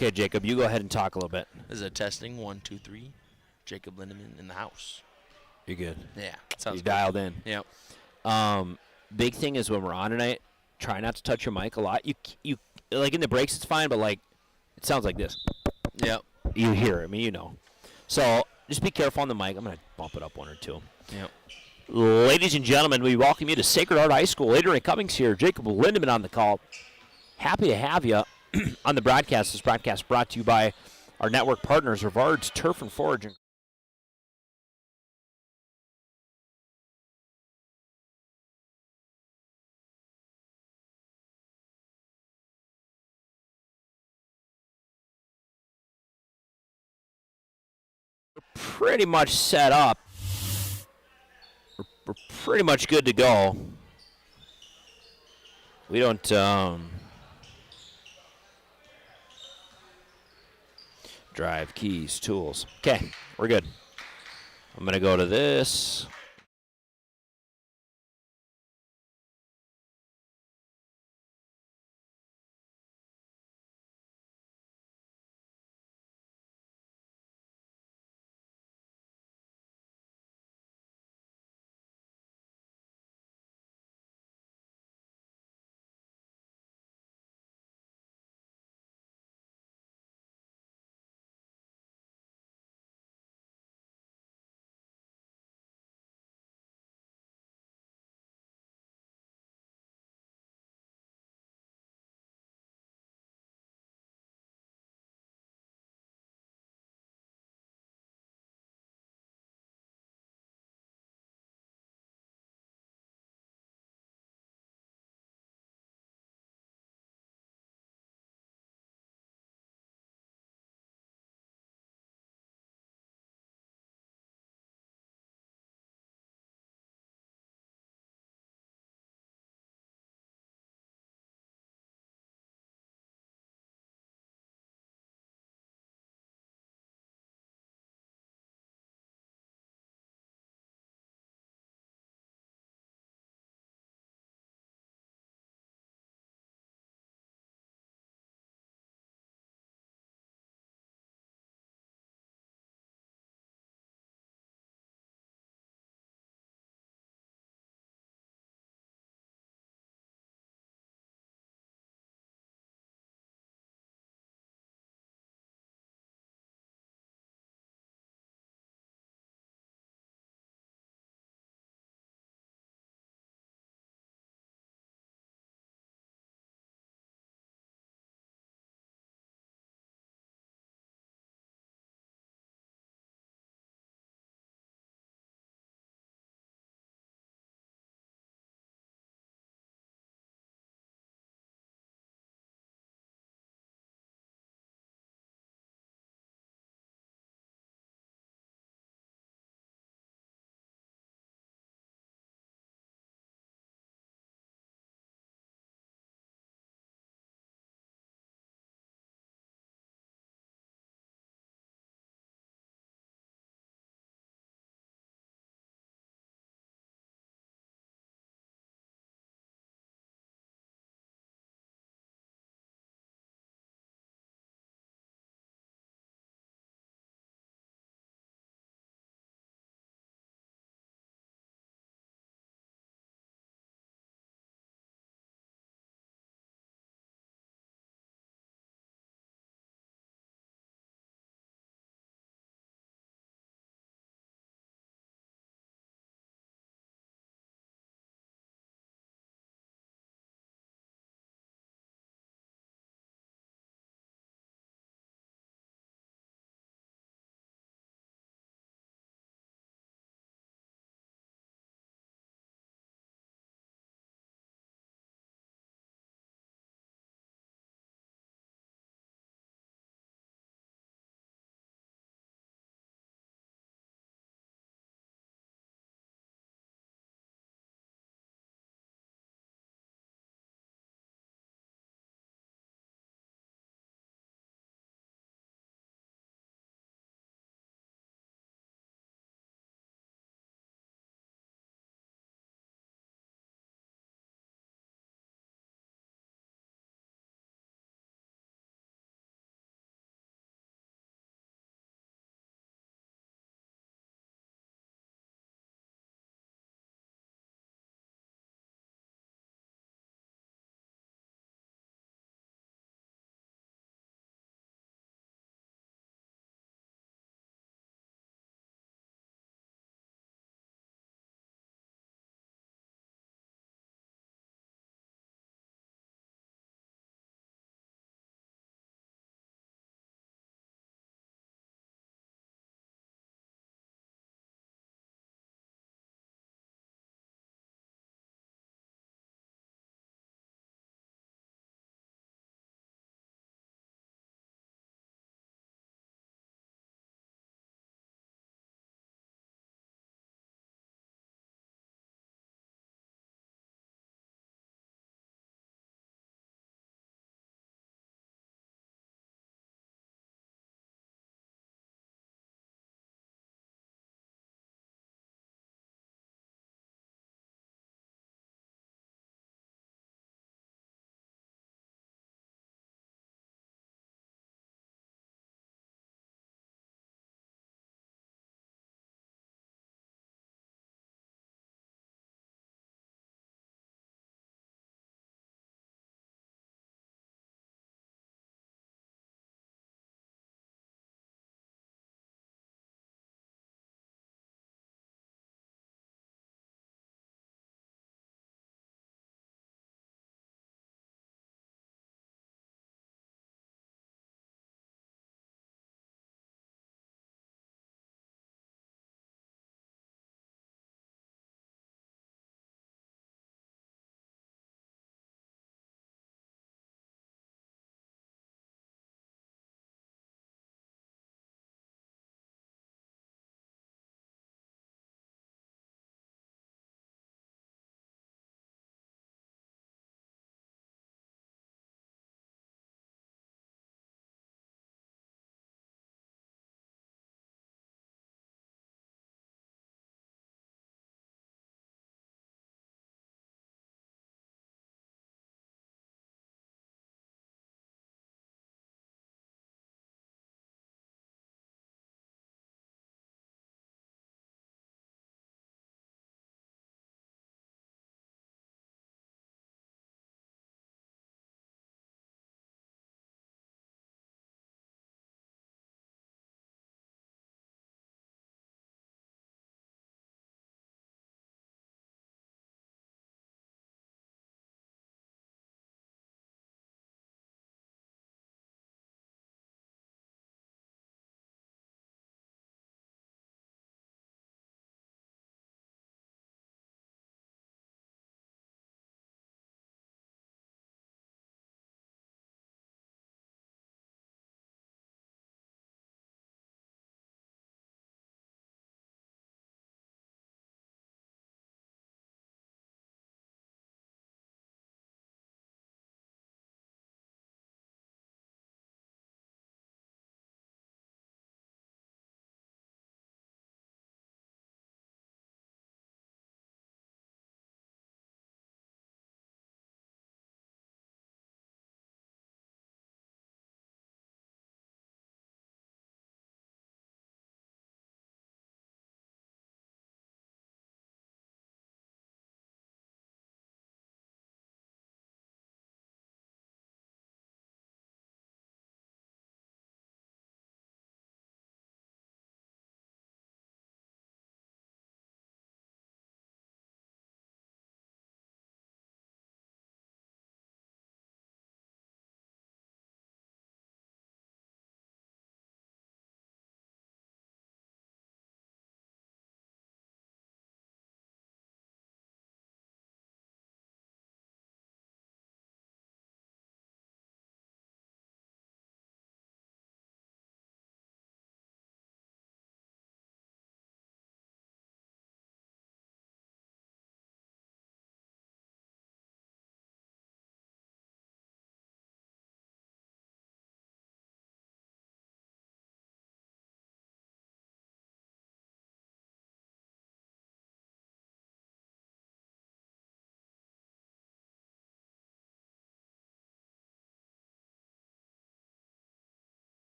Okay, Jacob, you go ahead and talk a little bit. This is a testing 1, 2, 3. Jacob Lindemann in the house. You're good. Yeah, sounds You good. dialed in. Yep. Big thing is when we're on tonight, try not to touch your mic a lot. You like in the breaks, it's fine, but like it sounds like this. Yep. You hear it. I mean, you know. So just be careful on the mic. I'm gonna bump it up 1 or 2. Yep. Ladies and gentlemen, we welcome you to Sacred Heart High School. Adrian Cummings here. Jacob Lindemann on the call. Happy to have you on the broadcast. This broadcast brought to you by our network partners, Rivard's Turf and Forage. Pretty much set up. We're pretty much good to go. We don't drive, keys, tools. Okay, we're good. I'm going to go to this.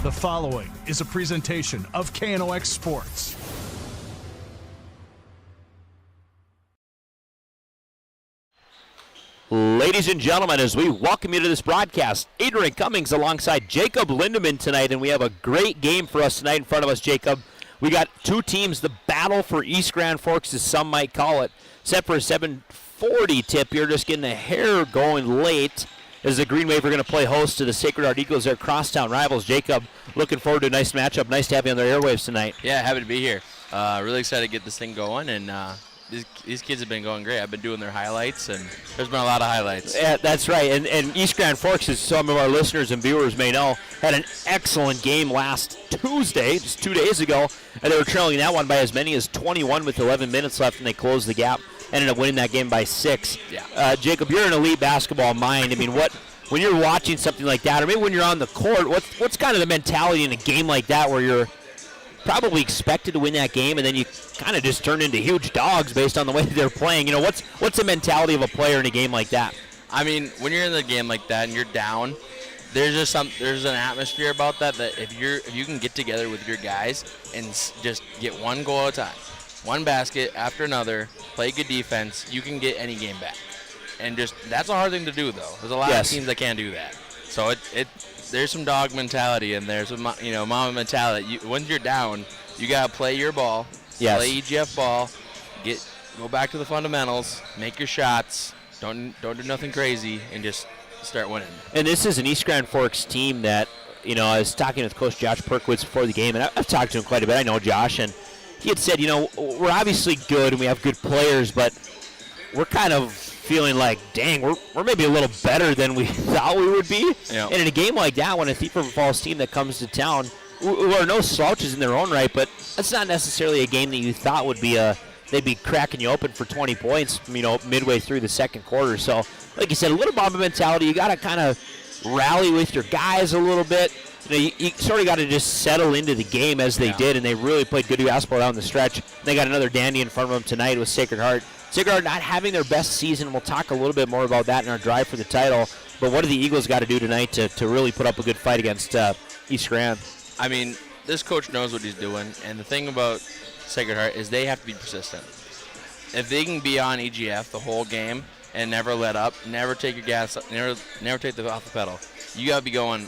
The following is a presentation of KNOX Sports. Ladies and gentlemen, as we welcome you to this broadcast, Adrian Cummings alongside Jacob Lindemann tonight, and we have a great game for us tonight in front of us, Jacob. We got two teams, the battle for East Grand Forks, as some might call it, set for a 7:40 tip here, just getting the hair going late as the Green Wave are going to play host to the Sacred Heart Eagles, their crosstown rivals. Jacob, looking forward to a nice matchup. Nice to have you on their airwaves tonight. Yeah, happy to be here. Really excited to get this thing going, and these kids have been going great. I've been doing their highlights, and there's been a lot of highlights. Yeah, that's right. And East Grand Forks, as some of our listeners and viewers may know, had an excellent game last Tuesday, just 2 days ago, and they were trailing that one by as many as 21 with 11 minutes left, and they closed the gap. Ended up winning that game by 6. Yeah. Jacob, you're an elite basketball mind. I mean, when you're watching something like that, or maybe when you're on the court, what's kind of the mentality in a game like that where you're probably expected to win that game, and then you kind of just turn into huge dogs based on the way they're playing? You know, what's the mentality of a player in a game like that? I mean, when you're in the game like that and you're down, there's an atmosphere about that if you can get together with your guys and just get one goal at a time, one basket after another, play good defense, you can get any game back. And just that's a hard thing to do, though. There's a lot of teams that can't do that. So there's some dog mentality and there's some mama mentality. Once you're down, you gotta play your ball, play EGF ball, go back to the fundamentals, make your shots, don't do nothing crazy, and just start winning. And this is an East Grand Forks team that, I was talking with Coach Josh Perkowitz before the game, and I've talked to him quite a bit. I know Josh, and he had said, we're obviously good and we have good players, but we're kind of feeling like, dang, we're maybe a little better than we thought we would be. Yeah. And in a game like that, when a Thief River Falls team that comes to town, who are no slouches in their own right, but that's not necessarily a game that you thought would be they'd be cracking you open for 20 points, midway through the second quarter. So, like you said, a little Mamba mentality. You got to kind of rally with your guys a little bit. You sort of got to just settle into the game as they did, and they really played good basketball down the stretch. They got another dandy in front of them tonight with Sacred Heart. Sacred Heart not having their best season. We'll talk a little bit more about that in our drive for the title. But what do the Eagles got to do tonight to really put up a good fight against East Grand? I mean, this coach knows what he's doing, and the thing about Sacred Heart is they have to be persistent. If they can be on EGF the whole game and never let up, never take your gas, never take the off the pedal, you got to be going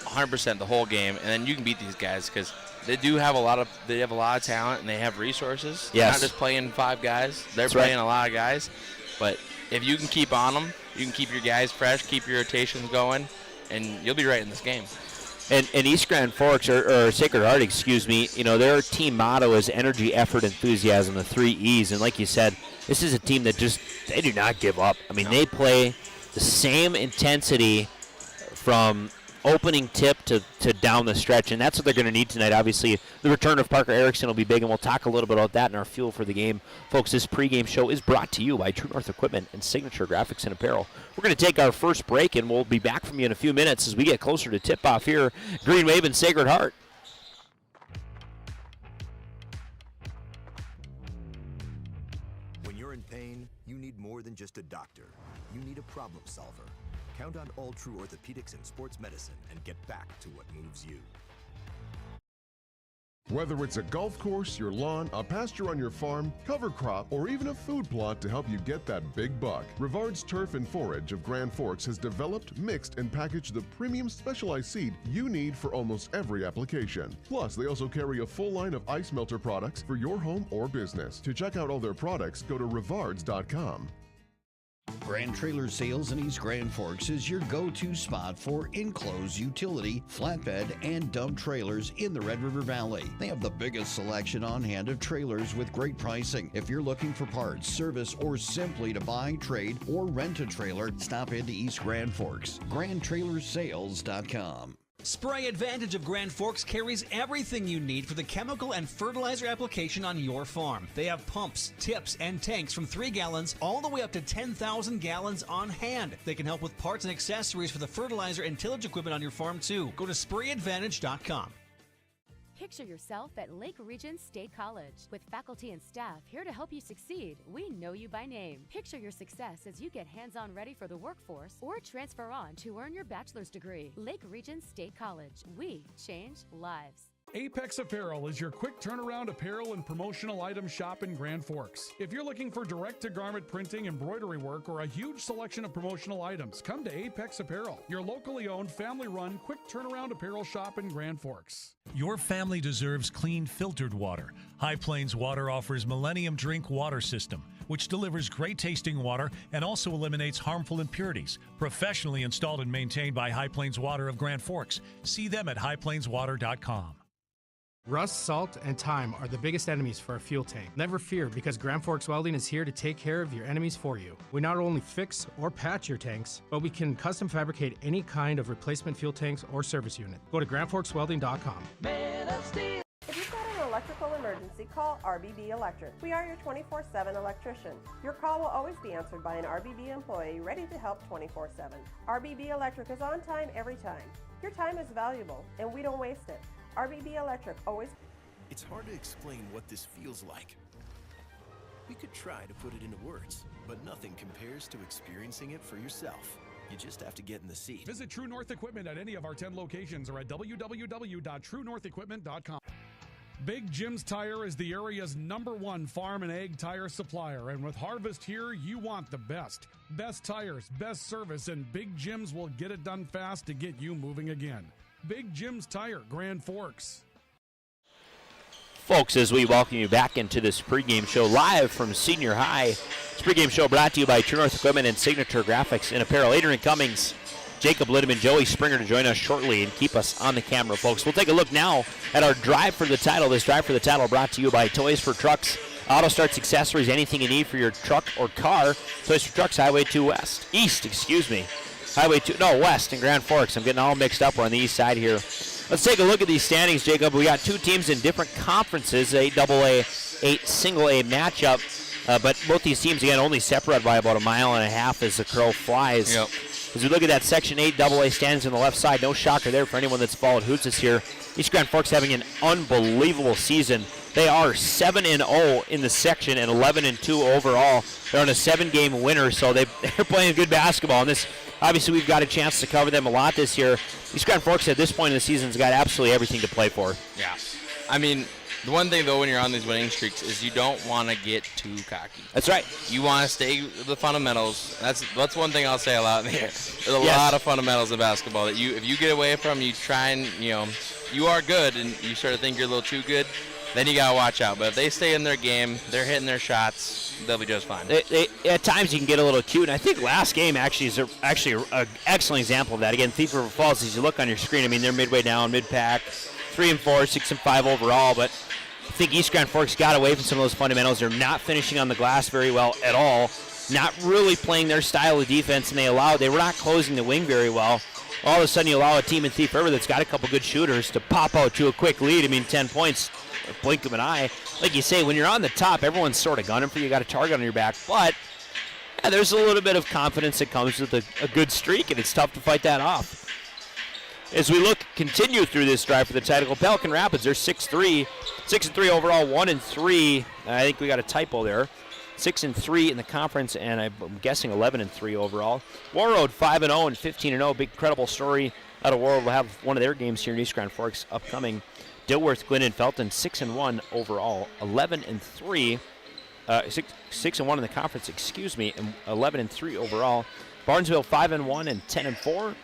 100% the whole game, and then you can beat these guys because they have a lot of talent and they have resources. They're not just playing 5 guys; they're playing a lot of guys. But if you can keep on them, you can keep your guys fresh, keep your rotations going, and you'll be right in this game. And East Grand Forks, or Sacred Heart, excuse me, their team motto is energy, effort, enthusiasm, the 3 E's. And like you said, this is a team that they do not give up. I mean, they play the same intensity from opening tip to down the stretch, and that's what they're going to need tonight. Obviously, the return of Parker Erickson will be big, and we'll talk a little bit about that in our fuel for the game. Folks, this pregame show is brought to you by True North Equipment and Signature Graphics and Apparel. We're going to take our first break, and we'll be back from you in a few minutes as we get closer to tip-off here. Green Wave and Sacred Heart. When you're in pain, you need more than just a doctor. You need a problem solver. Count on All True Orthopedics and Sports Medicine and get back to what moves you. Whether it's a golf course, your lawn, a pasture on your farm, cover crop, or even a food plot to help you get that big buck, Rivard's Turf and Forage of Grand Forks has developed, mixed, and packaged the premium specialized seed you need for almost every application. Plus, they also carry a full line of ice melter products for your home or business. To check out all their products, go to rivards.com. Grand Trailer Sales in East Grand Forks is your go-to spot for enclosed utility, flatbed, and dump trailers in the Red River Valley. They have the biggest selection on hand of trailers with great pricing. If you're looking for parts, service, or simply to buy, trade, or rent a trailer, stop into East Grand Forks. GrandTrailersSales.com. Spray Advantage of Grand Forks carries everything you need for the chemical and fertilizer application on your farm. They have pumps, tips, and tanks from 3 gallons all the way up to 10,000 gallons on hand. They can help with parts and accessories for the fertilizer and tillage equipment on your farm too. Go to sprayadvantage.com. Picture yourself at Lake Region State College. With faculty and staff here to help you succeed, we know you by name. Picture your success as you get hands-on ready for the workforce or transfer on to earn your bachelor's degree. Lake Region State College. We change lives. Apex Apparel is your quick turnaround apparel and promotional item shop in Grand Forks. If you're looking for direct-to-garment printing, embroidery work, or a huge selection of promotional items, come to Apex Apparel, your locally owned, family-run, quick turnaround apparel shop in Grand Forks. Your family deserves clean, filtered water. High Plains Water offers Millennium Drink Water System, which delivers great-tasting water and also eliminates harmful impurities. Professionally installed and maintained by High Plains Water of Grand Forks. See them at highplainswater.com. Rust, salt, and time are the biggest enemies for a fuel tank. Never fear, because Grand Forks Welding is here to take care of your enemies for you. We not only fix or patch your tanks, but we can custom fabricate any kind of replacement fuel tanks or service unit. Go to grandforkswelding.com. If you've got an electrical emergency, call RBB Electric. We are your 24/7 electrician. Your call will always be answered by an RBB employee ready to help 24/7. RBB Electric is on time every time. Your time is valuable, and we don't waste it. RBB Electric always... It's hard to explain what this feels like. We could try to put it into words, but nothing compares to experiencing it for yourself. You just have to get in the seat. Visit True North Equipment at any of our 10 locations or at www.truenorthequipment.com. Big Jim's Tire is the area's #1 farm and ag tire supplier, and with harvest here, you want the best. Best tires, best service, and Big Jim's will get it done fast to get you moving again. Big Jim's Tire, Grand Forks. Folks, as we welcome you back into this pregame show live from Senior High. This pregame show brought to you by True North Equipment and Signature Graphics and Apparel. Adrian Cummings, Jacob Lindemann, Joey Springer to join us shortly and keep us on the camera, folks. We'll take a look now at our Drive for the Title. This Drive for the Title brought to you by Toys for Trucks, Auto Starts, Accessories, anything you need for your truck or car. Toys for Trucks, Highway 2 East, Highway 2, West in Grand Forks. I'm getting all mixed up. We're on the east side here. Let's take a look at these standings, Jacob. We got two teams in different conferences, a AA, 8 single A matchup. But both these teams, again, only separated by about 1.5 miles as the crow flies. Yep. As we look at that Section 8 AA standings on the left side, no shocker there for anyone that's followed hoops this year. East Grand Forks having an unbelievable season. They are 7-0 in the section and 11-2 overall. They're on a 7-game winner, so they're playing good basketball. And this, obviously, we've got a chance to cover them a lot this year. East Grand Forks at this point in the season has got absolutely everything to play for. Yeah. I mean, the one thing, though, when you're on these winning streaks is you don't want to get too cocky. That's right. You want to stay with the fundamentals. That's one thing I'll say a lot in here. There's a lot of fundamentals in basketball that if you get away from, you try and, you are good and you sort of think you're a little too good, then you got to watch out. But if they stay in their game, they're hitting their shots, they'll be just fine. At times you can get a little cute, and I think last game actually is an excellent example of that. Again, Thief River Falls, as you look on your screen, I mean, they're midway down, mid-pack, 3-4, 6-5 overall, but I think East Grand Forks got away from some of those fundamentals. They're not finishing on the glass very well at all, not really playing their style of defense, and they were not closing the wing very well. All of a sudden you allow a team in Thief River that's got a couple good shooters to pop out to a quick lead. I mean, 10 points, a blink of an eye. Like you say, when you're on the top, everyone's sort of gunning for you. You got a target on your back, but there's a little bit of confidence that comes with a good streak, and it's tough to fight that off. As we continue through this drive for the title, Pelican Rapids, they're 6-3 overall, 1-3. I think we got a typo there. 6-3 in the conference, and I'm guessing 11-3 overall. Warroad 5-0 and 15-0. Big credible story out of Warroad. We'll have one of their games here in East Grand Forks upcoming. Dilworth, Glenn, and Felton 6-1 overall, 11-3. 6-1 in the conference, and 11-3 overall. Barnesville 5-1 and 10-4.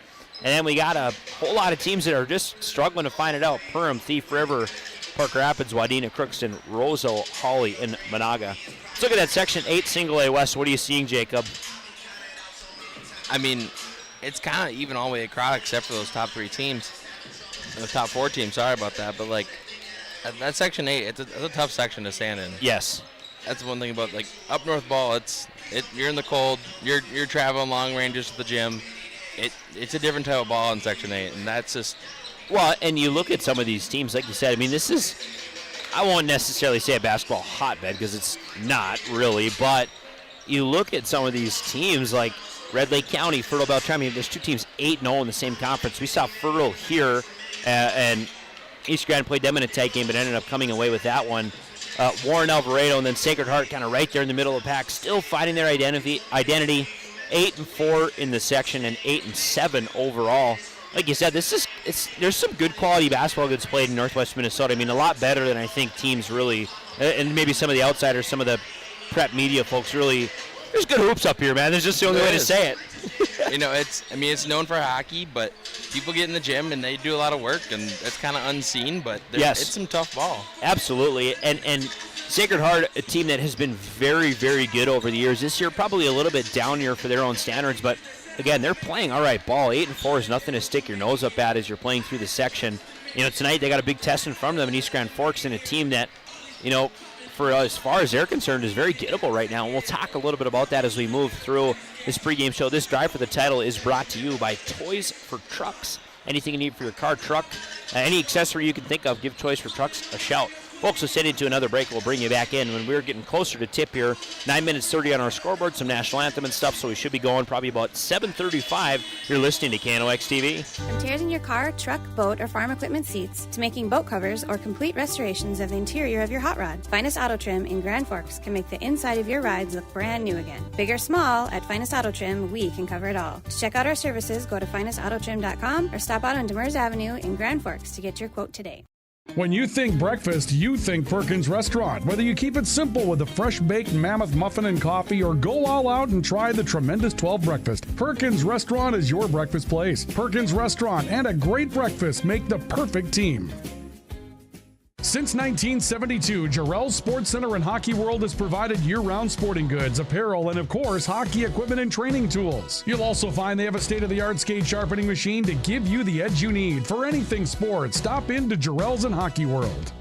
And then we got a whole lot of teams that are just struggling to find it out. Perham, Thief River, Park Rapids, Wadena, Crookston, Roseau, Hawley, and Monaga. Let's look at that Section 8 Single A West. What are you seeing, Jacob? I mean, it's kind of even all the way across except for those top 3 teams. The top 4 teams, sorry about that. But, that Section 8, it's a tough section to stand in. Yes. That's one thing about, up north ball, you're in the cold. You're traveling long ranges to the gym. It's a different type of ball in Section 8, and that's just... Well, and you look at some of these teams, like you said, I mean, this is, I won't necessarily say a basketball hotbed because it's not really, but you look at some of these teams like Red Lake County, Fertile Beltran. I mean, there's 2 teams 8-0 in the same conference. We saw Fertile here, and East Grand played them in a tight game, but ended up coming away with that one. Warren Alvarado and then Sacred Heart kind of right there in the middle of the pack, still finding their identity. 8-4 in the section and 8-7 overall. Like you said, there's some good quality basketball that's played in Northwest Minnesota. I mean, a lot better than I think teams really, and maybe some of the outsiders, some of the prep media folks really. There's good hoops up here, man. There's just the only way to say it. It's known for hockey, but people get in the gym and they do a lot of work, and it's kind of unseen, but it's some tough ball. Absolutely. And Sacred Heart, a team that has been very, very good over the years. This year, probably a little bit down here for their own standards, but again, they're playing all right ball. 8-4 is nothing to stick your nose up at as you're playing through the section. Tonight they got a big test in front of them in East Grand Forks, and a team that, for as far as they're concerned, is very gettable right now. And we'll talk a little bit about that as we move through this pregame show. This drive for the title is brought to you by Toys for Trucks. Anything you need for your car, truck, any accessory you can think of, give Toys for Trucks a shout. Folks, we'll send into another break. We'll bring you back in when we're getting closer to tip here. 9 minutes 30 on our scoreboard, some national anthem and stuff, so we should be going probably about 7:35. You're listening to KNOX TV. From tears in your car, truck, boat, or farm equipment seats to making boat covers or complete restorations of the interior of your hot rod, Finest Auto Trim in Grand Forks can make the inside of your rides look brand new again. Big or small, at Finest Auto Trim, we can cover it all. To check out our services, go to finestautotrim.com or stop out on Demers Avenue in Grand Forks to get your quote today. When you think breakfast, you think Perkins Restaurant. Whether you keep it simple with a fresh-baked mammoth muffin and coffee or go all out and try the tremendous 12 breakfast, Perkins Restaurant is your breakfast place. Perkins Restaurant and a great breakfast make the perfect team. Since 1972, Jarrell's Sports Center and Hockey World has provided year-round sporting goods, apparel, and of course, hockey equipment and training tools. You'll also find they have a state-of-the-art skate sharpening machine to give you the edge you need. For anything sports, stop into Jarrell's and Hockey World.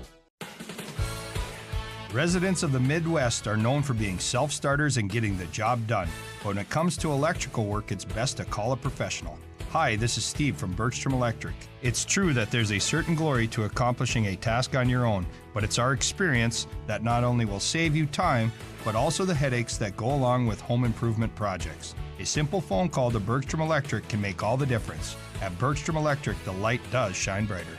Residents of the Midwest are known for being self-starters and getting the job done. But when it comes to electrical work, it's best to call a professional. Hi, this is Steve from Bergstrom Electric. It's true that there's a certain glory to accomplishing a task on your own, but it's our experience that not only will save you time, but also the headaches that go along with home improvement projects. A simple phone call to Bergstrom Electric can make all the difference. At Bergstrom Electric, the light does shine brighter.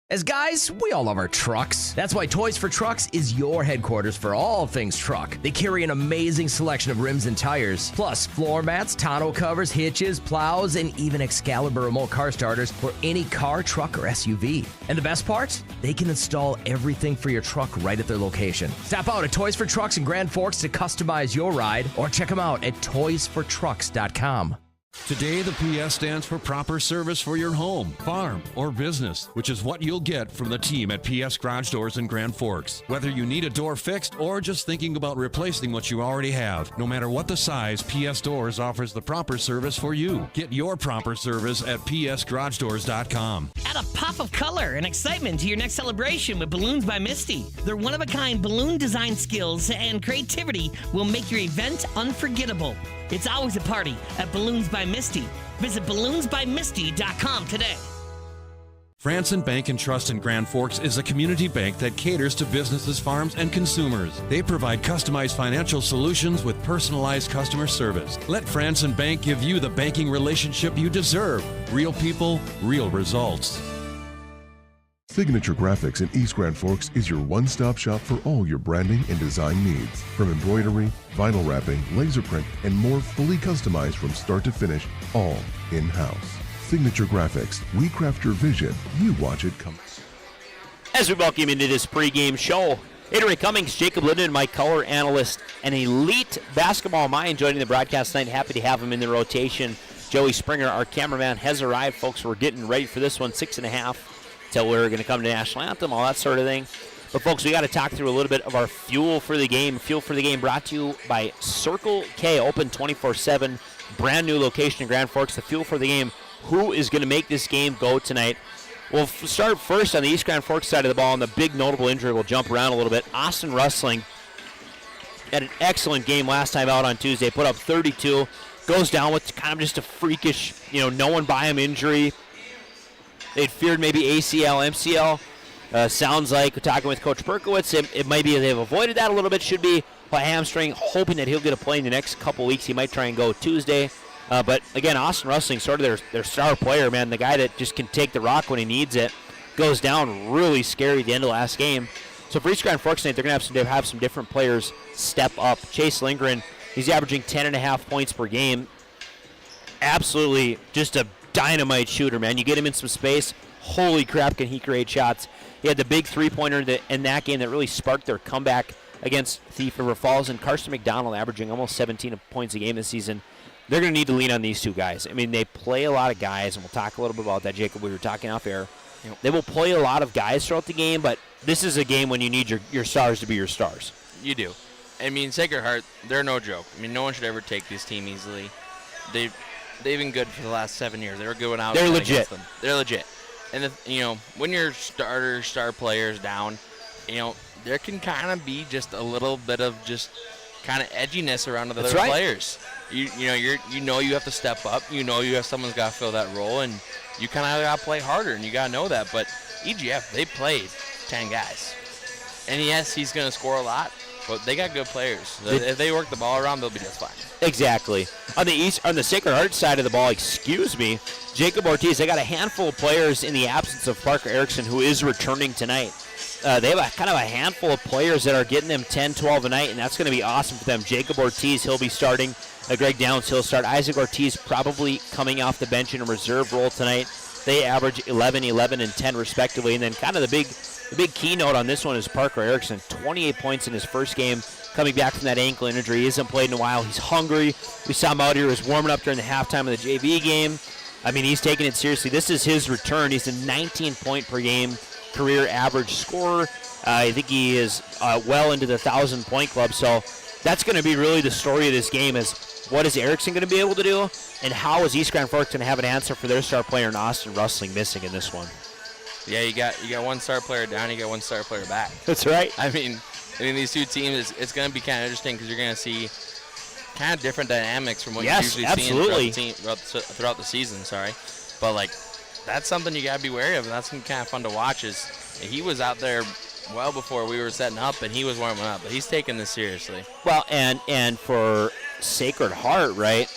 As guys, we all love our trucks. That's why Toys for Trucks is your headquarters for all things truck. They carry an amazing selection of rims and tires, plus floor mats, tonneau covers, hitches, plows, and even Excalibur remote car starters for any car, truck, or SUV. And the best part? They can install everything for your truck right at their location. Stop out at Toys for Trucks in Grand Forks to customize your ride, or check them out at toysfortrucks.com. Today, the PS stands for proper service for your home, farm, or business, which is what you'll get from the team at PS Garage Doors in Grand Forks. Whether you need a door fixed or just thinking about replacing what you already have, no matter what the size, PS Doors offers the proper service for you. Get your proper service at psgaragedoors.com. Add a pop of color and excitement to your next celebration with Balloons by Misty. Their one-of-a-kind balloon design skills and creativity will make your event unforgettable. It's always a party at Balloons by Misty. Visit balloonsbymisty.com today. Franson Bank and Trust in Grand Forks is a community bank that caters to businesses, farms, and consumers. They provide customized financial solutions with personalized customer service. Let Franson Bank give you the banking relationship you deserve. Real people, real results. Signature Graphics in East Grand Forks is your one-stop shop for all your branding and design needs. From embroidery, vinyl wrapping, laser print, and more, fully customized from start to finish, all in-house. Signature Graphics. We craft your vision. You watch it come. As we welcome into this pregame show, Adrian Cummings, Jacob Linden, my color analyst, an elite basketball mind joining the broadcast tonight. Happy to have him in the rotation. Joey Springer, our cameraman, has arrived. Folks, we're getting ready for this one, 6.5. Till we're going to come to National Anthem, all that sort of thing. But, folks, we got to talk through a little bit of our Fuel for the Game. Fuel for the Game brought to you by Circle K, open 24/7, brand new location in Grand Forks. The Fuel for the Game, who is going to make this game go tonight? We'll start first on the East Grand Forks side of the ball, and the big notable injury will jump around a little bit. Austin Rustling had an excellent game last time out on Tuesday, put up 32, goes down with kind of just a freakish, no one by him injury. They'd feared maybe ACL, MCL. Sounds like, talking with Coach Berkowitz, it might be they've avoided that a little bit. Should be a hamstring, hoping that he'll get a play in the next couple weeks. He might try and go Tuesday. But again, Austin Rustling, sort of their star player, man, the guy that just can take the rock when he needs it, goes down really scary at the end of last game. So for East Grand Forks tonight, they're going to have some different players step up. Chase Lindgren, he's averaging 10.5 points per game. Absolutely just a dynamite shooter, man. You get him in some space, holy crap, can he create shots. He had the big three-pointer in that game that really sparked their comeback against Thief River Falls, and Carson McDonald averaging almost 17 points a game this season. They're going to need to lean on these two guys. I mean, they play a lot of guys, and we'll talk a little bit about that, Jacob. We were talking off air. They will play a lot of guys throughout the game, but this is a game when you need your stars to be your stars. You do. I mean, Sacred Heart, they're no joke. I mean, no one should ever take this team easily. They've been good for the last 7 years. They were going out. They're legit. Them. They're legit. And when your star players down, there can kind of be just a little bit of just kind of edginess around the other players. You have to step up. You have someone's got to fill that role, and you kind of got to play harder, and you got to know that. But EGF, they played 10 guys, and yes, he's going to score a lot, but they got good players. If they work the ball around, they'll be just fine. Exactly. On the Sacred Heart side of the ball, Jacob Ortiz, they got a handful of players in the absence of Parker Erickson, who is returning tonight. They have a handful of players that are getting them 10, 12 a night, and that's going to be awesome for them. Jacob Ortiz, he'll be starting. Greg Downs, he'll start. Isaac Ortiz probably coming off the bench in a reserve role tonight. They average 11, 11, and 10 respectively. And then kind of the big keynote on this one is Parker Erickson, 28 points in his first game, coming back from that ankle injury. He hasn't played in a while. He's hungry. We saw him out here. He was warming up during the halftime of the JV game. I mean, he's taking it seriously. This is his return. He's a 19-point-per-game career average scorer. I think he is well into the 1,000-point club. So that's going to be really the story of this game is what is Erickson going to be able to do, and how is East Grand Forks going to have an answer for their star player in Austin Rustling missing in this one? Yeah, you got one star player down, you got one star player back. That's right. I mean these two teams, it's going to be kind of interesting because you're going to see kind of different dynamics from what you usually see throughout the season. But that's something you got to be wary of, and that's kind of fun to watch. Is he was out there well before we were setting up, and he was warming up, but he's taking this seriously. Well, and for Sacred Heart, right?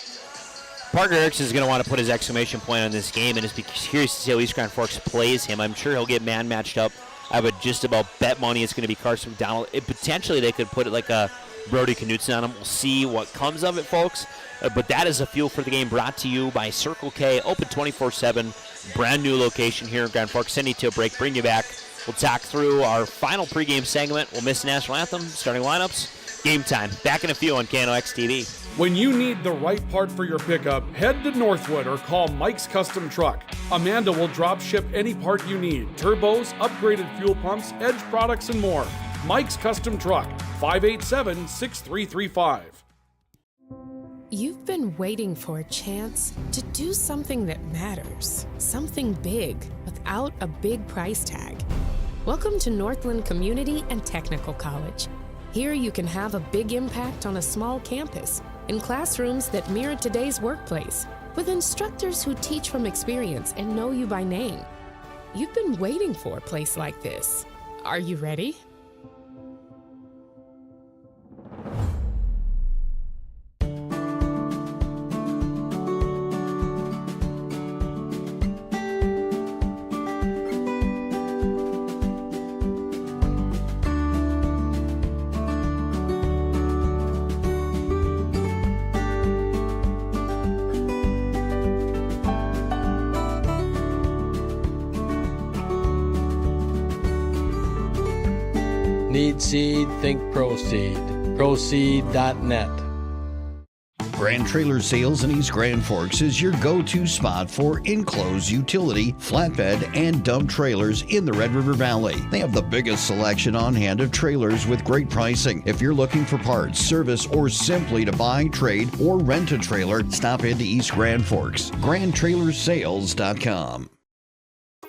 Parker Erickson is going to want to put his exclamation point on this game, and is curious to see how East Grand Forks plays him. I'm sure he'll get man matched up. I would just about bet money it's going to be Carson McDonald. Potentially they could put it like a Brody Knutson on him. We'll see what comes of it, folks. But that is a fuel for the game brought to you by Circle K, open 24/7, brand new location here in Grand Forks. Send you to a break, bring you back. We'll talk through our final pregame segment. We'll miss the national anthem, starting lineups, game time. Back in a few on KNOX TV. When you need the right part for your pickup, head to Northwood or call Mike's Custom Truck. Amanda will drop ship any part you need. Turbos, upgraded fuel pumps, Edge products, and more. Mike's Custom Truck, 587-6335. You've been waiting for a chance to do something that matters, something big without a big price tag. Welcome to Northland Community and Technical College. Here you can have a big impact on a small campus in classrooms that mirror today's workplace, with instructors who teach from experience and know you by name. You've been waiting for a place like this. Are you ready? Need seed, think Proseed. Proseed.net. Grand Trailer Sales in East Grand Forks is your go-to spot for enclosed utility, flatbed, and dump trailers in the Red River Valley. They have the biggest selection on hand of trailers with great pricing. If you're looking for parts, service, or simply to buy, trade, or rent a trailer, stop into East Grand Forks. GrandTrailersales.com.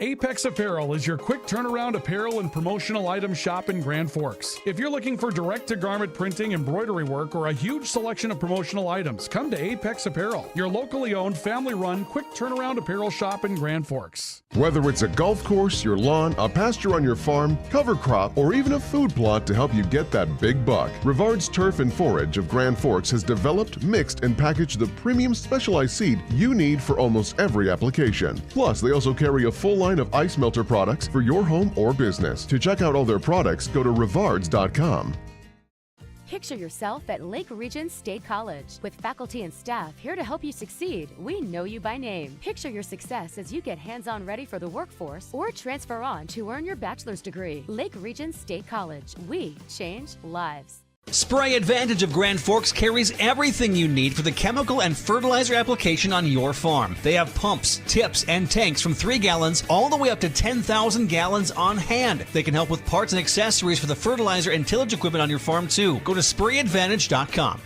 Apex Apparel is your quick turnaround apparel and promotional item shop in Grand Forks. If you're looking for direct-to-garment printing, embroidery work, or a huge selection of promotional items, come to Apex Apparel, your locally owned, family-run, quick turnaround apparel shop in Grand Forks. Whether it's a golf course, your lawn, a pasture on your farm, cover crop, or even a food plot to help you get that big buck, Rivard's Turf and Forage of Grand Forks has developed, mixed, and packaged the premium specialized seed you need for almost every application. Plus, they also carry a full line of ice melter products for your home or business. To check out all their products, go to rivards.com. Picture yourself at Lake Region State College. With faculty and staff here to help you succeed, we know you by name. Picture your success as you get hands-on ready for the workforce or transfer on to earn your bachelor's degree. Lake Region State College. We change lives. Spray Advantage of Grand Forks carries everything you need for the chemical and fertilizer application on your farm. They have pumps, tips, and tanks from 3 gallons all the way up to 10,000 gallons on hand. They can help with parts and accessories for the fertilizer and tillage equipment on your farm too. Go to sprayadvantage.com.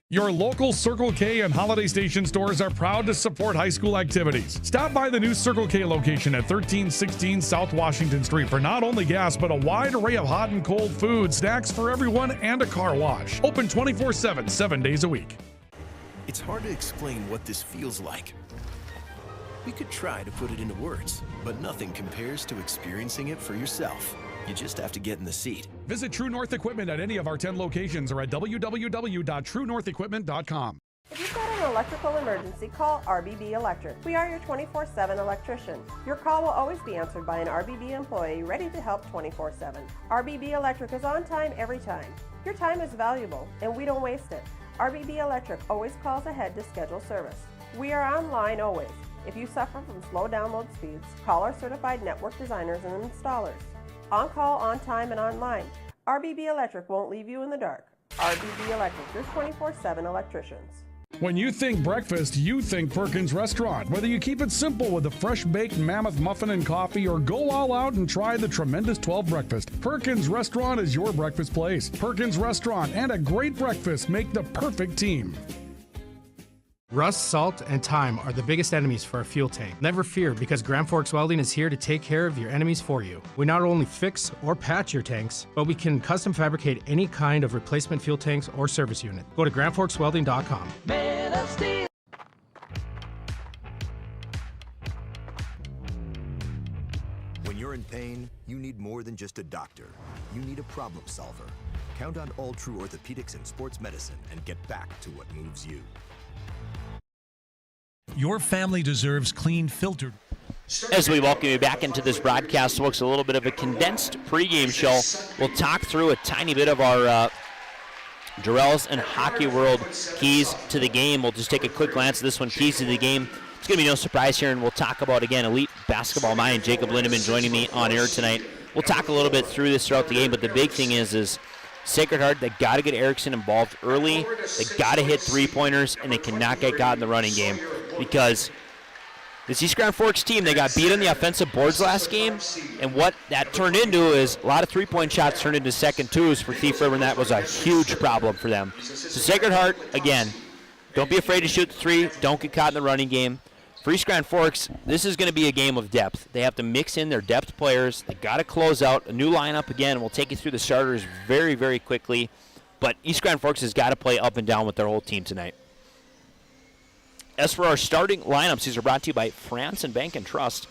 Your local Circle K and Holiday Station stores are proud to support high school activities. Stop by the new Circle K location at 1316 South Washington Street for not only gas, but a wide array of hot and cold food, snacks for everyone, and a car wash. Open 24/7, 7 days a week. It's hard to explain what this feels like. We could try to put it into words, but nothing compares to experiencing it for yourself. You just have to get in the seat. Visit True North Equipment at any of our 10 locations or at www.truenorthequipment.com. If you've got an electrical emergency, call RBB Electric. We are your 24/7 electrician. Your call will always be answered by an RBB employee ready to help 24/7. RBB Electric is on time every time. Your time is valuable, and we don't waste it. RBB Electric always calls ahead to schedule service. We are online always. If you suffer from slow download speeds, call our certified network designers and installers. On call, on time, and online. RBB Electric won't leave you in the dark. RBB Electric, your 24/7 electricians. When you think breakfast, you think Perkins Restaurant. Whether you keep it simple with a fresh baked mammoth muffin and coffee or go all out and try the tremendous 12 breakfast, Perkins Restaurant is your breakfast place. Perkins Restaurant and a great breakfast make the perfect team. Rust, salt, and time are the biggest enemies for a fuel tank. Never fear, because Grand Forks Welding is here to take care of your enemies for you. We not only fix or patch your tanks, but we can custom fabricate any kind of replacement fuel tanks or service unit. Go to grandforkswelding.com. Man of Steel. When you're in pain, you need more than just a doctor. You need a problem solver. Count on All True Orthopedics and Sports Medicine and get back to what moves you. Your family deserves clean, filtered. As we welcome you back into this broadcast, folks, a little bit of a condensed pregame show. We'll talk through a tiny bit of our Durrells and Hockey World keys to the game. We'll just take a quick glance at this one, keys to the game. It's going to be no surprise here, and we'll talk about, again, elite basketball mind. Jacob Lindemann joining me on air tonight. We'll talk a little bit through this throughout the game, but the big thing is Sacred Heart, they got to get Erickson involved early. They got to hit three-pointers, and they cannot get caught in the running game, because this East Grand Forks team, they got beat on the offensive boards last game, and what that turned into is a lot of three-point shots turned into second twos for Thief River, and that was a huge problem for them. So Sacred Heart, again, don't be afraid to shoot the three. Don't get caught in the running game. For East Grand Forks, this is going to be a game of depth. They have to mix in their depth players. They got to close out a new lineup again. We'll take you through the starters very, very quickly, but East Grand Forks has got to play up and down with their whole team tonight. As for our starting lineups, these are brought to you by France and Bank and Trust.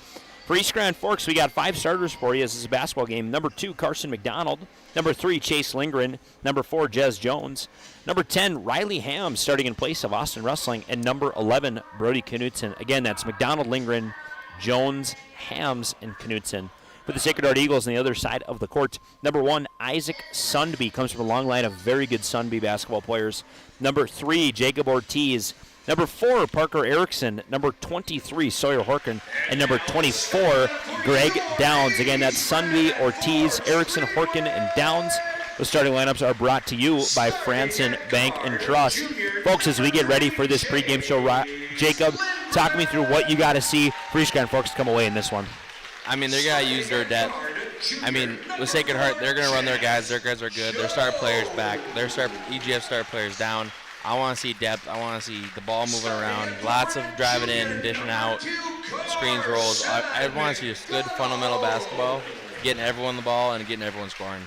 For East Grand Forks, we got 5 starters for you as this is a basketball game. Number 2, Carson McDonald. Number 3, Chase Lindgren. Number 4, Jez Jones. Number 10, Riley Ham, starting in place of Austin Rustling. And number 11, Brody Knutson. Again, that's McDonald, Lindgren, Jones, Hams, and Knutson. For the Sacred Heart Eagles on the other side of the court, number 1, Isaac Sundby, comes from a long line of very good Sundby basketball players. Number 3, Jacob Ortiz. Number 4, Parker Erickson. Number 23, Sawyer Horkin. And number 24, Greg Downs. Again, that's Sundby, Ortiz, Erickson, Horkin, and Downs. The starting lineups are brought to you by Franson Bank and Trust. Folks, as we get ready for this pregame show, Jacob, talk me through what you got to see for East Grand Forks to come away in this one. I mean, they're going to use their depth. I mean, with Sacred Heart, they're going to run their guys. Their guys are good. Their star players back. Their EGF star players down. I want to see depth. I want to see the ball moving around. Lots of driving in, dishing out, screens, rolls. I want to see just good fundamental basketball, getting everyone the ball and getting everyone scoring.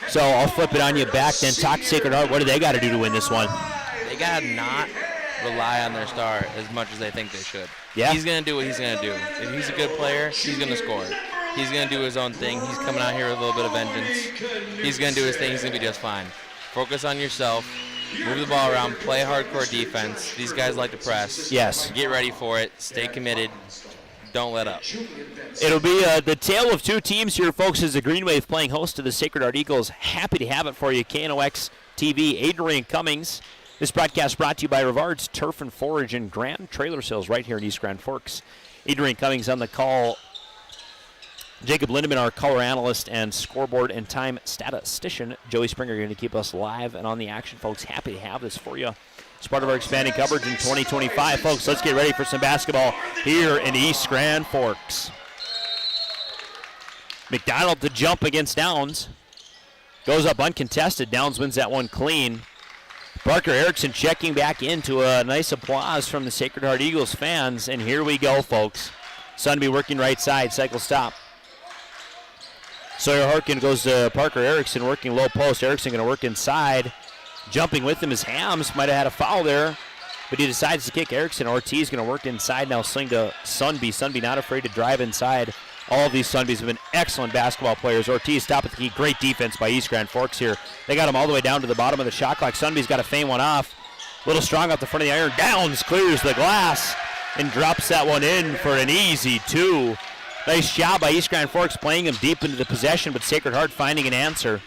So I'll flip it on you back then. Talk Sacred Heart. What do they got to do to win this one? They got to not rely on their star as much as they think they should. Yeah. He's going to do what he's going to do. If he's a good player, he's going to score. He's going to do his own thing. He's coming out here with a little bit of vengeance. He's going to do his thing. He's going to be just fine. Focus on yourself. Move the ball around. Play hardcore defense. These guys like to press. Yes. Get ready for it. Stay committed. Don't let up. It'll be the tale of two teams here, folks, as the Green Wave playing host to the Sacred Heart Eagles. Happy to have it for you. KNOX TV, Adrian Cummings. This broadcast brought to you by Rivard's Turf and Forage and Grand Trailer Sales right here in East Grand Forks. Adrian Cummings on the call. Jacob Lindemann, our color analyst and scoreboard and time statistician. Joey Springer going to keep us live and on the action, folks. Happy to have this for you. It's part of our expanding coverage in 2025. Folks, let's get ready for some basketball here in East Grand Forks. McDonald to jump against Downs. Goes up uncontested. Downs wins that one clean. Parker Erickson checking back into a nice applause from the Sacred Heart Eagles fans. And here we go, folks. Sunby working right side. Cycle stop. Sawyer Harkin goes to Parker Erickson working low post. Erickson going to work inside. Jumping with him is Hams. Might have had a foul there, but he decides to kick Erickson. Ortiz going to work inside now, sling to Sunby. Sunby not afraid to drive inside. All of these Sunbys have been excellent basketball players. Ortiz top of the key. Great defense by East Grand Forks here. They got him all the way down to the bottom of the shot clock. Sunby's got to feign one off. A little strong off the front of the iron. Downs clears the glass and drops that one in for an easy two. Nice job by East Grand Forks playing him deep into the possession, but Sacred Heart finding an answer.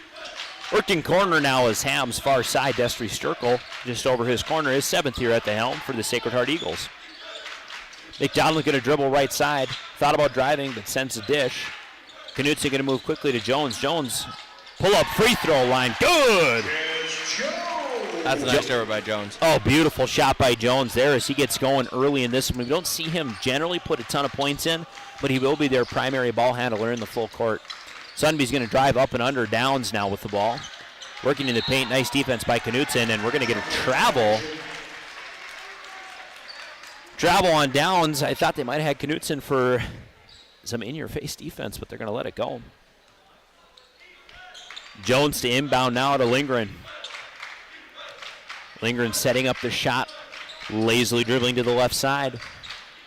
Working corner now is Hams, far side. Destry Sturkle just over his corner. His seventh here at the helm for the Sacred Heart Eagles. McDonald going to dribble right side. Thought about driving, but sends a dish. Knutson going to move quickly to Jones. Jones, pull up free throw line. Good! That's a nice serve by Jones. Oh, beautiful shot by Jones there as he gets going early in this one. We don't see him generally put a ton of points in, but he will be their primary ball handler in the full court. Sunby's going to drive up and under. Downs now with the ball. Working in the paint. Nice defense by Knutson, and we're going to get a travel. Travel on Downs. I thought they might have had Knutson for some in-your-face defense, but they're going to let it go. Jones to inbound now to Lindgren. Lindgren setting up the shot. Lazily dribbling to the left side.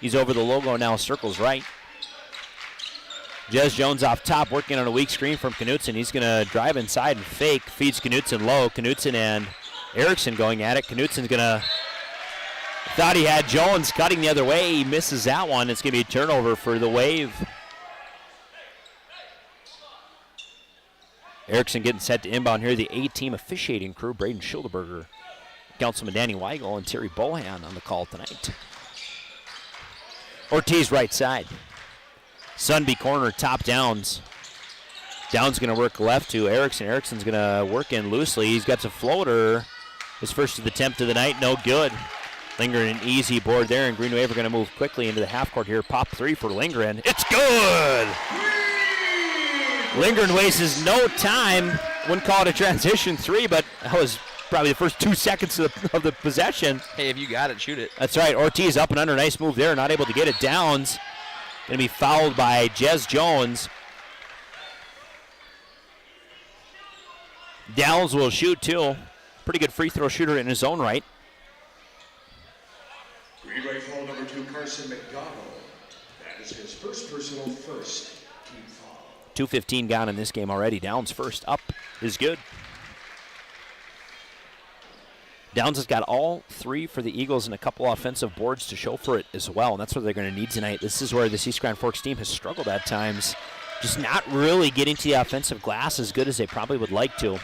He's over the logo now. Circles right. Jez Jones off top, working on a weak screen from Knutson. He's going to drive inside and fake. Feeds Knutson low. Knutson and Erickson going at it. Knutson's going to... Thought he had Jones cutting the other way. He misses that one. It's going to be a turnover for the Wave. Erickson getting set to inbound here. The A-team officiating crew, Braden Schilderberger, Councilman Danny Weigel, and Terry Bohan on the call tonight. Ortiz right side. Sunby corner, top Downs. Downs going to work left to Erickson. Erickson's going to work in loosely. He's got a floater. His first attempt of the night, no good. Lindgren, an easy board there, and Green Wave are going to move quickly into the half court here. Pop three for Lindgren. It's good! Lindgren wastes no time. Wouldn't call it a transition three, but that was probably the first 2 seconds of the possession. Hey, if you got it, shoot it. That's right. Ortiz up and under. Nice move there. Not able to get it. Downs going to be fouled by Jez Jones. Downs will shoot, too. Pretty good free throw shooter in his own right. Green Wave foul number 2, Carson McDonald. That is his first personal first team foul. 2:15 gone in this game already. Downs first up is good. Downs has got all three for the Eagles and a couple offensive boards to show for it as well, and that's what they're going to need tonight. This is where the East Grand Forks team has struggled at times, just not really getting to the offensive glass as good as they probably would like to.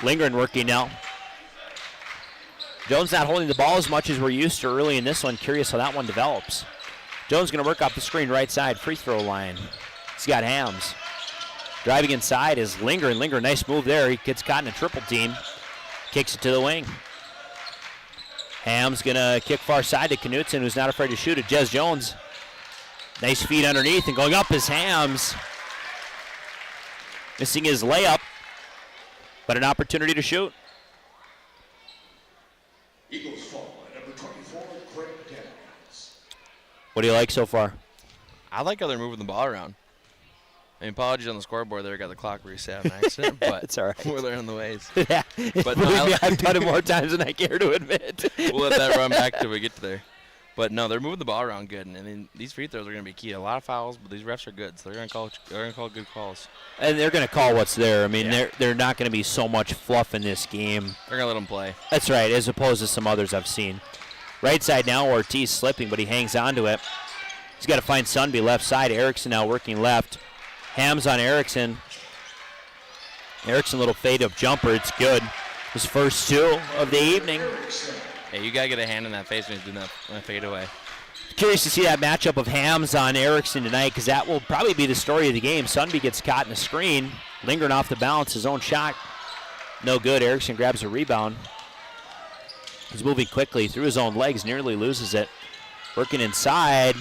Lindgren working now. Jones not holding the ball as much as we're used to early in this one. Curious how that one develops. Jones going to work off the screen right side, free throw line. He's got Hams. Driving inside is Lindgren. Lindgren, nice move there. He gets caught in a triple team. Kicks it to the wing. Hams going to kick far side to Knutson, who's not afraid to shoot it. Jez Jones. Nice feed underneath, and going up is Hams. Missing his layup, but an opportunity to shoot. What do you like so far? I like how they're moving the ball around. I mean, apologies on the scoreboard there. Got the clock reset on accident, but it's all right. We're learning the ways. Yeah. But Believe me, I've done it more times than I care to admit. We'll let that run back till we get to there. But no, they're moving the ball around good, and I mean, these free throws are going to be key. A lot of fouls, but these refs are good, so they're going to call good calls. And they're going to call what's there. I mean, they're not going to be so much fluff in this game. They're going to let them play. That's right, as opposed to some others I've seen. Right side now, Ortiz slipping, but he hangs on to it. He's got to find Sunby left side. Erickson now working left. Hams on Erickson. Erickson, little fade-up jumper. It's good. His first 2 of the evening. Hey, you got to get a hand in that face when he's doing that fadeaway. Curious to see that matchup of Hams on Erickson tonight, because that will probably be the story of the game. Sunby gets caught in the screen, lingering off the bounce. His own shot, no good. Erickson grabs a rebound. He's moving quickly through his own legs, nearly loses it. Working inside,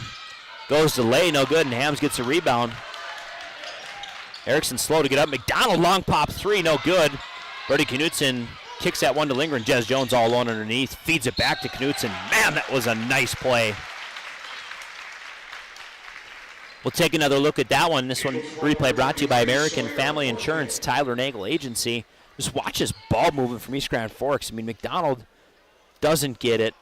goes to lay, no good, and Hams gets a rebound. Erickson slow to get up. McDonald, long pop 3, no good. Brody Knutson kicks that one to Lingren. Jez Jones all alone underneath. Feeds it back to Knutson. Man, that was a nice play. We'll take another look at that one. This one replay brought to you by American Family Insurance, Tyler Nagel Agency. Just watch this ball moving from East Grand Forks. I mean, McDonald doesn't get it.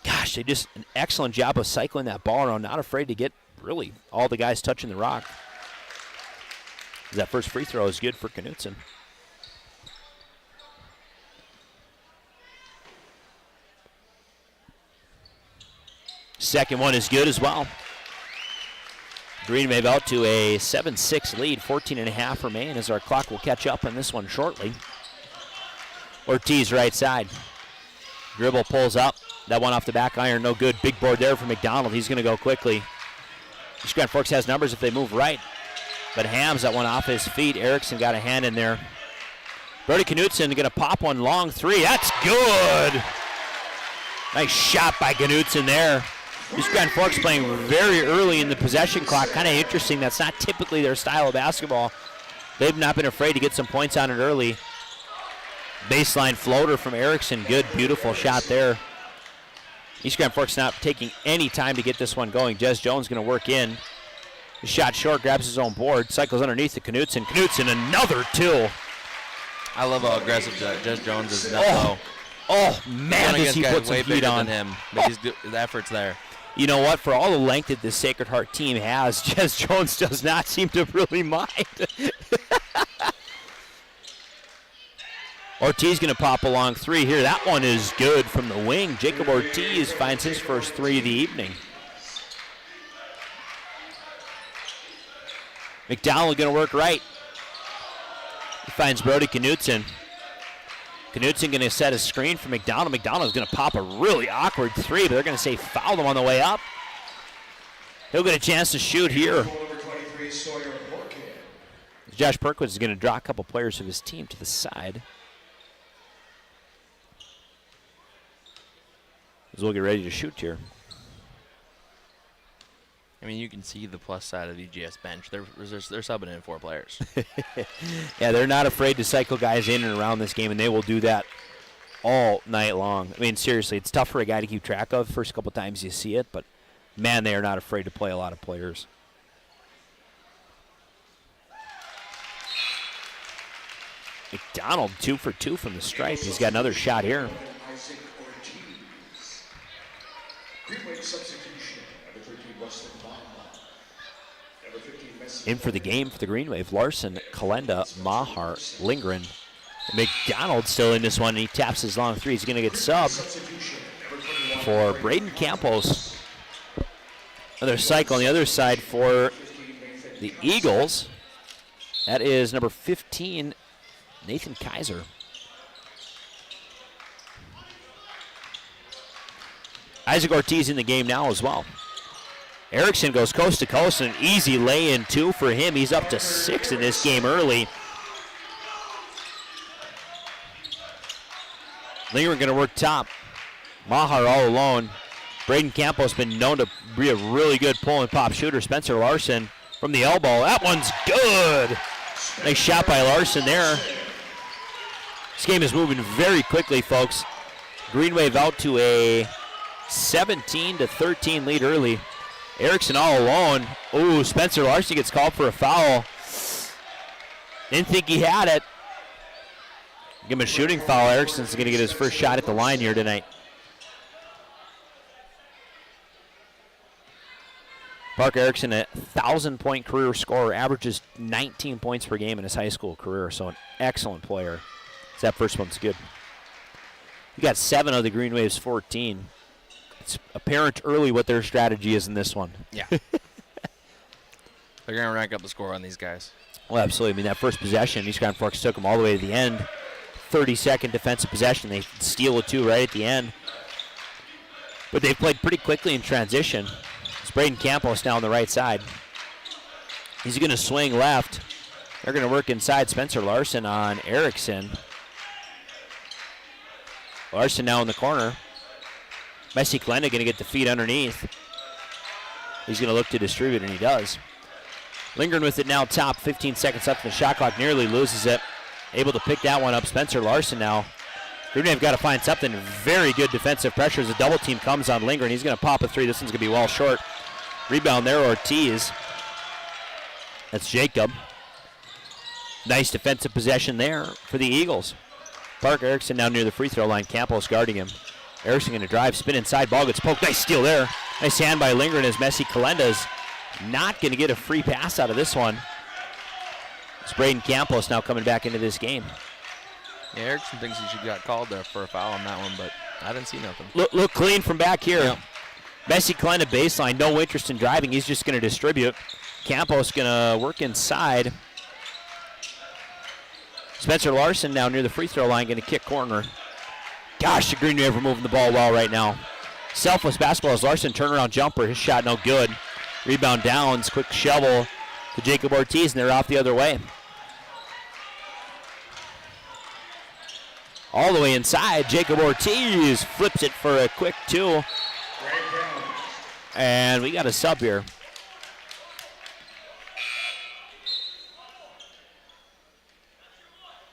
Gosh, they just an excellent job of cycling that ball around. Not afraid to get really all the guys touching the rock. That first free throw is good for Knutson. Second one is good as well. Green Wave out to a 7-6 lead, 14.5 remain as our clock will catch up on this one shortly. Ortiz right side. Dribble pulls up. That one off the back iron, no good. Big board there for McDonald. He's going to go quickly. East Grand Forks has numbers if they move right. But Hams, that one off his feet. Erickson got a hand in there. Brody Knutson going to pop one long 3. That's good. Nice shot by Knutson there. East Grand Forks playing very early in the possession clock. Kind of interesting. That's not typically their style of basketball. They've not been afraid to get some points on it early. Baseline floater from Erickson. Good, beautiful shot there. East Grand Forks not taking any time to get this one going. Jez Jones going to work in. The shot short, grabs his own board, cycles underneath to Knutson. Knutson, another 2. I love how aggressive Jez Jones is in that low. Oh, man, does he put some heat on him. But the effort's there. You know what? For all the length that the Sacred Heart team has, Jez Jones does not seem to really mind. Ortiz going to pop a long 3 here. That one is good from the wing. Jacob Ortiz finds his first 3 of the evening. McDonald going to work right. He finds Brody Knutson. Knutson going to set a screen for McDonald. McDonald's going to pop a really awkward 3, but they're going to say fouled him on the way up. He'll get a chance to shoot here. Josh Perkins is going to draw a couple players of his team to the side. As we'll get ready to shoot here. I mean, you can see the plus side of the EGS bench. They're subbing in 4 players. Yeah, they're not afraid to cycle guys in and around this game, and they will do that all night long. I mean, seriously, it's tough for a guy to keep track of. First couple times you see it, but, man, they are not afraid to play a lot of players. McDonald 2 for 2 from the stripe. He's got another shot here. In for the game for the Green Wave, Larson, Kalenda, Mahar, Lindgren. McDonald still in this one, and he taps his long 3. He's going to get subbed for Braden Campos. Another cycle on the other side for the Eagles. That is number 15, Nathan Kaiser. Isaac Ortiz in the game now as well. Erickson goes coast to coast, and an easy lay-in 2 for him. He's up to 6 in this game early. Lingren going to work top. Mahar all alone. Braden Campos been known to be a really good pull and pop shooter. Spencer Larson from the elbow. That one's good. Nice shot by Larson there. This game is moving very quickly, folks. Green Wave out to a 17-13 lead early. Erickson all alone. Ooh, Spencer Larson gets called for a foul. Didn't think he had it. Give him a shooting foul. Erickson's going to get his first shot at the line here tonight. Parker Erickson, a 1,000-point career scorer, averages 19 points per game in his high school career, so an excellent player. So that first one's good. He got 7 of the Green Wave's 14. It's apparent early what their strategy is in this one. Yeah. They're going to rank up the score on these guys. Well, absolutely. I mean, that first possession, East Grand Forks took them all the way to the end. 30-second defensive possession. They steal it, too, right at the end. But they've played pretty quickly in transition. It's Braden Campos now on the right side. He's going to swing left. They're going to work inside. Spencer Larson on Erickson. Larson now in the corner. Messi Kalenda going to get the feet underneath. He's going to look to distribute, and he does. Lingering with it now, top 15 seconds up. The shot clock nearly loses it. Able to pick that one up. Spencer Larson now. Green Wave got to find something. Very good defensive pressure as a double team comes on Lingering. He's going to pop a three. This one's going to be well short. Rebound there, Ortiz. That's Jacob. Nice defensive possession there for the Eagles. Parker Erickson now near the free throw line. Campos guarding him. Erickson going to drive, spin inside, ball gets poked. Nice steal there. Nice hand by Lingering as Messi Kalenda's not going to get a free pass out of this one. It's Braden Campos now coming back into this game. Yeah, Erickson thinks he should got called there for a foul on that one, but I didn't see nothing. Look clean from back here. Yeah. Messi Kalenda baseline, no interest in driving. He's just going to distribute. Campos going to work inside. Spencer Larson now near the free throw line, going to kick corner. Gosh, the Green Wave are moving the ball well right now. Selfless basketball as Larson turnaround jumper. His shot no good. Rebound Downs, quick shovel to Jacob Ortiz, and they're off the other way. All the way inside, Jacob Ortiz flips it for a quick 2. And we got a sub here.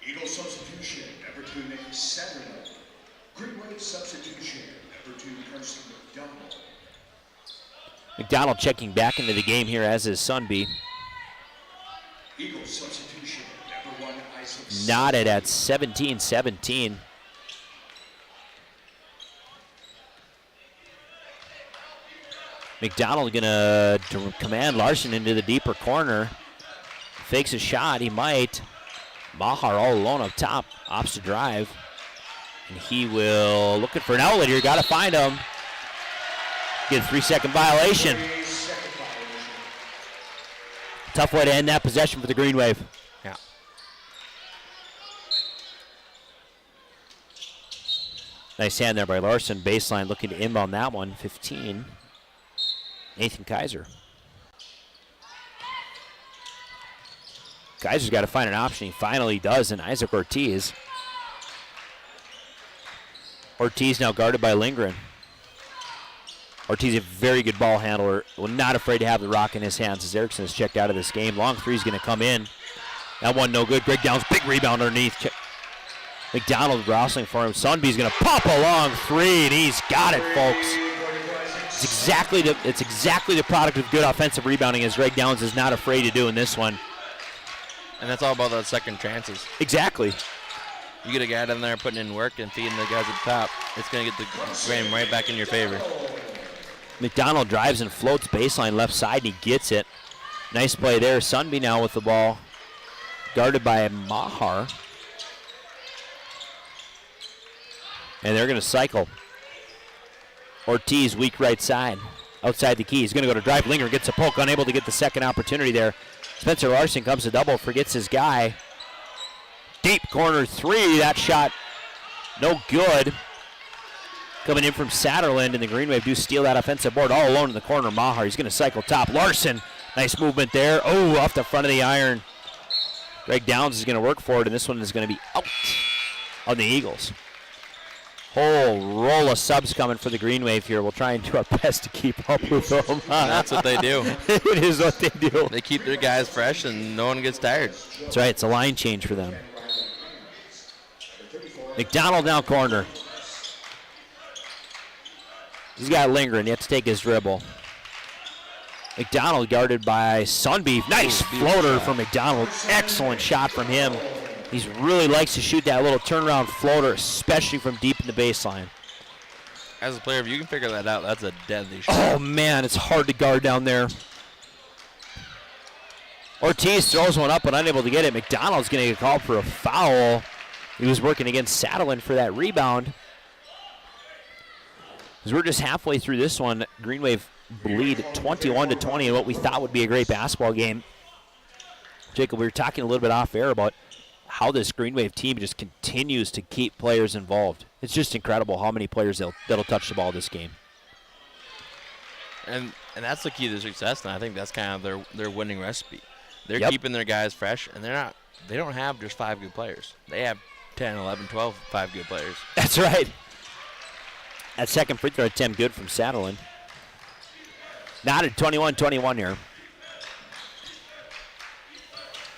Eagle substitution, number 2, Nick Satterley. Green Wave substitution, number 2, Carson McDonald. McDonald checking back into the game here, as is Sunby. Eagle substitution, number 1, Isaac. Knotted at 17-17. McDonald gonna command Larson into the deeper corner. Fakes a shot, he might. Mahar all alone up top, opts to drive. And he will, looking for an outlet here, gotta find him. Get a 3-second violation. Tough way to end that possession for the Green Wave. Yeah. Nice hand there by Larson. Baseline looking to inbound that one. 15. Nathan Kaiser. Kaiser's got to find an option. He finally does, and Isaac Ortiz. Ortiz now guarded by Lindgren. Ortiz, a very good ball handler. Well, not afraid to have the rock in his hands as Erickson is checked out of this game. Long three's going to come in. That one no good. Greg Downs, big rebound underneath. McDonald wrestling for him. Sunby's going to pop a long three, and he's got it, folks. It's exactly the product of good offensive rebounding, as Greg Downs is not afraid to do in this one. And that's all about those second chances. Exactly. You get a guy down there putting in work and feeding the guys at the top, it's going to get the game right back in your favor. McDonald drives and floats baseline left side, and he gets it. Nice play there. Sunby now with the ball. Guarded by Mahar. And they're going to cycle. Ortiz, weak right side. Outside the key. He's going to go to drive. Linger gets a poke, unable to get the second opportunity there. Spencer Larson comes to double, forgets his guy. Deep corner three. That shot no good. Coming in from Satterland, and the Green Wave do steal that offensive board. All alone in the corner, Mahar. He's going to cycle top. Larson, nice movement there. Oh, off the front of the iron. Greg Downs is going to work for it, and this one is going to be out on the Eagles. Whole roll of subs coming for the Green Wave here. We'll try and do our best to keep up with them. That's what they do. It is what they do. They keep their guys fresh, and no one gets tired. That's right. It's a line change for them. McDonald now corner. He's got Lingering. He has to take his dribble. McDonald guarded by Sunbeef. Nice floater from McDonald. Excellent shot from him. He really likes to shoot that little turnaround floater, especially from deep in the baseline. As a player, if you can figure that out, that's a deadly shot. Oh, man, it's hard to guard down there. Ortiz throws one up but unable to get it. McDonald's going to get called for a foul. He was working against Saddlein for that rebound. As we're just halfway through this one, Green Wave lead 21-20 in what we thought would be a great basketball game. Jacob, we were talking a little bit off air about how this Green Wave team just continues to keep players involved. It's just incredible how many players that'll touch the ball this game. And that's the key to success, and I think that's kind of their winning recipe. They're Yep. keeping their guys fresh, and they don't have just 5 good players. They have 10, 11, 12, 5 good players. That's right. That second free throw attempt good from Saddlein. Not at 21-21 here.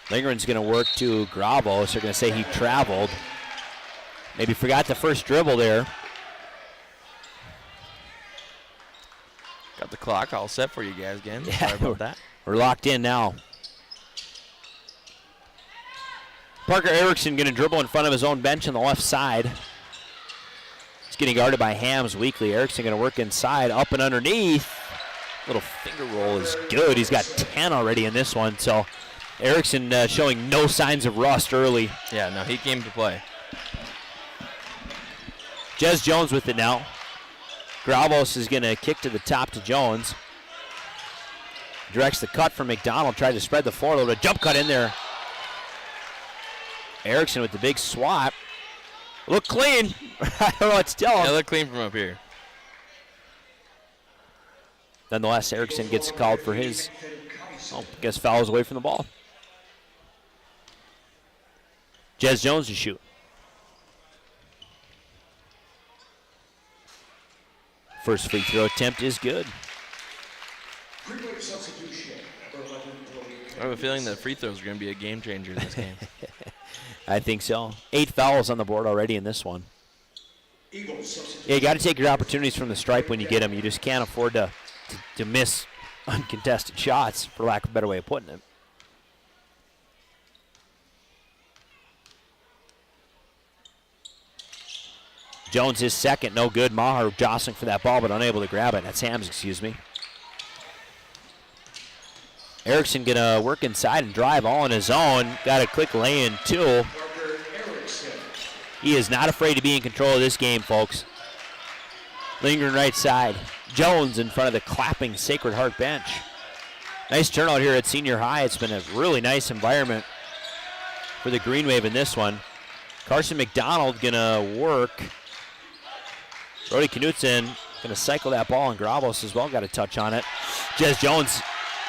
Lingren's going to work to Gravo, so they're going to say he traveled. Maybe forgot the first dribble there. Got the clock all set for you guys again. Yeah, Sorry about that. We're locked in now. Parker Erickson going to dribble in front of his own bench on the left side. He's getting guarded by Hams weakly. Erickson going to work inside, up and underneath. Little finger roll is good. He's got 10 already in this one, so Erickson showing no signs of rust early. Yeah, no, he came to play. Jez Jones with it now. Gravos is going to kick to the top to Jones. Directs the cut from McDonald. Tried to spread the floor a little bit. Jump cut in there. Erickson with the big swat. Look clean. I don't know what to tell him. Yeah, look clean from up here. Nonetheless, Erickson gets called for his, I guess, fouls away from the ball. Jez Jones to shoot. First free throw attempt is good. I have a feeling that free throws are going to be a game changer in this game. I think so. 8 fouls on the board already in this one. Yeah, you got to take your opportunities from the stripe when you get them. You just can't afford to miss uncontested shots, for lack of a better way of putting it. Jones is second, no good. Maher jostling for that ball, but unable to grab it. That's Hams, excuse me. Erickson gonna work inside and drive all on his own. Got a quick lay-in too. He is not afraid to be in control of this game, folks. Lingering right side. Jones in front of the clapping Sacred Heart bench. Nice turnout here at senior high. It's been a really nice environment for the Green Wave in this one. Carson McDonald gonna work. Brody Knutson going to cycle that ball, and Gravos as well got a touch on it. Jez Jones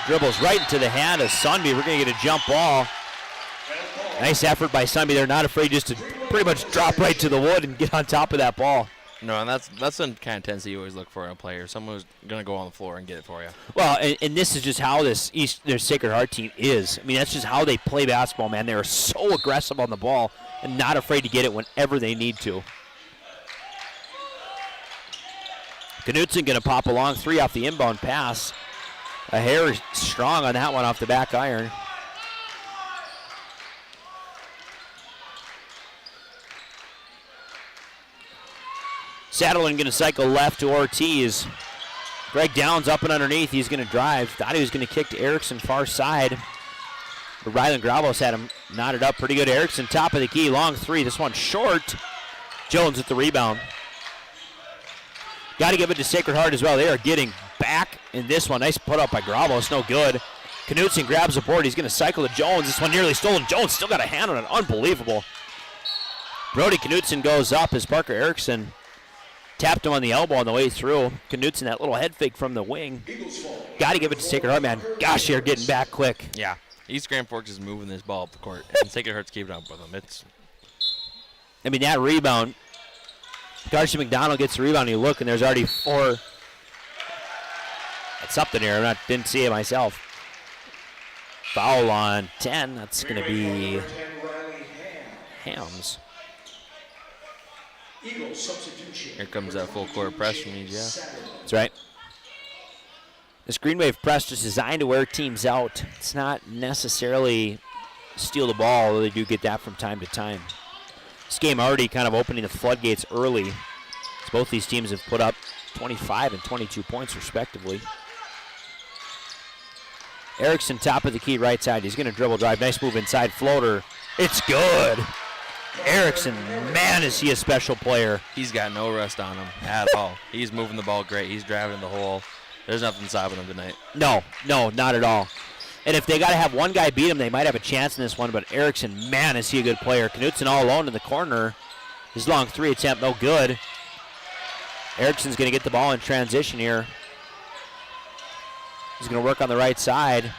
dribbles right into the hand of Sunby. We're going to get a jump ball. Nice effort by Sunby. They're not afraid just to pretty much drop right to the wood and get on top of that ball. No, and that's the kind of tendency you always look for in a player. Someone who's going to go on the floor and get it for you. Well, and this is just how their Sacred Heart team is. I mean, that's just how they play basketball, man. They are so aggressive on the ball and not afraid to get it whenever they need to. Knutson going to pop along, 3 off the inbound pass. A hair strong on that one off the back iron. Saddlein going to cycle left to Ortiz. Greg Downs up and underneath. He's going to drive. Thought he was going to kick to Erickson far side. But Rylan Gravos had him knotted up pretty good. Erickson top of the key, long 3. This one short. Jones with the rebound. Got to give it to Sacred Heart as well. They are getting back in this one. Nice put up by Gravos, no good. Knutson grabs the board. He's going to cycle to Jones. This one nearly stolen. Jones still got a hand on it. Unbelievable. Brody Knutson goes up as Parker Erickson tapped him on the elbow on the way through. Knutson, that little head fake from the wing. Got to give it to Sacred Heart, man. Gosh, they're getting back quick. Yeah. East Grand Forks is moving this ball up the court, and Sacred Heart's keeping up with them. I mean, that rebound. Carson McDonald gets the rebound. You look, and there's already 4. That's something here. Didn't see it myself. Foul on 10. That's going to be Hams. Here comes that full court press from EGF. That's right. This Green Wave press is designed to wear teams out. It's not necessarily steal the ball, although they do get that from time to time. This game already kind of opening the floodgates early. As both these teams have put up 25 and 22 points respectively. Erickson top of the key right side. He's going to dribble drive. Nice move inside floater. It's good. Erickson, man, is he a special player. He's got no rust on him at all. He's moving the ball great. He's driving in the hole. There's nothing stopping him tonight. No, not at all. And if they got to have one guy beat him, they might have a chance in this one. But Erickson, man, is he a good player. Knutson all alone in the corner. His long three attempt, no good. Erickson's going to get the ball in transition here. He's going to work on the right side.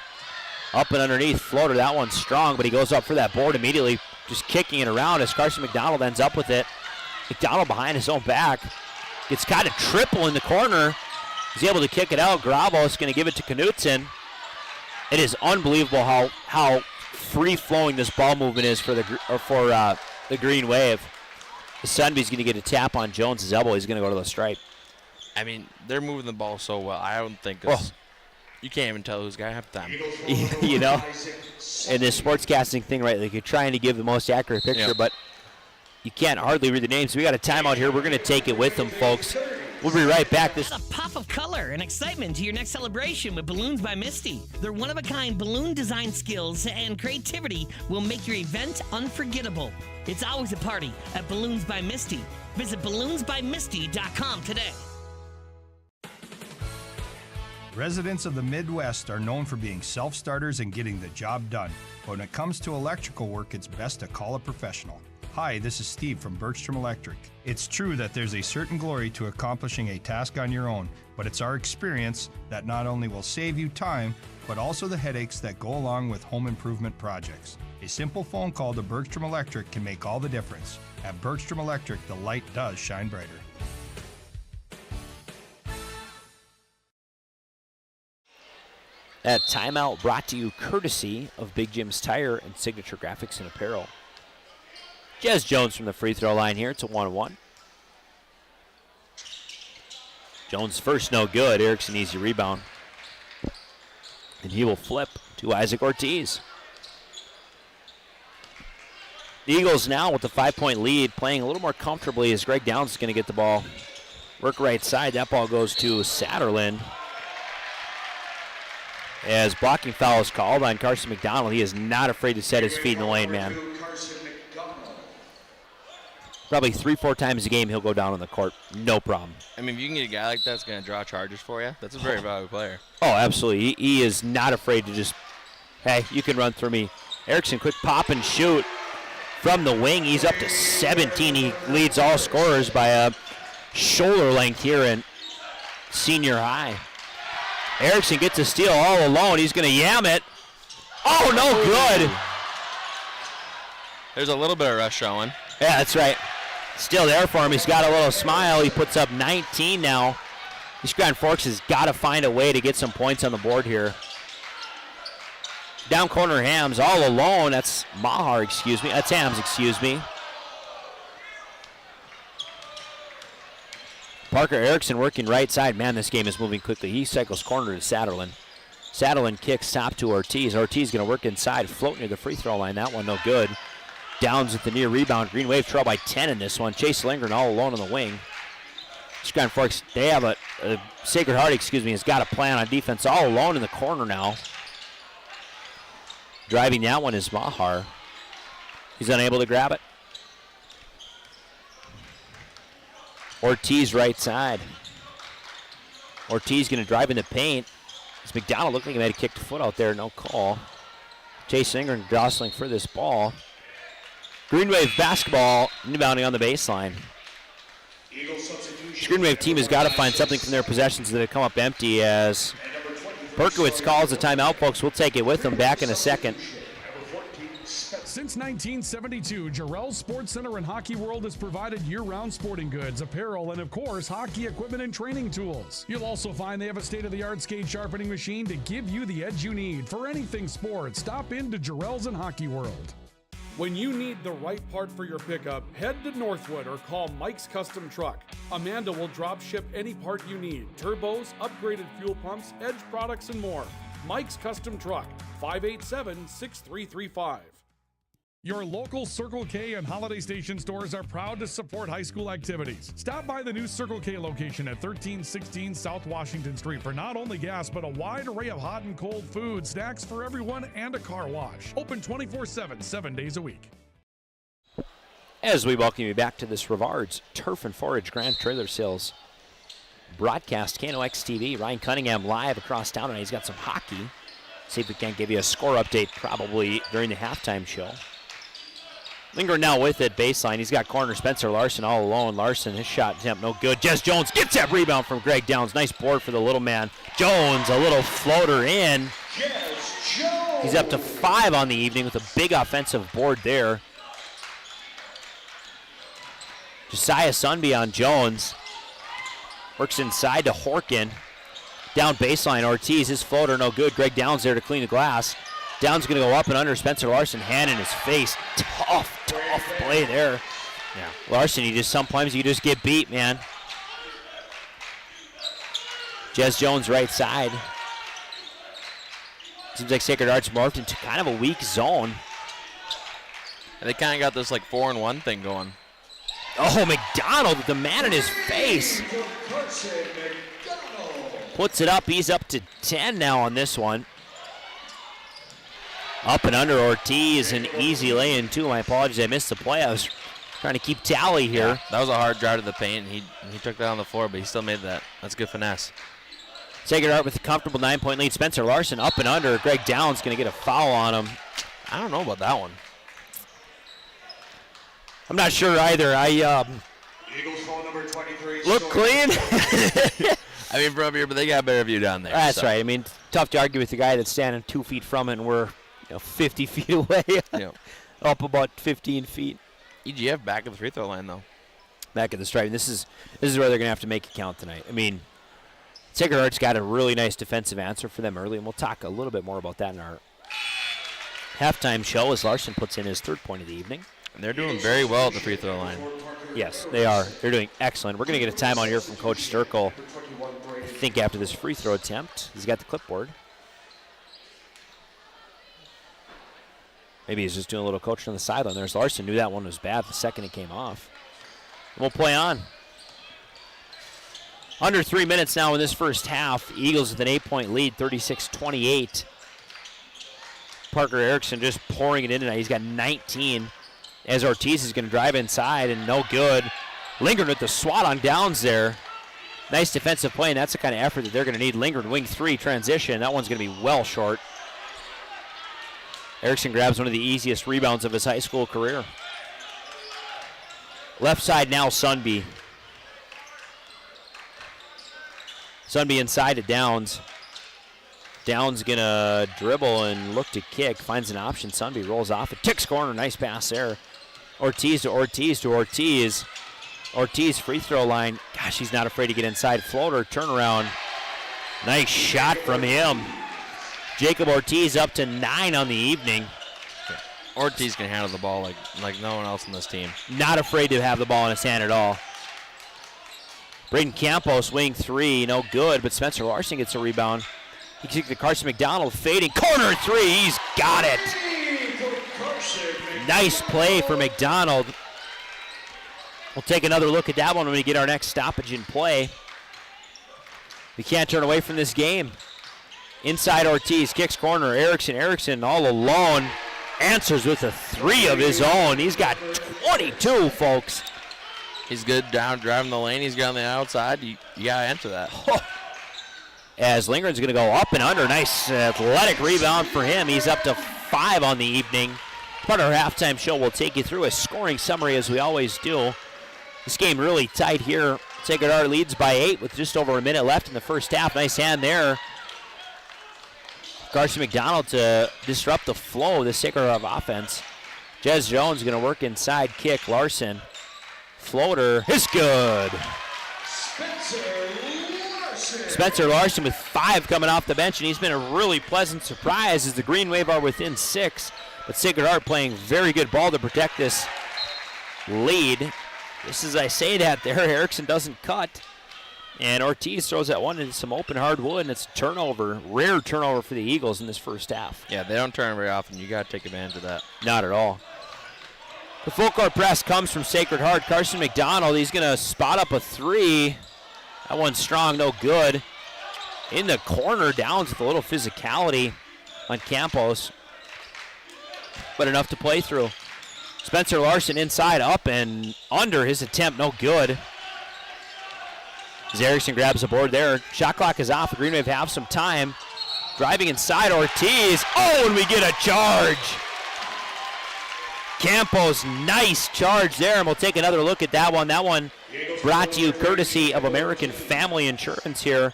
Up and underneath, floater. That one's strong, but he goes up for that board immediately, just kicking it around as Carson McDonald ends up with it. McDonald behind his own back. Gets kind of triple in the corner. He's able to kick it out. Gravos going to give it to Knutson. It is unbelievable how free-flowing this ball movement is for the Green Wave. The Sunbee's going to get a tap on Jones' elbow. He's going to go to the stripe. I mean, they're moving the ball so well. I don't think it's... You can't even tell who's got half the time. You know, in this sportscasting thing, right, like you're trying to give the most accurate picture, but you can't hardly read the names. We got a timeout here. We're going to take it with them, folks. We'll be right back. Add a pop of color and excitement to your next celebration with Balloons by Misty. Their one-of-a-kind balloon design skills and creativity will make your event unforgettable. It's always a party at Balloons by Misty. Visit balloonsbymisty.com today. Residents of the Midwest are known for being self-starters and getting the job done. But when it comes to electrical work, it's best to call a professional. Hi, this is Steve from Bergstrom Electric. It's true that there's a certain glory to accomplishing a task on your own, but it's our experience that not only will save you time, but also the headaches that go along with home improvement projects. A simple phone call to Bergstrom Electric can make all the difference. At Bergstrom Electric, the light does shine brighter. That timeout brought to you courtesy of Big Jim's Tire and Signature Graphics and Apparel. Jez Jones from the free throw line here. It's a 1-1. Jones first, no good. Erickson easy rebound. And he will flip to Isaac Ortiz. The Eagles now with the 5-point lead, playing a little more comfortably as Greg Downs is going to get the ball. Work right side. That ball goes to Satterlin. As blocking foul is called on Carson McDonald. He is not afraid to set his feet in the lane, man. Probably 3-4 times a game he'll go down on the court. No problem. I mean, if you can get a guy like that that's going to draw charges for you, that's a very valuable player. Oh, absolutely. He is not afraid to just, hey, you can run through me. Erickson, quick pop and shoot from the wing. He's up to 17. He leads all scorers by a shoulder length here in senior high. Erickson gets a steal all alone. He's going to yam it. Oh, no good. There's a little bit of rush showing. Yeah, that's right. Still there for him. He's got a little smile. He puts up 19 now. These Grand Forks has got to find a way to get some points on the board here. Down corner Hams all alone. That's Mahar, excuse me. That's Hams, excuse me. Parker Erickson working right side. Man, this game is moving quickly. He cycles corner to Satterlin. Satterlin kicks top to Ortiz. Ortiz going to work inside, float near the free throw line. That one no good. Downs with the near rebound. Green Wave trail by 10 in this one. Chase Lindgren all alone on the wing. Grand Forks, they have a Sacred Heart, has got a plan on defense all alone in the corner now. Driving that one is Mahar. He's unable to grab it. Ortiz right side. Ortiz going to drive in the paint. As McDonald looked like he might have kicked a foot out there. No call. Chase Lindgren jostling for this ball. Green Wave basketball inbounding on the baseline. This Green Wave team has got to find something from their possessions that have come up empty as Perkowitz calls the timeout, folks. We'll take it with them back in a second. Since 1972, Jarrell's Sports Center and Hockey World has provided year-round sporting goods, apparel, and of course, hockey equipment and training tools. You'll also find they have a state-of-the-art skate sharpening machine to give you the edge you need. For anything sports, stop into Jarrell's and Hockey World. When you need the right part for your pickup, head to Northwood or call Mike's Custom Truck. Amanda will drop ship any part you need: turbos, upgraded fuel pumps, Edge products, and more. Mike's Custom Truck, 587-6335. Your local Circle K and Holiday Station stores are proud to support high school activities. Stop by the new Circle K location at 1316 South Washington Street for not only gas, but a wide array of hot and cold food, snacks for everyone, and a car wash. Open 24/7, 7 days a week. As we welcome you back to this Rivard's Turf and Forage Grand Trailer Sales broadcast, KNOX TV. Ryan Cunningham live across town, and he's got some hockey. See if we can't give you a score update probably during the halftime show. Linger now with it, baseline. He's got corner Spencer Larson all alone. Larson, his shot attempt no good. Jez Jones gets that rebound from Greg Downs. Nice board for the little man. Jones, a little floater in. He's up to 5 on the evening with a big offensive board there. Josiah Sunby on Jones. Works inside to Horkin. Down baseline, Ortiz, his floater no good. Greg Downs there to clean the glass. Downs going to go up and under. Spencer Larson, hand in his face. Tough play there. Yeah, Larson, sometimes you just get beat, man. Jez Jones right side. Seems like Sacred Heart's morphed into kind of a weak zone. And they kind of got this like 4-and-1 thing going. Oh, McDonald with the man in his face. Puts it up. He's up to 10 now on this one. Up and under Ortiz, an easy lay-in too. My apologies, I missed the play. I was trying to keep tally here. Yeah, that was a hard drive to the paint. He took that on the floor, but he still made that. That's good finesse. Sacred Heart with a comfortable 9-point lead. Spencer Larson up and under. Greg Downs going to get a foul on him. I don't know about that one. I'm not sure either. Eagles ball number 23. Look clean. I mean, from up here, but they got a better view down there. That's right. I mean, tough to argue with the guy that's standing 2 feet from it, and we're 50 feet away. Yeah. Up about 15 feet. EGF back at the free throw line, though. Back at the stripe. This is where they're going to have to make it count tonight. I mean, Sacred Heart's got a really nice defensive answer for them early, and we'll talk a little bit more about that in our halftime show as Larson puts in his 3rd point of the evening. And they're doing very well at the free throw line. Yes, they are. They're doing excellent. We're going to get a timeout here from Coach Sturkle. I think after this free throw attempt, he's got the clipboard. Maybe he's just doing a little coaching on the sideline. There's Larson. Knew that one was bad the second it came off. And we'll play on. Under 3 minutes now in this first half. Eagles with an 8-point lead, 36-28. Parker Erickson just pouring it in tonight. He's got 19. As Ortiz is going to drive inside and no good. Lingard with the swat on Downs there. Nice defensive play, and that's the kind of effort that they're going to need. Lingard, wing 3, transition. That one's going to be well short. Erickson grabs one of the easiest rebounds of his high school career. Left side now, Sunby. Sunby inside to Downs. Downs going to dribble and look to kick. Finds an option. Sunby rolls off. It ticks corner. Nice pass there. Ortiz to Ortiz to Ortiz. Ortiz free throw line. Gosh, he's not afraid to get inside. Floater, turnaround. Nice shot from him. Jacob Ortiz up to 9 on the evening. Ortiz can handle the ball like no one else on this team. Not afraid to have the ball in his hand at all. Braden Campos, wing 3, no good, but Spencer Larson gets a rebound. He kicks the Carson McDonald, fading, corner 3, he's got it. Nice play for McDonald. We'll take another look at that one when we get our next stoppage in play. We can't turn away from this game. Inside Ortiz, kicks corner, Erickson all alone. Answers with a 3 of his own. He's got 22, folks. He's good down driving the lane. He's got on the outside. You got to answer that. As Lingard's going to go up and under. Nice athletic rebound for him. He's up to 5 on the evening. Part of our halftime show, we'll take you through a scoring summary as we always do. This game really tight here. Sacred Heart leads by 8 with just over a minute left in the first half. Nice hand there. Carson McDonald to disrupt the flow of the Sacred Heart offense. Jez Jones going to work inside, kick. Larson. Floater is good. Spencer Larson with 5 coming off the bench, and he's been a really pleasant surprise as the Green Wave are within 6. But Sacred Heart playing very good ball to protect this lead. Just as I say that there, Erickson doesn't cut. And Ortiz throws that one into some open hardwood, and it's a turnover, rare turnover for the Eagles in this first half. Yeah, they don't turn very often. You got to take advantage of that. Not at all. The full court press comes from Sacred Heart. Carson McDonald, he's going to spot up a three. That one's strong, no good. In the corner, Downs with a little physicality on Campos, but enough to play through. Spencer Larson inside, up and under. His attempt, no good. As Erickson grabs the board there. Shot clock is off. The Green Wave have some time. Driving inside, Ortiz. Oh, and we get a charge. Campos, nice charge there, and we'll take another look at that one. That one brought to you courtesy of American Family Insurance here.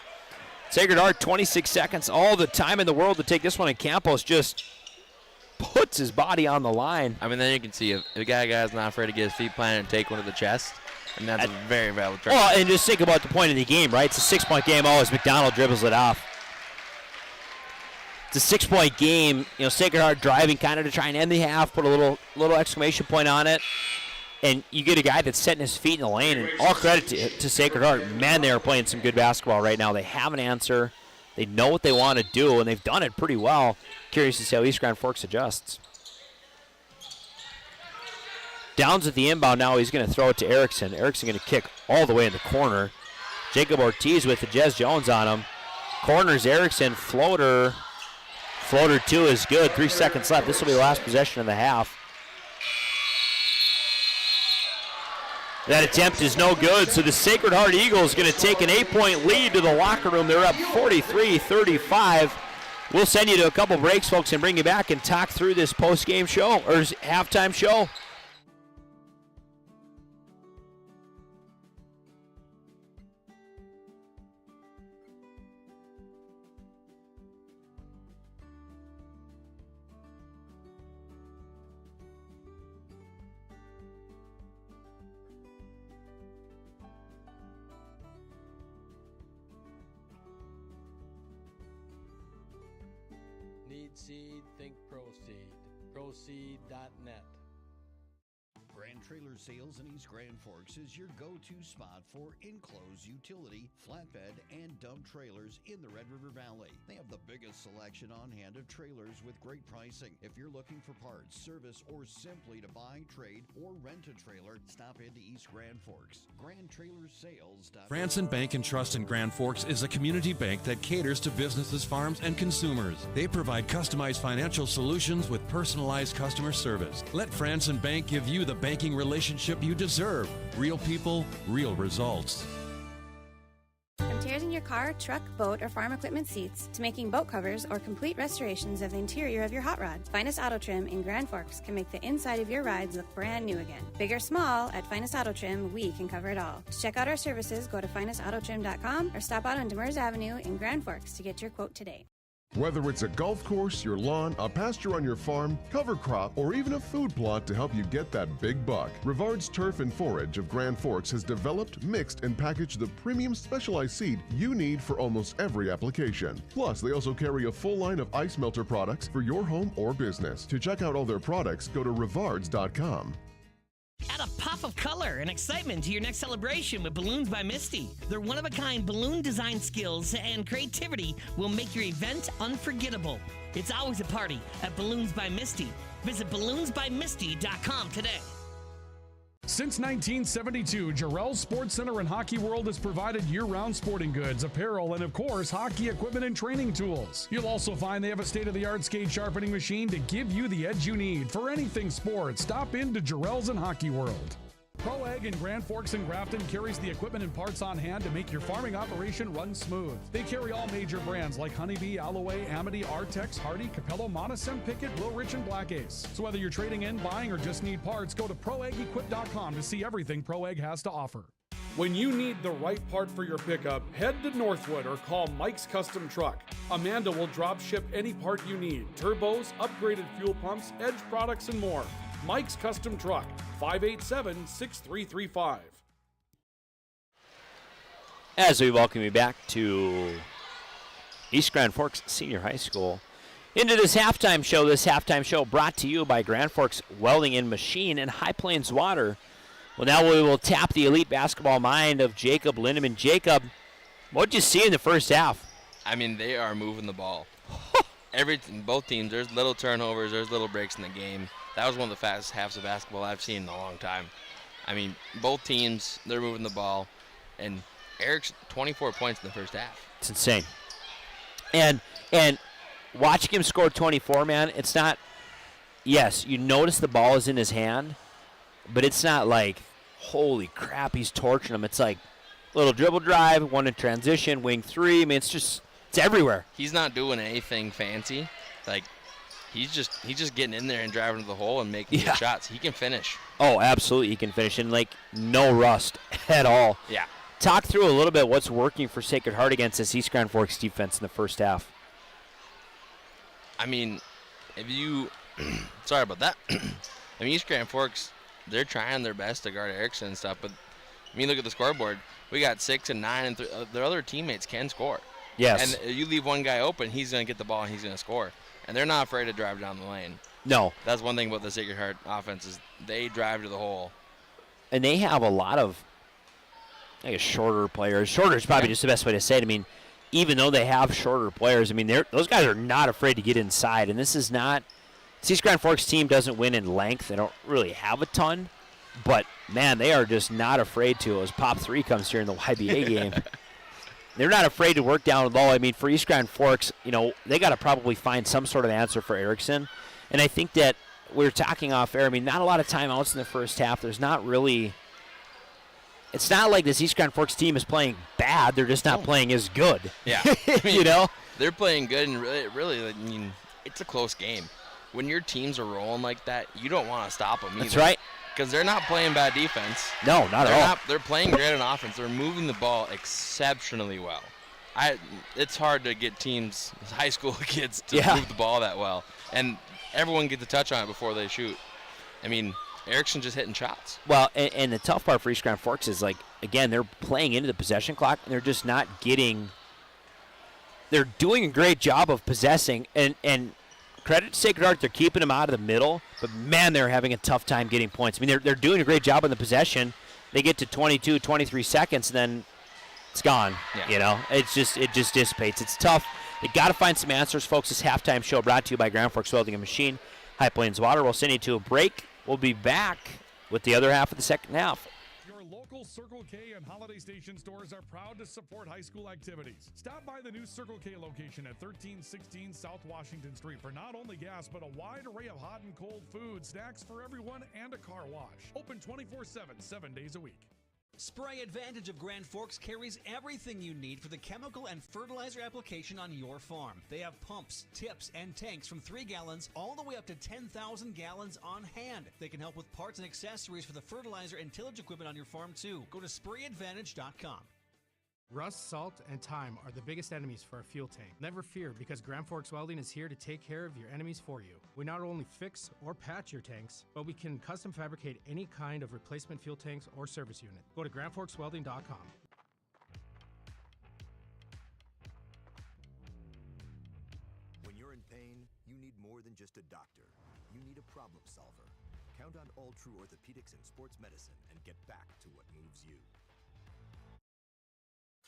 Sacred Heart, 26 seconds, all the time in the world to take this one, and Campos just puts his body on the line. I mean, then you can see if a guy's not afraid to get his feet planted and take one to the chest, and that's a very valid charge. Well, and just think about the point of the game, right? It's a 6-point game. Oh, as McDonald dribbles it off. It's a 6-point game. You know, Sacred Heart driving kind of to try and end the half, put a little exclamation point on it. And you get a guy that's setting his feet in the lane, and all credit to Sacred Heart. Man, they are playing some good basketball right now. They have an answer. They know what they want to do, and they've done it pretty well. Curious to see how East Grand Forks adjusts. Downs at the inbound now. He's going to throw it to Erickson. Erickson going to kick all the way in the corner. Jacob Ortiz with the Jez Jones on him. Corners Erickson. Floater. Floater 2 is good. 3 seconds left. This will be the last possession of the half. That attempt is no good, so the Sacred Heart Eagles going to take an 8-point lead to the locker room. They're up 43-35. We'll send you to a couple breaks, folks, and bring you back and talk through this post-game show, or halftime show. Need seed, think Proseed. Proseed.net. Grand Trailer Sales in East Grand Forks is your go-to spot for enclosed utility, flatbed, and dump trailers in the Red River Valley. They have the biggest selection on hand of trailers with great pricing. If you're looking for parts, service, or simply to buy, trade, or rent a trailer, stop into East Grand Forks. GrandTrailerSales.com. Franson Bank and Trust in Grand Forks is a community bank that caters to businesses, farms, and consumers. They provide customized financial solutions with personalized customer service. Let Franson Bank give you the banking relationship you deserve. Real people, real results. From tears in your car, truck, boat, or farm equipment seats to making boat covers or complete restorations of the interior of your hot rod, Finest Auto Trim in Grand Forks can make the inside of your rides look brand new again. Big or small, at Finest Auto Trim, we can cover it all. To check out our services, go to finestautotrim.com or stop out on Demers Avenue in Grand Forks to get your quote today. Whether it's a golf course, your lawn, a pasture on your farm, cover crop, or even a food plot to help you get that big buck, Rivard's Turf and Forage of Grand Forks has developed, mixed, and packaged the premium specialized seed you need for almost every application. Plus, they also carry a full line of ice melter products for your home or business. To check out all their products, go to rivards.com. Add a pop of color and excitement to your next celebration with Balloons by Misty. Their one-of-a-kind balloon design skills and creativity will make your event unforgettable. It's always a party at Balloons by Misty. Visit balloonsbymisty.com today. Since 1972, Jarrell's Sports Center and Hockey World has provided year-round sporting goods, apparel, and of course, hockey equipment and training tools. You'll also find they have a state-of-the-art skate sharpening machine to give you the edge you need for anything sports. Stop into Jarrell's and Hockey World. Pro Ag in Grand Forks and Grafton carries the equipment and parts on hand to make your farming operation run smooth. They carry all major brands like Honeybee, Alloway, Amity, Artex, Hardy, Capello, Monosem, Pickett, Wilrich, and Black Ace. So whether you're trading in, buying, or just need parts, go to ProAgEquip.com to see everything Pro Ag has to offer. When you need the right part for your pickup, head to Northwood or call Mike's Custom Truck. Amanda will drop ship any part you need: turbos, upgraded fuel pumps, Edge products, and more. Mike's Custom Truck, 587-6335. As we welcome you back to East Grand Forks Senior High School. Into this halftime show. This halftime show brought to you by Grand Forks Welding and Machine and High Plains Water. Well, now we will tap the elite basketball mind of Jacob Lindemann. Jacob, what did you see in the first half? I mean, they are moving the ball. Both teams, there's little turnovers, there's little breaks in the game. That was one of the fastest halves of basketball I've seen in a long time. I mean, both teams, they're moving the ball. And Eric's 24 points in the first half. It's insane. And watching him score 24, man, it's not, yes, you notice the ball is in his hand, but it's not like, holy crap, he's torching him. It's like a little dribble drive, one in transition, wing three. I mean, it's everywhere. He's not doing anything fancy. Like, he's just getting in there and driving to the hole and making good shots. He can finish. Oh, absolutely, he can finish. And, like, no rust at all. Yeah. Talk through a little bit what's working for Sacred Heart against this East Grand Forks defense in the first half. I mean, sorry about that. I mean, East Grand Forks, they're trying their best to guard Erickson and stuff, but I mean, look at the scoreboard. We got 6 and 9, and their other teammates can score. Yes. And you leave one guy open, he's going to get the ball and he's going to score. And they're not afraid to drive down the lane. No. That's one thing about the Sacred Heart offense is they drive to the hole. And they have a lot of, I guess, shorter players. Shorter is probably just the best way to say it. I mean, even though they have shorter players, I mean, those guys are not afraid to get inside. And this is not – East Grand Forks team doesn't win in length. They don't really have a ton. But, man, they are just not afraid to. As Pop 3 comes here in the YBA game. They're not afraid to work down low. I mean, for East Grand Forks, you know, they got to probably find some sort of answer for Erickson. And I think that we were talking off air. I mean, not a lot of timeouts in the first half. There's not really – it's not like this East Grand Forks team is playing bad. They're just not playing as good. Yeah. I mean, you know? They're playing good, and really, I mean, it's a close game. When your teams are rolling like that, you don't want to stop them either. That's right. Because they're not playing bad defense. No, not at all. They're playing great on offense. They're moving the ball exceptionally well. It's hard to get teams, high school kids, to move the ball that well. And everyone gets a touch on it before they shoot. I mean, Erickson just hitting shots. Well, and the tough part for East Grand Forks is, like, again, they're playing into the possession clock, and they're just not getting – they're doing a great job of possessing. And credit to Sacred Heart, they're keeping them out of the middle, but, man, they're having a tough time getting points. I mean, they're doing a great job in the possession. They get to 22, 23 seconds, and then it's gone. Yeah. You know, it just dissipates. It's tough. They got to find some answers, folks. This halftime show brought to you by Grand Forks Welding and Machine, High Plains Water. We'll send you to a break. We'll be back with the other half of the second half. Your local Circle K and Holiday Station stores are proud to support high school activities. Stop by the new Circle K location at 1316 South Washington Street for not only gas, but a wide array of hot and cold food, snacks for everyone, and a car wash. Open 24/7, 7 days a week. Spray Advantage of Grand Forks carries everything you need for the chemical and fertilizer application on your farm. They have pumps, tips, and tanks from 3 gallons all the way up to 10,000 gallons on hand. They can help with parts and accessories for the fertilizer and tillage equipment on your farm too. Go to sprayadvantage.com. Rust, salt, and time are the biggest enemies for a fuel tank. Never fear, because Grand Forks Welding is here to take care of your enemies for you. We not only fix or patch your tanks, but we can custom fabricate any kind of replacement fuel tanks or service unit. Go to grandforkswelding.com. When you're in pain, you need more than just a doctor. You need a problem solver. Count on All True Orthopedics and Sports Medicine and get back to what moves you.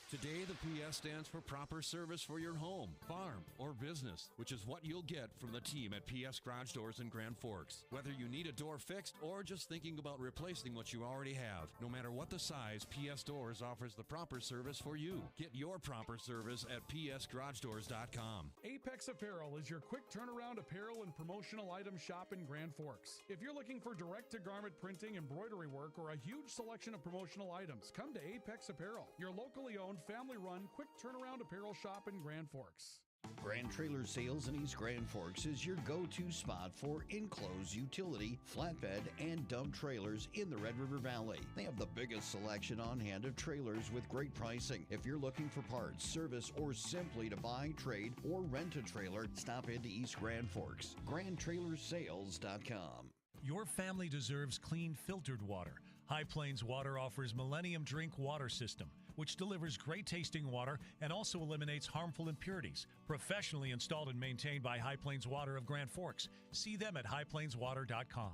Today, the PS stands for proper service for your home, farm, or business, which is what you'll get from the team at PS Garage Doors in Grand Forks. Whether you need a door fixed or just thinking about replacing what you already have, no matter what the size, PS Doors offers the proper service for you. Get your proper service at psgaragedoors.com. Apex Apparel is your quick turnaround apparel and promotional item shop in Grand Forks. If you're looking for direct-to-garment printing, embroidery work, or a huge selection of promotional items, come to Apex Apparel, your locally owned, family-run, quick turnaround apparel shop in Grand Forks. Grand Trailer Sales in East Grand Forks is your go-to spot for enclosed utility, flatbed, and dump trailers in the Red River Valley. They have the biggest selection on hand of trailers with great pricing. If you're looking for parts, service, or simply to buy, trade, or rent a trailer, stop into East Grand Forks. GrandTrailersSales.com. Your family deserves clean, filtered water. High Plains Water offers Millennium Drink Water System, which delivers great tasting water and also eliminates harmful impurities. Professionally installed and maintained by High Plains Water of Grand Forks. See them at highplainswater.com.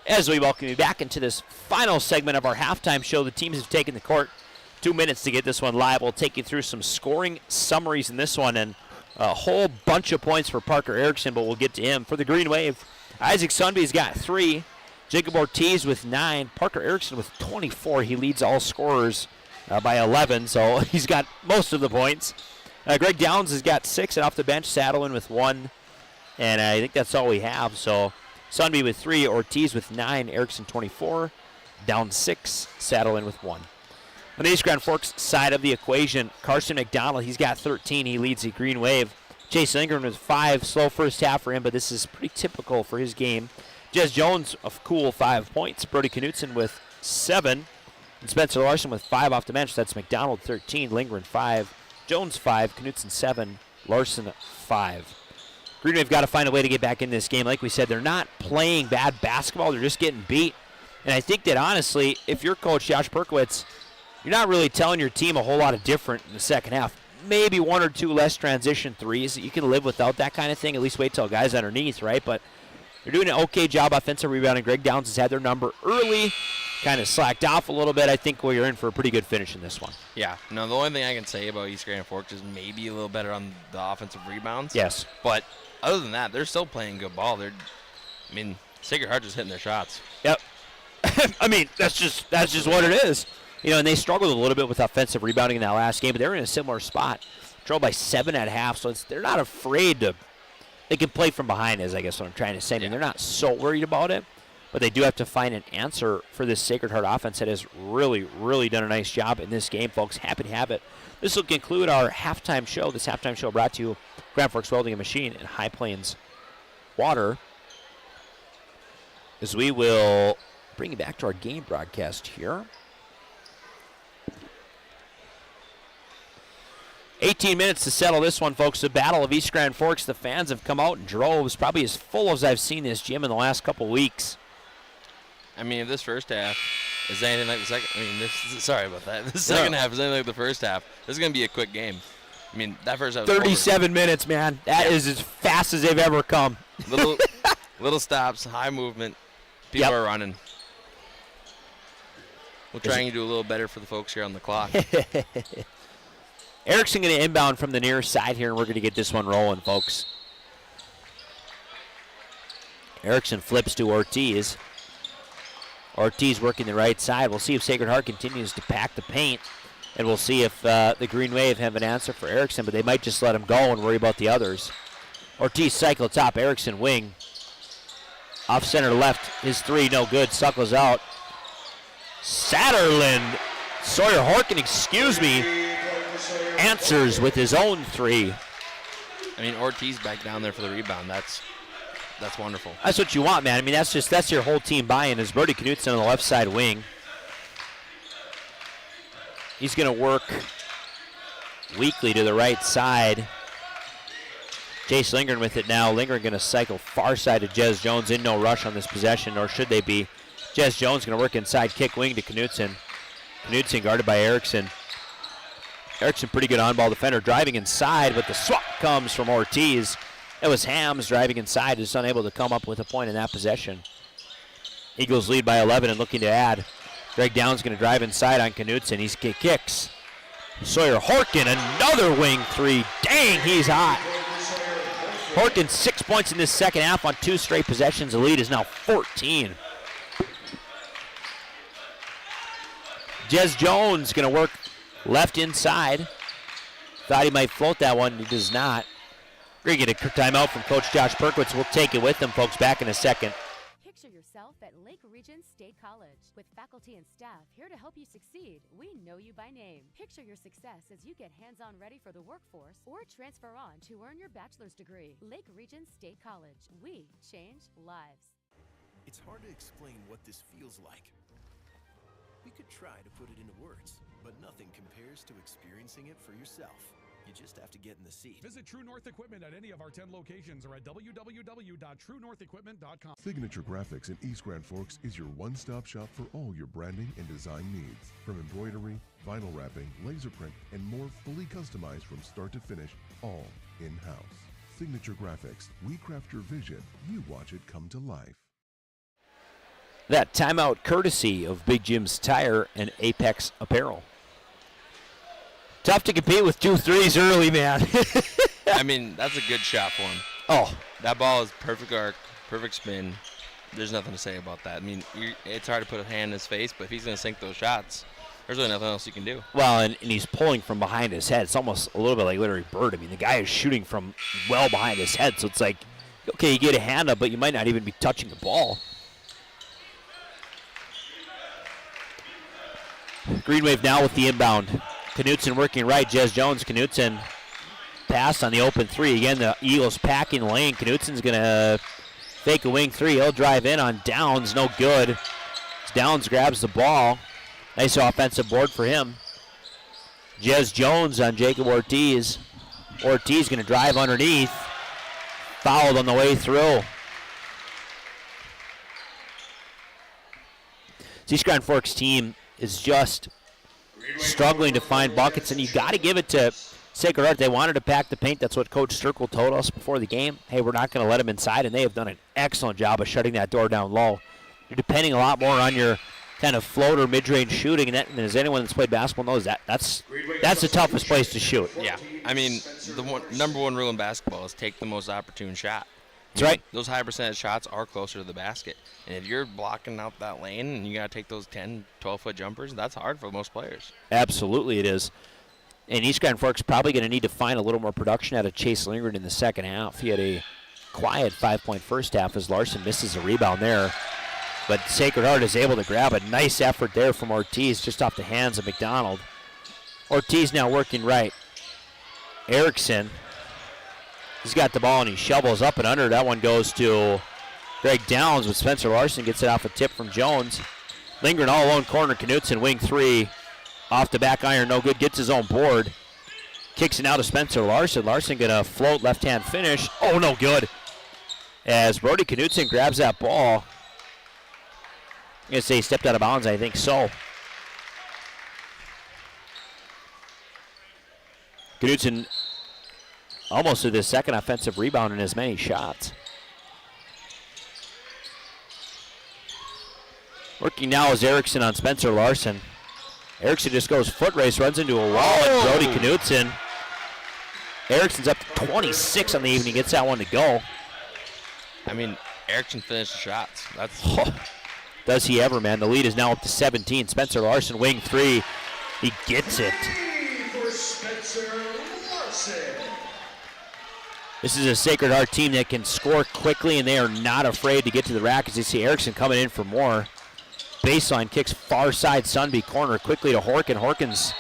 As we welcome you back into this final segment of our halftime show, the teams have taken the court. 2 minutes to get this one live. We'll take you through some scoring summaries in this one and a whole bunch of points for Parker Erickson, but we'll get to him. For the Green Wave, Isaac Sundby's got 3. Jacob Ortiz with 9. Parker Erickson with 24. He leads all scorers by 11, so he's got most of the points. Greg Downs has got 6, and off the bench, Saddleman with 1. And I think that's all we have. So Sundby with 3, Ortiz with 9, Erickson 24, Downs 6, Saddleman with 1. On the East Grand Forks side of the equation, Carson McDonald, he's got 13. He leads the Green Wave. Chase Lindgren with 5. Slow first half for him, but this is pretty typical for his game. Jez Jones, a cool 5 points. Brody Knutson with 7. And Spencer Larson with 5 off the bench. That's McDonald 13, Lindgren 5, Jones 5, Knutson 7, Larson 5. Green Wave got to find a way to get back in this game. Like we said, they're not playing bad basketball. They're just getting beat. And I think that, honestly, if you're Coach Josh Perkowitz, you're not really telling your team a whole lot of different in the second half. Maybe 1 or 2 less transition threes. You can live without that kind of thing. At least wait till guys underneath, right? But they're doing an okay job offensive rebounding. Greg Downs has had their number early, kind of slacked off a little bit. I think we're in for a pretty good finish in this one. Yeah. No, the only thing I can say about East Grand Forks is maybe a little better on the offensive rebounds. Yes. But other than that, they're still playing good ball. Sacred Heart just hitting their shots. Yep. I mean, that's just what it is. And they struggled a little bit with offensive rebounding in that last game, but they were in a similar spot. Trailed by 7 at half, so they're not afraid to. They can play from behind, is I guess what I'm trying to say. I mean, they're not so worried about it, but they do have to find an answer for this Sacred Heart offense that has really, really done a nice job in this game, folks. Happy to have it. This will conclude our halftime show. This halftime show brought to you Grand Forks Welding and Machine and High Plains Water. As we will bring you back to our game broadcast here. 18 minutes to settle this one, folks. The Battle of East Grand Forks. The fans have come out in droves, probably as full as I've seen this gym in the last couple weeks. I mean, if this first half is anything like the second, sorry about that. The second half is anything like the first half, this is going to be a quick game. I mean, that first half was 37 minutes, man. That is as fast as they've ever come. Little stops, high movement. People are running. We'll try and do a little better for the folks here on the clock. Erickson going to inbound from the near side here, and we're going to get this one rolling, folks. Erickson flips to Ortiz. Ortiz working the right side. We'll see if Sacred Heart continues to pack the paint, and we'll see if the Green Wave have an answer for Erickson, but they might just let him go and worry about the others. Ortiz cycle top, Erickson wing. Off center left, his 3, no good. Suckles out. Satterland, Sawyer Horkin, answers with his own 3. I mean, Ortiz back down there for the rebound. That's wonderful. That's what you want, man. I mean, that's your whole team buy-in. Is Brody Knutson on the left side wing. He's going to work weakly to the right side. Jace Lindgren with it now. Lindgren going to cycle far side to Jez Jones. In no rush on this possession, nor should they be. Jez Jones going to work inside, kick wing to Knutson. Knutson guarded by Erickson. Erickson, pretty good on-ball defender, driving inside, but the swap comes from Ortiz. It was Hams driving inside, just unable to come up with a point in that possession. Eagles lead by 11 and looking to add. Greg Downs going to drive inside on Knutson. He kicks. Sawyer Horkin, another wing 3. Dang, he's hot. Horkin 6 points in this second half on 2 straight possessions. The lead is now 14. Jez Jones going to work left inside. Thought he might float that one. He does not. We're going to get a timeout from Coach Josh Perkowitz. We'll take it with him, folks, back in a second. Picture yourself at Lake Region State College with faculty and staff here to help you succeed. We know you by name. Picture your success as you get hands-on ready for the workforce or transfer on to earn your bachelor's degree. Lake Region State College. We change lives. It's hard to explain what this feels like. We could try to put it into words, but nothing compares to experiencing it for yourself. You just have to get in the seat. Visit True North Equipment at any of our 10 locations or at www.truenorthequipment.com. Signature Graphics in East Grand Forks is your one-stop shop for all your branding and design needs. From embroidery, vinyl wrapping, laser print, and more fully customized from start to finish, all in-house. Signature Graphics. We craft your vision. You watch it come to life. That timeout courtesy of Big Jim's Tire and Apex Apparel. Tough to compete with 2 threes early, man. I mean, that's a good shot for him. Oh. That ball is perfect arc, perfect spin. There's nothing to say about that. I mean, it's hard to put a hand in his face, but if he's going to sink those shots, there's really nothing else you can do. Well, and he's pulling from behind his head. It's almost a little bit like Larry Bird. I mean, the guy is shooting from well behind his head, so it's like, okay, you get a hand up, but you might not even be touching the ball. Green Wave now with the inbound. Knutson working right. Jez Jones. Knutson pass on the open 3. Again, the Eagles packing the lane. Knutson's going to fake a wing 3. He'll drive in on Downs. No good. Downs grabs the ball. Nice offensive board for him. Jez Jones on Jacob Ortiz. Ortiz going to drive underneath. Fouled on the way through. East Grand Forks team is just struggling to find buckets, and you got to give it to Sacred Heart. They wanted to pack the paint. That's what Coach Sturkle told us before the game. Hey, we're not going to let them inside, and they have done an excellent job of shutting that door down low. You're depending a lot more on your kind of floater mid-range shooting, and as anyone that's played basketball knows, that's the toughest place to shoot. Yeah, I mean, number one rule in basketball is take the most opportune shot. That's right. Those high percentage shots are closer to the basket. And if you're blocking out that lane and you got to take those 10, 12-foot jumpers, that's hard for most players. Absolutely it is. And East Grand Forks probably going to need to find a little more production out of Chase Lindgren in the second half. He had a quiet 5-point first half as Larson misses a rebound there. But Sacred Heart is able to grab a nice effort there from Ortiz just off the hands of McDonald. Ortiz now working right. Erickson. He's got the ball and he shovels up and under. That one goes to Greg Downs, but Spencer Larson gets it off a tip from Jones. Lindgren all alone corner. Knutson wing 3. Off the back iron, no good. Gets his own board. Kicks it out to Spencer Larson. Larson going to float left-hand finish. Oh, no good. As Brody Knutson grabs that ball. I'm going to say he stepped out of bounds. I think so. Knutson almost with his second offensive rebound in as many shots. Working now is Erickson on Spencer Larson. Erickson just goes foot race, runs into a wall, and Brody Knutson. Erickson's up to 26 on the evening, gets that one to go. I mean, Erickson finished the shots. Does he ever, man? The lead is now up to 17. Spencer Larson, wing 3. He gets it. For Spencer Larson. This is a Sacred Heart team that can score quickly, and they are not afraid to get to the rack as you see Erickson coming in for more. Baseline kicks far side Sunby corner quickly to Horkin. Horkins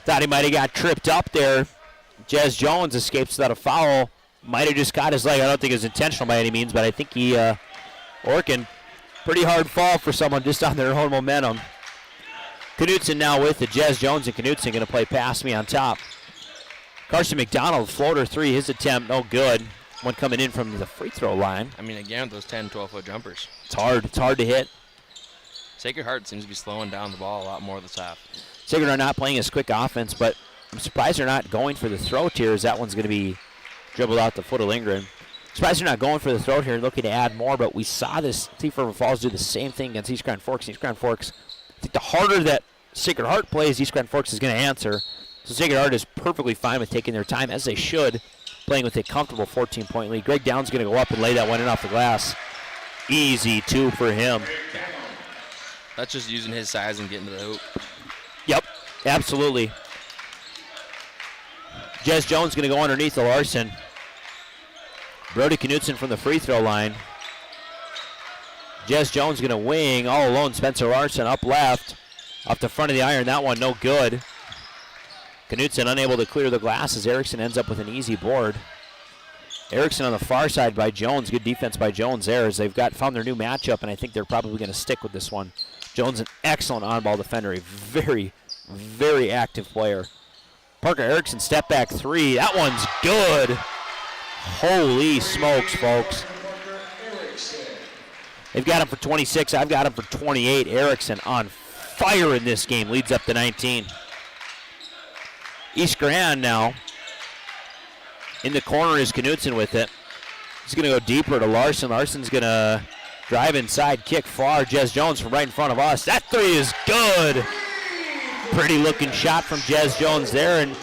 thought he might have got tripped up there. Jez Jones escapes without a foul. Might have just got his leg. I don't think it was intentional by any means, but I think Horkin, pretty hard fall for someone just on their own momentum. Knutson now with it. Jez Jones and Knutson going to play pass me on top. Carson McDonald, floater 3, his attempt, no good. One coming in from the free throw line. I mean, again, those 10, 12-foot jumpers. It's hard to hit. Sacred Heart seems to be slowing down the ball a lot more this half. Sacred Heart not playing as quick offense, but I'm surprised they're not going for the throat here, as that one's going to be dribbled out the foot of Lindgren. Surprised they're not going for the throat here, looking to add more, but we saw this Thief River Falls do the same thing against East Grand Forks. East Grand Forks, I think the harder that Sacred Heart plays, East Grand Forks is going to answer. So Sacred Heart is perfectly fine with taking their time, as they should, playing with a comfortable 14-point lead. Greg Downs going to go up and lay that one in off the glass. Easy 2 for him. That's just using his size and getting to the hoop. Yep, absolutely. Jez Jones going to go underneath the Larson. Brody Knutson from the free throw line. Jez Jones going to wing all alone. Spencer Larson up left. Off the front of the iron, that one no good. Knutson unable to clear the glass as Erickson ends up with an easy board. Erickson on the far side by Jones. Good defense by Jones there as they've found their new matchup, and I think they're probably going to stick with this one. Jones, an excellent on-ball defender, a very, Very active player. Parker Erickson, step back three. That one's good. Holy smokes, folks. They've got him for 26. I've got him for 28. Erickson on fire in this game. Leads up to 19. East Grand now. In the corner is Knutson with it. He's going to go deeper to Larson. Larson's going to drive inside, kick far. Jez Jones from right in front of us. That three is good. Pretty looking shot from Jez Jones there, and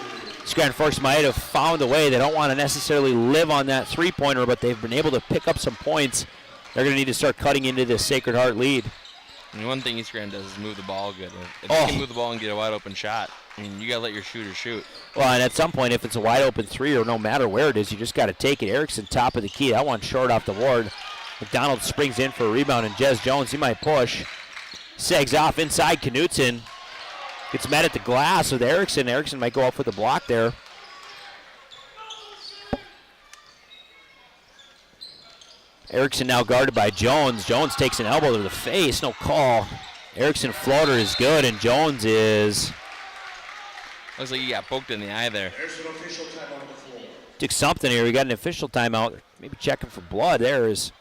Grand Forks might have found a way. They don't want to necessarily live on that three-pointer, but they've been able to pick up some points. They're going to need to start cutting into this Sacred Heart lead. And one thing East Grand does is move the ball good. If you can move the ball and get a wide open shot, I mean, you got to let your shooter shoot. Well, and at some point, if it's a wide open three or no matter where it is, you just got to take it. Erickson, top of the key. That one short off the board. McDonald springs in for a rebound, and Jez Jones, he might push. Segs off inside. Knutson gets met at the glass with Erickson. Erickson might go up with the block there. Erickson now guarded by Jones. Jones takes an elbow to the face. No call. Erickson floater is good, and Jones is... Looks like he got poked in the eye there. There's an official timeout on the floor. Took something here. We got an official timeout. Maybe checking for blood. There is...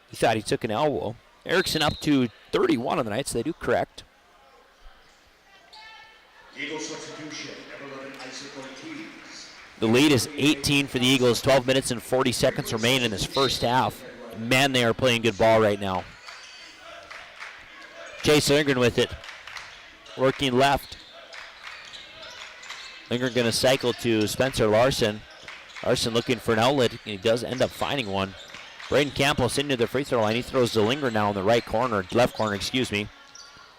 He thought he took an elbow. Erickson up to 31 on the night, so they do correct. Eagle substitution, number 11, Isaac Ortiz. The lead is 18 for the Eagles. 12 minutes and 40 seconds remain in this first half. Man, they are playing good ball right now. Chase Lindgren with it. Working left. Lindgren going to cycle to Spencer Larson. Larson looking for an outlet. He does end up finding one. Braden Campos into the free throw line. He throws to Lindgren now in the left corner, excuse me.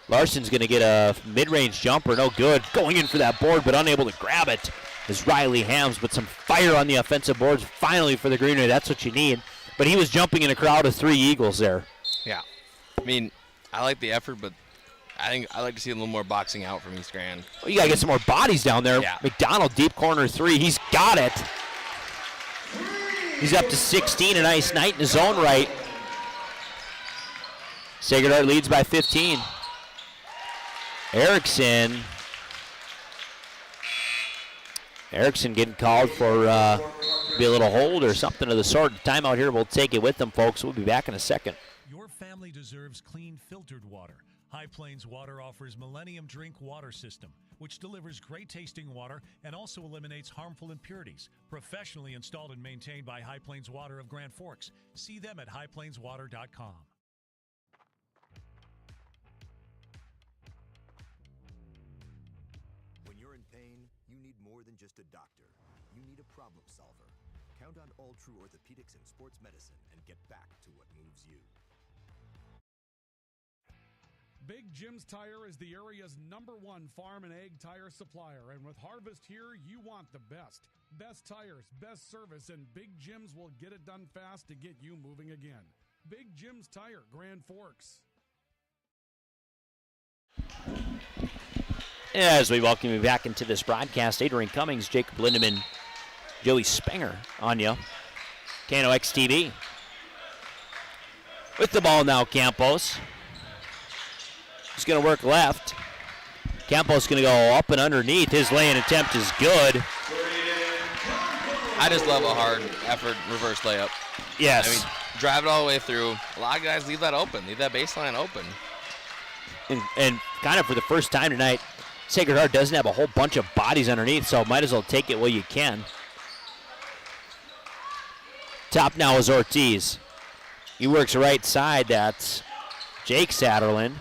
Larson's going to get a mid-range jumper, no good. Going in for that board, but unable to grab it is Riley Hams, but some fire on the offensive boards finally for the Greenway. That's what you need. But he was jumping in a crowd of three Eagles there. Yeah. I mean, I like the effort, but I think I like to see a little more boxing out from East Grand. Well, you got to get some more bodies down there. Yeah. McDonald, deep corner three. He's got it. He's up to 16, a nice night in his own right. Sacred Heart leads by 15. Erickson getting called for be a little hold or something of the sort. Timeout here. We'll take it with them, folks. We'll be back in a second. Your family deserves clean, filtered water. High Plains Water offers Millennium Drink Water System, which delivers great-tasting water and also eliminates harmful impurities. Professionally installed and maintained by High Plains Water of Grand Forks. See them at highplainswater.com. When you're in pain, you need more than just a doctor. You need a problem solver. Count on All True Orthopedics and Sports Medicine and get back to what moves you. Big Jim's Tire is the area's #1 farm and ag tire supplier, and with Harvest here, you want the best. Best tires, best service, and Big Jim's will get it done fast to get you moving again. Big Jim's Tire, Grand Forks. As we welcome you back into this broadcast, Adrian Cummings, Jacob Lindemann, Joey Spenger on you. KNOX TV. With the ball now, Campos. He's going to work left. Campos going to go up and underneath. His lay-in attempt is good. I just love a hard effort reverse layup. Yes. I mean, drive it all the way through. A lot of guys leave that open, leave that baseline open. And kind of for the first time tonight, Sacred Heart doesn't have a whole bunch of bodies underneath, so might as well take it while you can. Top now is Ortiz. He works right side. That's Jake Satterlin.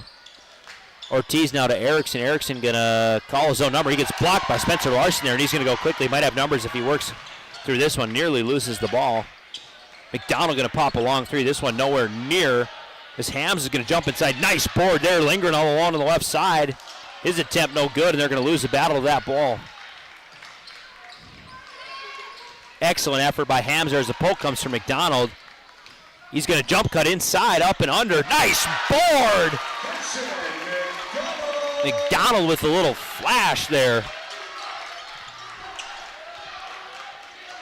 Ortiz now to Erickson. Erickson going to call his own number. He gets blocked by Spencer Larson there, and he's going to go quickly. Might have numbers if he works through this one. Nearly loses the ball. McDonald going to pop a long three. This one nowhere near. As Hams is going to jump inside. Nice board there. Lindgren all along on the left side. His attempt no good, and they're going to lose the battle of that ball. Excellent effort by Hams there as the poke comes from McDonald. He's going to jump cut inside, up and under. Nice board! McDonald with a little flash there.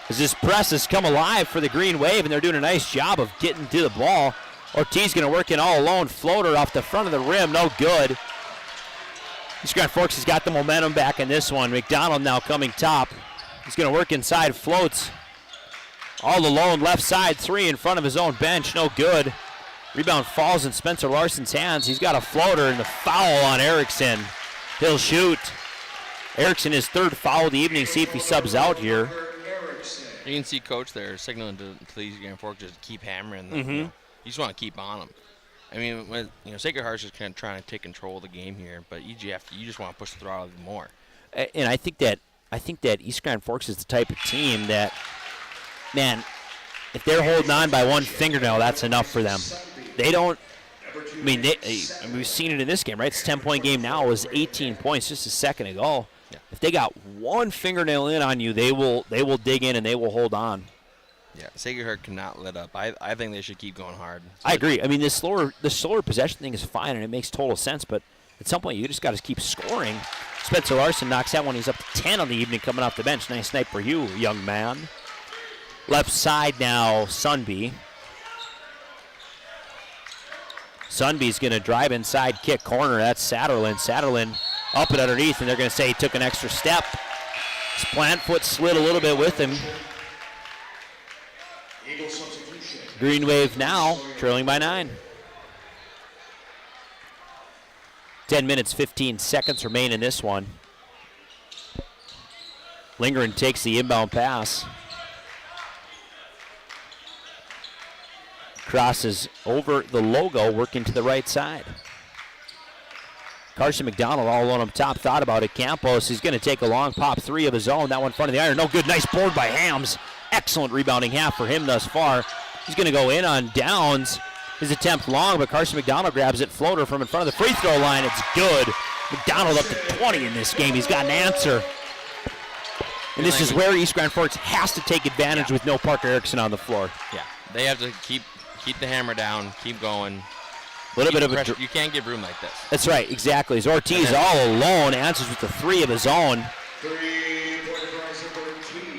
As this press has come alive for the Green Wave, and they're doing a nice job of getting to the ball. Ortiz going to work in all alone. Floater off the front of the rim, no good. East Grand Forks has got the momentum back in this one. McDonald now coming top. He's going to work inside, floats. All alone, left side, 3 in front of his own bench, no good. Rebound falls in Spencer Larson's hands. He's got a floater and the foul on Erickson. He'll shoot. Erickson, his 3rd foul of the evening. See if he subs out here. You can see Coach there signaling to East Grand Forks just keep hammering them. Mm-hmm. You just want to keep on them. I mean, when, Sacred Heart's just kind of trying to take control of the game here, but EGF, you just want to push the throttle even more. And I think that East Grand Forks is the type of team that, man, if they're holding on by one fingernail, that's enough for them. They don't. I mean, we've seen it in this game, right? It's a 10-point game now. It was 18 points just a second ago. Yeah. If they got one fingernail in on you, they will dig in and they will hold on. Yeah, Sacred Heart cannot let up. I think they should keep going hard. I agree. I mean, the slower possession thing is fine and it makes total sense, but at some point you just got to keep scoring. Spencer Larson knocks that one. He's up to 10 on the evening coming off the bench. Nice night for you, young man. Left side now, Sunby. Sunby's going to drive inside, kick corner. That's Satterlin. Satterlin up and underneath, and they're going to say he took an extra step. His plant foot slid a little bit with him. Green Wave now, trailing by 9. 10 minutes, 15 seconds remain in this one. Lindgren takes the inbound pass. Crosses over the logo, working to the right side. Carson McDonald all alone up top, thought about it. Campos, he's going to take a long pop 3 of his own. That one in front of the iron. No good. Nice board by Hams. Excellent rebounding half for him thus far. He's going to go in on Downs. His attempt long, but Carson McDonald grabs it. Floater from in front of the free throw line. It's good. McDonald up to 20 in this game. He's got an answer. And this is where East Grand Forks has to take advantage with no Parker Erickson on the floor. Yeah, they have to keep the hammer down, keep going. A little bit of pressure. You can't give room like this. That's right, exactly. As Ortiz all alone answers with the 3 of his own.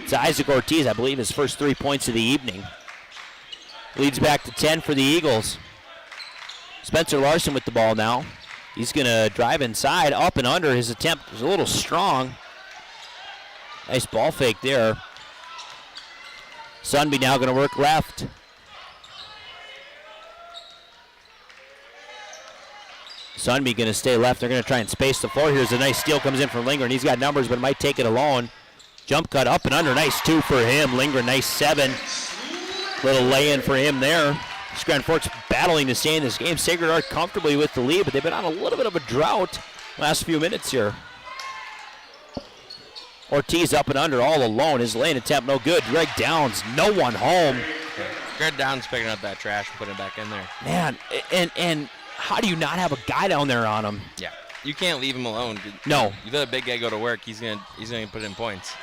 It's Isaac Ortiz, I believe, his first 3 points of the evening. Leads back to 10 for the Eagles. Spencer Larson with the ball now. He's going to drive inside, up and under. His attempt was a little strong. Nice ball fake there. Sunby now going to work left. Sunby going to stay left. They're going to try and space the floor. Here's a nice steal, comes in from Lindgren. He's got numbers, but might take it alone. Jump cut up and under. Nice 2 for him. Lindgren, nice 7. Little lay-in for him there. East Grand Forks battling to stay in this game. Sacred Heart comfortably with the lead, but they've been on a little bit of a drought last few minutes here. Ortiz up and under, all alone. His lane attempt no good. Greg Downs, no one home. Greg Downs picking up that trash and putting it back in there. Man, and how do you not have a guy down there on him? Yeah, you can't leave him alone. No. You let a big guy go to work, he's gonna put in points.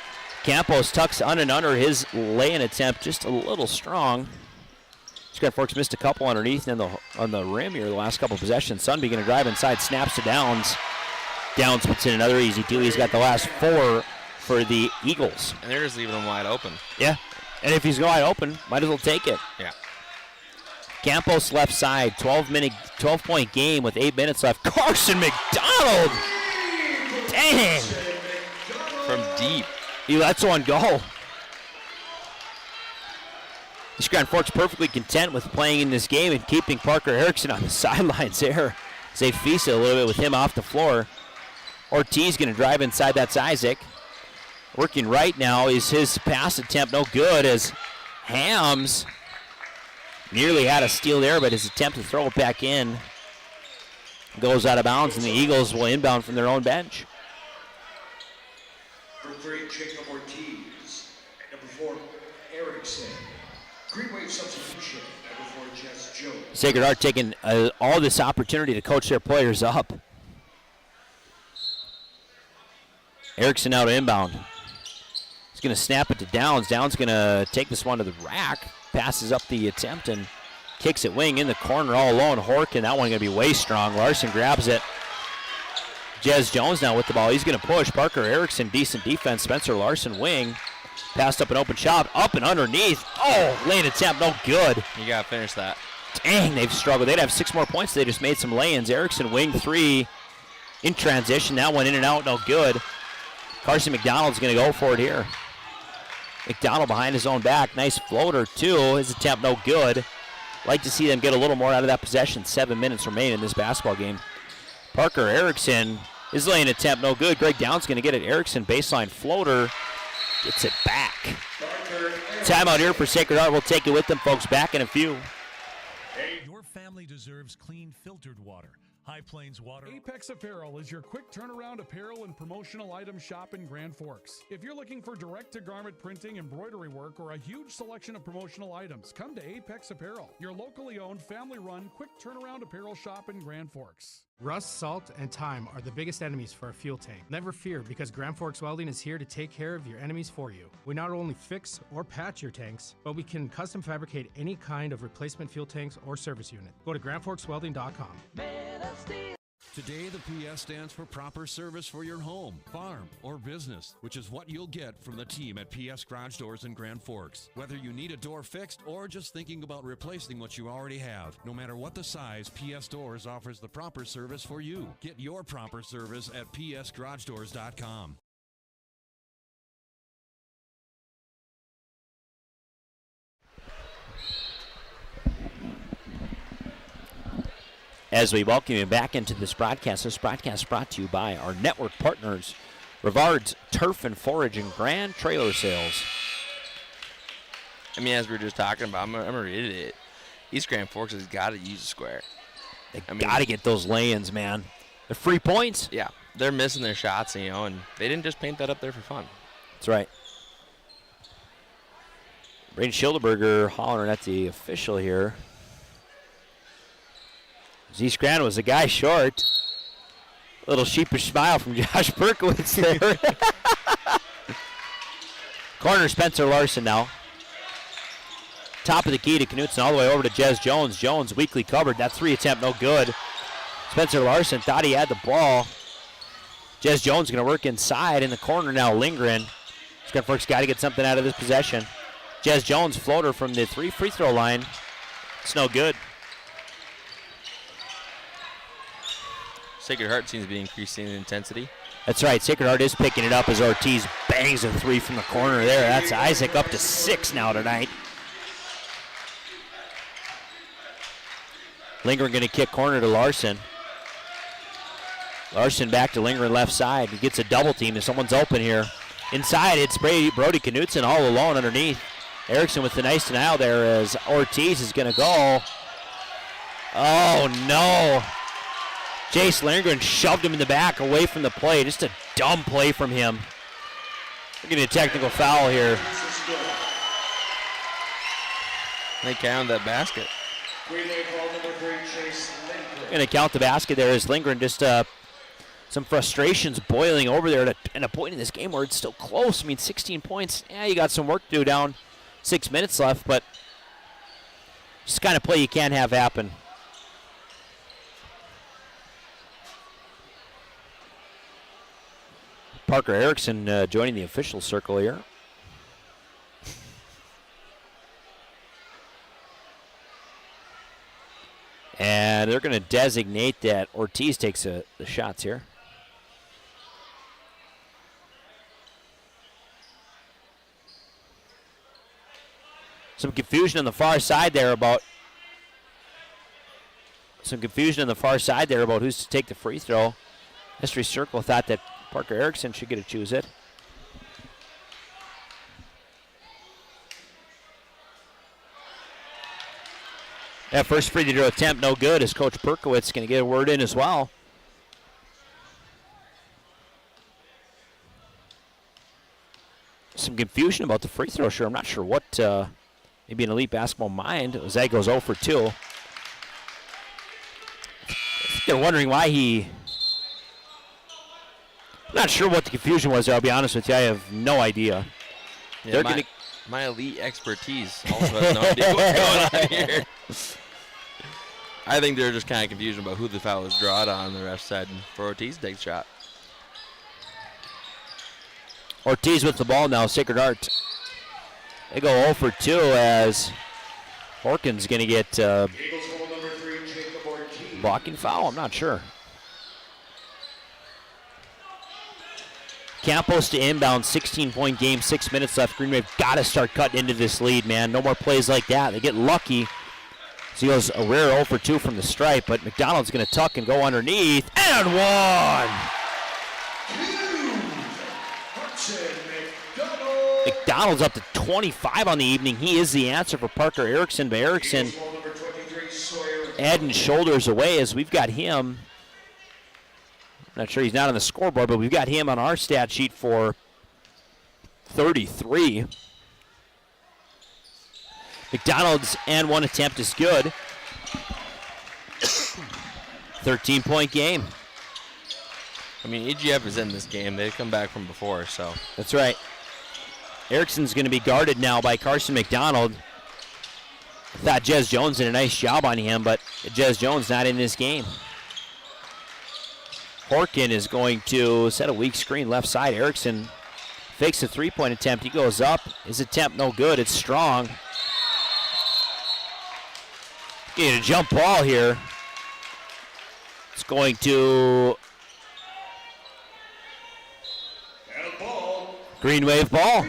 Campos tucks on and under. His lay-in attempt just a little strong. East Grand Forks missed a couple underneath and on the rim here the last couple possessions. Sunby going to drive inside, snaps to Downs. Downs puts in another easy 2. He's got the last 4 for the Eagles. And they're just leaving him wide open. Yeah, and if he's wide open, might as well take it. Yeah. Campos left side, 12-point game with 8 minutes left. Carson McDonald! Dang! From deep. He lets one go. East Grand Forks perfectly content with playing in this game and keeping Parker Erickson on the sidelines there. They feast it a little bit with him off the floor. Ortiz going to drive inside. That's Isaac. Working right now is his pass attempt no good as Hams nearly had a steal there, but his attempt to throw it back in goes out of bounds, and the Eagles will inbound from their own bench. Number 3, Jacob Ortiz. Number 4, Erickson. Green Wave substitution. Number 4, Jess Jones. Sacred Heart taking all this opportunity to coach their players up. Erickson out of inbound. He's going to snap it to Downs. Downs going to take this one to the rack. Passes up the attempt and kicks it wing in the corner all alone. Horkin, that one going to be way strong. Larson grabs it. Jez Jones now with the ball. He's going to push. Parker Erickson, decent defense. Spencer Larson wing. Passed up an open shot. Up and underneath. Oh, lane attempt, no good. You got to finish that. Dang, they've struggled. They'd have 6 more points. They just made some lay-ins. Erickson wing 3. in transition. That one in and out, no good. Carson McDonald's going to go for it here. McDonald behind his own back. Nice floater, too. His attempt no good. Like to see them get a little more out of that possession. 7 minutes remain in this basketball game. Parker Erickson, his lane attempt no good. Greg Downs going to get it. Erickson baseline floater. Gets it back. Timeout here for Sacred Heart. We'll take it with them, folks. Back in a few. Your family deserves clean, filtered water. High Plains Water. Apex Apparel is your quick turnaround apparel and promotional item shop in Grand Forks. If you're looking for direct-to-garment printing, embroidery work, or a huge selection of promotional items, come to Apex Apparel, your locally owned, family-run, quick turnaround apparel shop in Grand Forks. Rust, salt, and time are the biggest enemies for a fuel tank. Never fear, because Grand Forks Welding is here to take care of your enemies for you. We not only fix or patch your tanks, but we can custom fabricate any kind of replacement fuel tanks or service unit. Go to grandforkswelding.com. Today, the PS stands for proper service for your home, farm, or business, which is what you'll get from the team at PS Garage Doors in Grand Forks. Whether you need a door fixed or just thinking about replacing what you already have, no matter what the size, PS Doors offers the proper service for you. Get your proper service at psgaragedoors.com. As we welcome you back into this broadcast brought to you by our network partners, Rivard's Turf and Forage and Grand Trailer Sales. I mean, as we were just talking about, I'm going to read it. East Grand Forks has got to use a square. They got to get those lay-ins, man. They're free points. Yeah, they're missing their shots, and they didn't just paint that up there for fun. That's right. Braden Schilderberger hollering at the official here. East Grand was a guy short. A little sheepish smile from Josh Berkowitz there. Corner Spencer Larson now. Top of the key to Knutson all the way over to Jez Jones. Jones weakly covered. That three attempt no good. Spencer Larson thought he had the ball. Jez Jones going to work inside in the corner now. Lindgren. Scunfork's got to get something out of this possession. Jez Jones floater from the free throw line. It's no good. Sacred Heart seems to be increasing in intensity. That's right. Sacred Heart is picking it up as Ortiz bangs a three from the corner there. That's Isaac up to 6 now tonight. Lindgren going to kick corner to Larson. Larson back to Lindgren left side. He gets a double team and someone's open here. Inside, it's Brody Knutson all alone underneath. Erickson with the nice denial there as Ortiz is going to go. Oh, no. Jace Lindgren shoved him in the back away from the play. Just a dumb play from him. We're getting a technical foul here. They counted that basket. Going to count the basket there as Lindgren just some frustrations boiling over there at a point in this game where it's still close. I mean, 16 points. Yeah, you got some work to do down. 6 minutes left, but just kind of play you can't have happen. Parker Erickson joining the official circle here. And they're going to designate that Ortiz takes the shots here. Some confusion on the far side there about who's to take the free throw. Mystery Circle thought that Parker Erickson should get to choose it. That first free throw attempt no good as Coach Perkowitz going to get a word in as well. Some confusion about the free throw. Sure, I'm not sure what, maybe an elite basketball mind. Zay goes 0 for 2. They're wondering why he... Not sure what the confusion was there, I'll be honest with you. I have no idea. Yeah, my elite expertise also has no idea what's going on here. I think they're just kind of confused about who the foul was drawn on the ref side for Ortiz to take the shot. Ortiz with the ball now, Sacred Heart. They go 0 for 2 as Horkin's going to get blocking foul. I'm not sure. Campos to inbound, 16-point game, 6 minutes left. Green Wave got to start cutting into this lead, man. No more plays like that. They get lucky. So he goes a rare 0 for 2 from the stripe, but McDonald's going to tuck and go underneath, and one! McDonald's up to 25 on the evening. He is the answer for Parker Erickson, but Erickson head and shoulders away as we've got him. Not sure he's not on the scoreboard, but we've got him on our stat sheet for 33. McDonald's and one attempt is good. 13-point game. I mean, EGF is in this game. They've come back from before, so. That's right. Erickson's going to be guarded now by Carson McDonald. I thought Jez Jones did a nice job on him, but Jez Jones not in this game. Horkin is going to set a weak screen left side. Erickson fakes a three-point attempt. He goes up. His attempt no good. It's strong. Getting a jump ball here. It's going to Green Wave ball.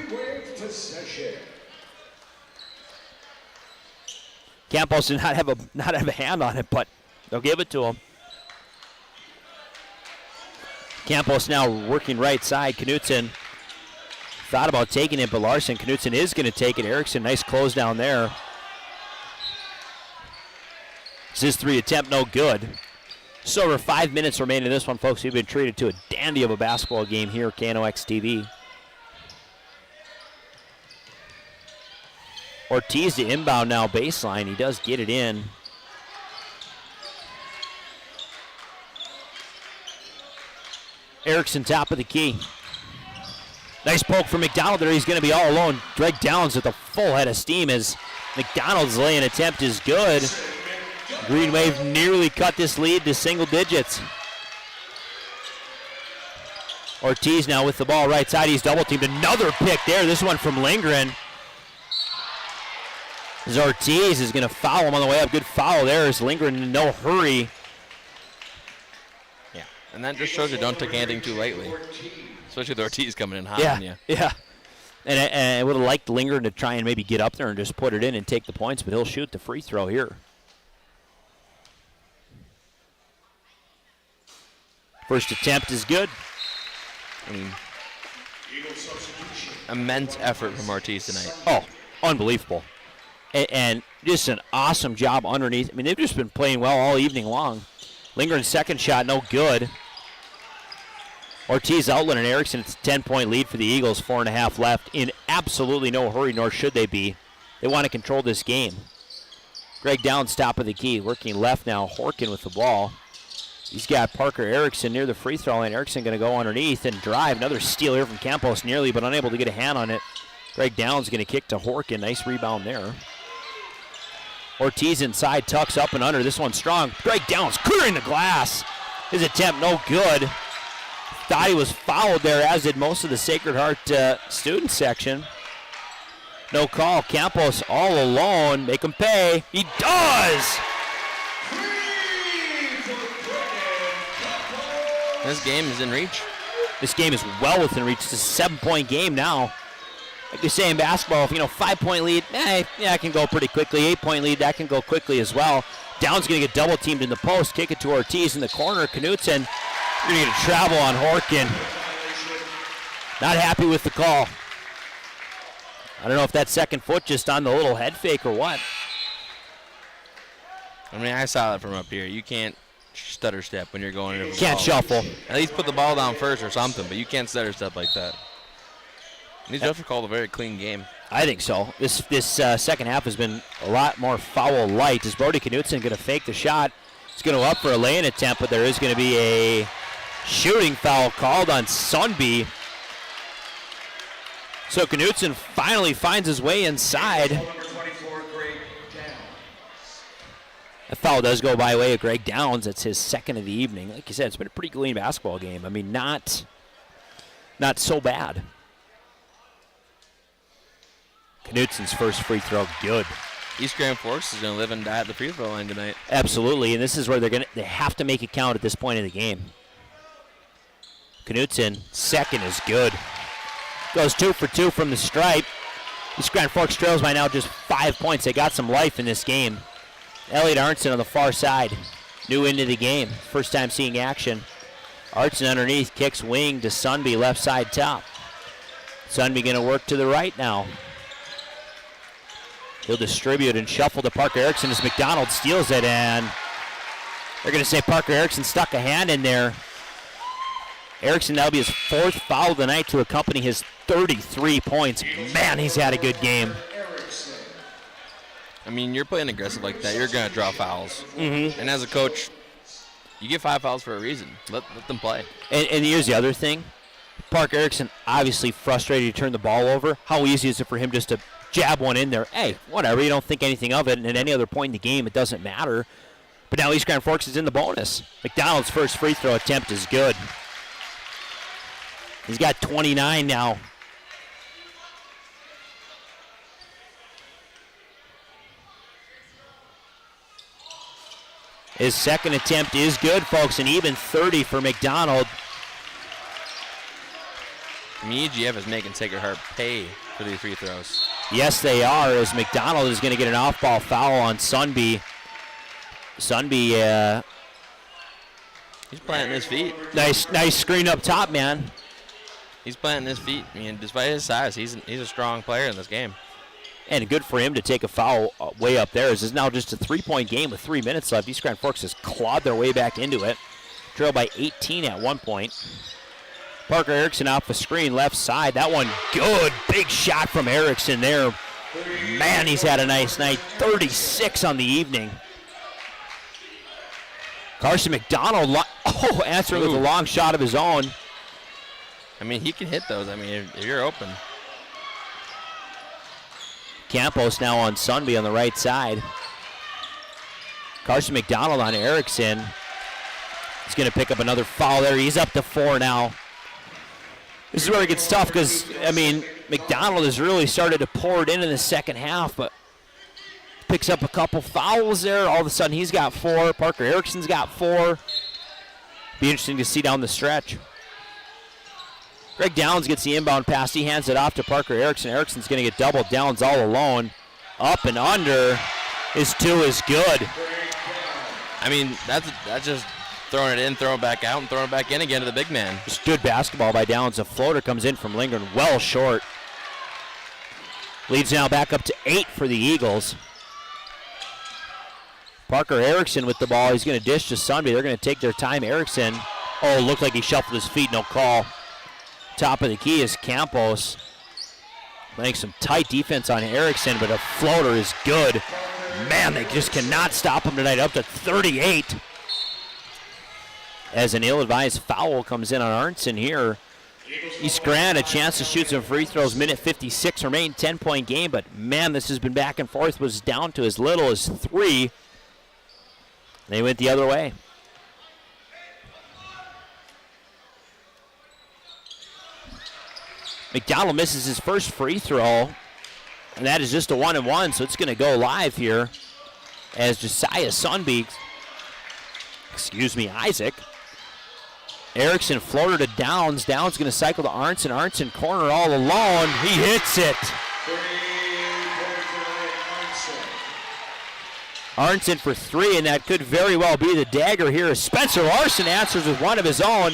Campos did not have a hand on it, but they'll give it to him. Campos now working right side. Knutson thought about taking it, but Larson. Knutson is going to take it. Erickson, nice close down there. It's his three attempt, no good. So over 5 minutes remaining in this one, folks. We've been treated to a dandy of a basketball game here at KNOX TV. Ortiz to inbound now baseline. He does get it in. Erickson top of the key. Nice poke from McDonald there. He's going to be all alone. Greg Downs with a full head of steam as McDonald's lay-in attempt is good. Green Wave nearly cut this lead to single digits. Ortiz now with the ball right side. He's double teamed. Another pick there. This one from Lindgren. As Ortiz is going to foul him on the way up. Good foul there as Lindgren in no hurry. Yeah, and that just shows you don't take anything too lightly. Especially with Ortiz coming in hot on you. Yeah. And I would have liked Lindgren to try and maybe get up there and just put it in and take the points, but he'll shoot the free throw here. First attempt is good. I mean, immense effort from Ortiz tonight. Oh, unbelievable. And just an awesome job underneath. I mean, they've just been playing well all evening long. Lindgren's second shot, no good. Ortiz, Outland, and Erickson, it's a 10-point lead for the Eagles, 4.5 left. In absolutely no hurry, nor should they be. They want to control this game. Greg Downs, top of the key, working left now. Horkin with the ball. He's got Parker Erickson near the free throw line. Erickson going to go underneath and drive. Another steal here from Campos, nearly, but unable to get a hand on it. Greg Downs going to kick to Horkin. Nice rebound there. Ortiz inside, tucks up and under. This one's strong. Greg Downs clearing the glass. His attempt no good. Thought he was fouled there, as did most of the Sacred Heart student section. No call. Campos all alone. Make him pay. He does! This game is in reach. This game is well within reach. It's a 7-point game now. Like you say in basketball, if 5-point lead, I can go pretty quickly. 8-point lead, that can go quickly as well. Downs going to get double teamed in the post. Kick it to Ortiz in the corner. Knutson, you're going to get a travel on Horkin. Not happy with the call. I don't know if that second foot just on the little head fake or what. I mean, I saw that from up here. You can't stutter step when you're going into the Can't ball. shuffle. At least put the ball down first or something, but you can't stutter step like that. These refs called a very clean game. I think so. This second half has been a lot more foul light. Is Brody Knutson going to fake the shot? He's going to go up for a lay-in attempt, but there is going to be a shooting foul called on Sunby. So Knutson finally finds his way inside. The foul does go by way of Greg Downs. That's his second of the evening. Like you said, it's been a pretty clean basketball game. I mean, not so bad. Knutson's first free throw, good. East Grand Forks is going to live and die at the free throw line tonight. Absolutely, and this is where they have to make it count at this point in the game. Knutson, second is good. Goes 2 for 2 from the stripe. East Grand Forks trails by now just 5 points. They got some life in this game. Elliot Arnson on the far side, new into the game. First time seeing action. Arnson underneath, kicks wing to Sunby, left side top. Sunby going to work to the right now. He'll distribute and shuffle to Parker Erickson as McDonald steals it, and they're going to say Parker Erickson stuck a hand in there. Erickson, that'll be his 4th foul of the night to accompany his 33 points. Man, he's had a good game. I mean, you're playing aggressive like that, you're going to draw fouls. Mm-hmm. And as a coach, you get 5 fouls for a reason. Let them play. And here's the other thing. Parker Erickson obviously frustrated to turn the ball over. How easy is it for him just to jab one in there? Hey, whatever, you don't think anything of it, and at any other point in the game, it doesn't matter. But now East Grand Forks is in the bonus. McDonald's first free throw attempt is good. He's got 29 now. His second attempt is good, folks, and even 30 for McDonald. I mean, EGF is making Sacred Heart pay for these free throws. Yes, they are, as McDonald is going to get an off-ball foul on Sunby. Sunby, he's planting his feet. Nice screen up top, man. He's planting his feet. I mean, despite his size, he's a strong player in this game. And good for him to take a foul way up there. This is now just a 3-point game with 3 minutes left. East Grand Forks has clawed their way back into it. Trailed by 18 at one point. Parker Erickson off the screen, left side. That one good. Big shot from Erickson there. Man, he's had a nice night. 36 on the evening. Carson McDonald answering with a long shot of his own. I mean, he can hit those. I mean, if you're open. Campos now on Sunby on the right side. Carson McDonald on Erickson. He's going to pick up another foul there. He's up to 4 now. This is where it gets tough because, I mean, McDonald has really started to pour it in the second half, but picks up a couple fouls there. All of a sudden, he's got 4. Parker Erickson's got 4. Be interesting to see down the stretch. Greg Downs gets the inbound pass. He hands it off to Parker Erickson. Erickson's going to get doubled. Downs all alone. Up and under. His 2 is good. I mean, that's just throwing it in, throwing it back out, and throwing it back in again to the big man. Just good basketball by Downs. A floater comes in from Lindgren, well short. Leads now back up to 8 for the Eagles. Parker Erickson with the ball. He's going to dish to Sunby. They're going to take their time. Erickson, looked like he shuffled his feet. No call. Top of the key is Campos. Playing some tight defense on Erickson, but a floater is good. Man, they just cannot stop him tonight. Up to 38. As an ill-advised foul comes in on Arnson here. East Grand a chance to shoot some free throws. Minute 56 remain, 10-point game, but man, this has been back and forth. Was down to as little as 3. They went the other way. McDonald misses his first free throw, and that is just a 1-and-1, so it's going to go live here as Josiah Sunby, Isaac. Erickson floater to Downs. Downs going to cycle to Arnson. Arnson corner all alone. He hits it. Arnson for 3, and that could very well be the dagger here as Spencer Larson answers with one of his own.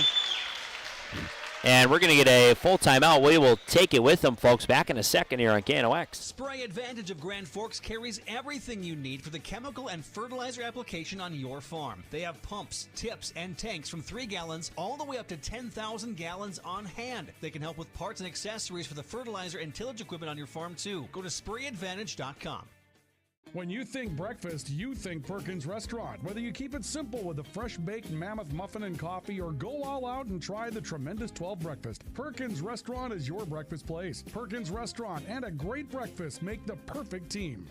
And we're going to get a full timeout. We will take it with them, folks. Back in a second here on KNOX. Spray Advantage of Grand Forks carries everything you need for the chemical and fertilizer application on your farm. They have pumps, tips, and tanks from 3 gallons all the way up to 10,000 gallons on hand. They can help with parts and accessories for the fertilizer and tillage equipment on your farm, too. Go to sprayadvantage.com. When you think breakfast, you think Perkins Restaurant. Whether you keep it simple with a fresh baked mammoth muffin and coffee or go all out and try the tremendous 12 breakfast, Perkins Restaurant is your breakfast place. Perkins Restaurant and a great breakfast make the perfect team.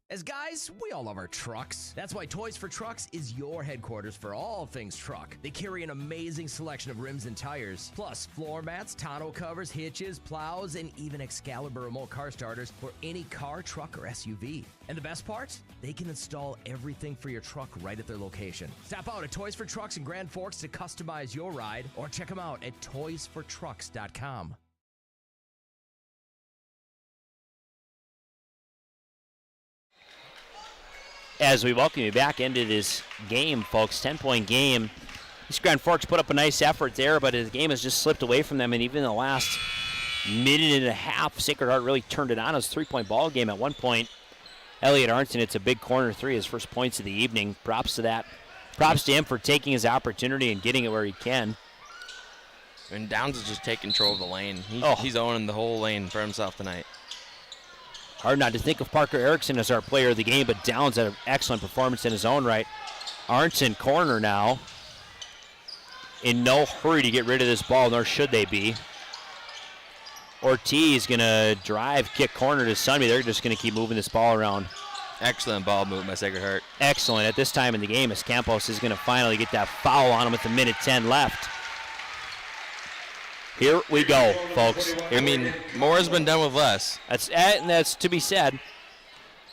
As guys, we all love our trucks. That's why Toys for Trucks is your headquarters for all things truck. They carry an amazing selection of rims and tires, plus floor mats, tonneau covers, hitches, plows, and even Excalibur remote car starters for any car, truck, or SUV. And the best part? They can install everything for your truck right at their location. Stop out at Toys for Trucks in Grand Forks to customize your ride, or check them out at toysfortrucks.com. As we welcome you back into this game, folks, 10-point game. East Grand Forks put up a nice effort there, but the game has just slipped away from them, and even in the last minute and a half, Sacred Heart really turned it on. It was a 3-point ball game at one point. Elliot Arnson, it's a big corner three, his first points of the evening. Props to that. Props to him for taking his opportunity and getting it where he can. And Downs is just taking control of the lane. He's owning the whole lane for himself tonight. Hard not to think of Parker Erickson as our player of the game, but Downs had an excellent performance in his own right. Arnson corner now. In no hurry to get rid of this ball, nor should they be. Ortiz going to drive, kick corner to Sunby. They're just going to keep moving this ball around. Excellent ball movement by Sacred Heart. Excellent at this time in the game as Campos is going to finally get that foul on him with a minute 10 left. Here we go, folks. I mean, more has been done with less. That's to be said.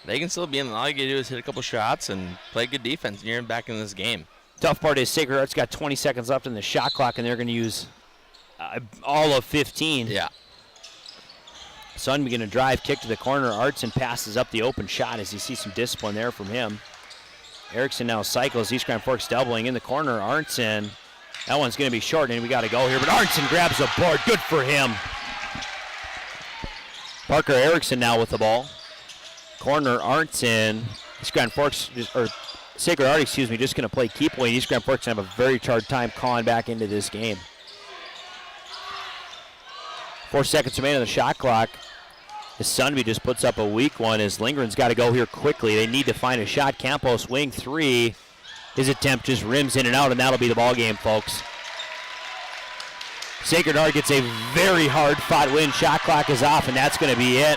They can still be in. All you can do is hit a couple shots and play good defense, and you're back in this game. Tough part is Sacred Heart's got 20 seconds left in the shot clock, and they're going to use all of 15. Yeah. Sunby going to drive, kick to the corner. Artson passes up the open shot as you see some discipline there from him. Erickson now cycles. East Grand Forks doubling in the corner. Arnson. That one's going to be short, and we got to go here. But Arnson grabs the board. Good for him. Parker Erickson now with the ball. Corner Arnson. East Grand Forks, or Sacred Heart, just going to play keep away. East Grand Forks going to have a very hard time calling back into this game. 4 seconds remain on the shot clock. As Sunby just puts up a weak one as Lindgren's got to go here quickly. They need to find a shot. Campos wing three. His attempt just rims in and out, and that'll be the ball game, folks. Sacred Heart gets a very hard-fought win. Shot clock is off, and that's going to be it.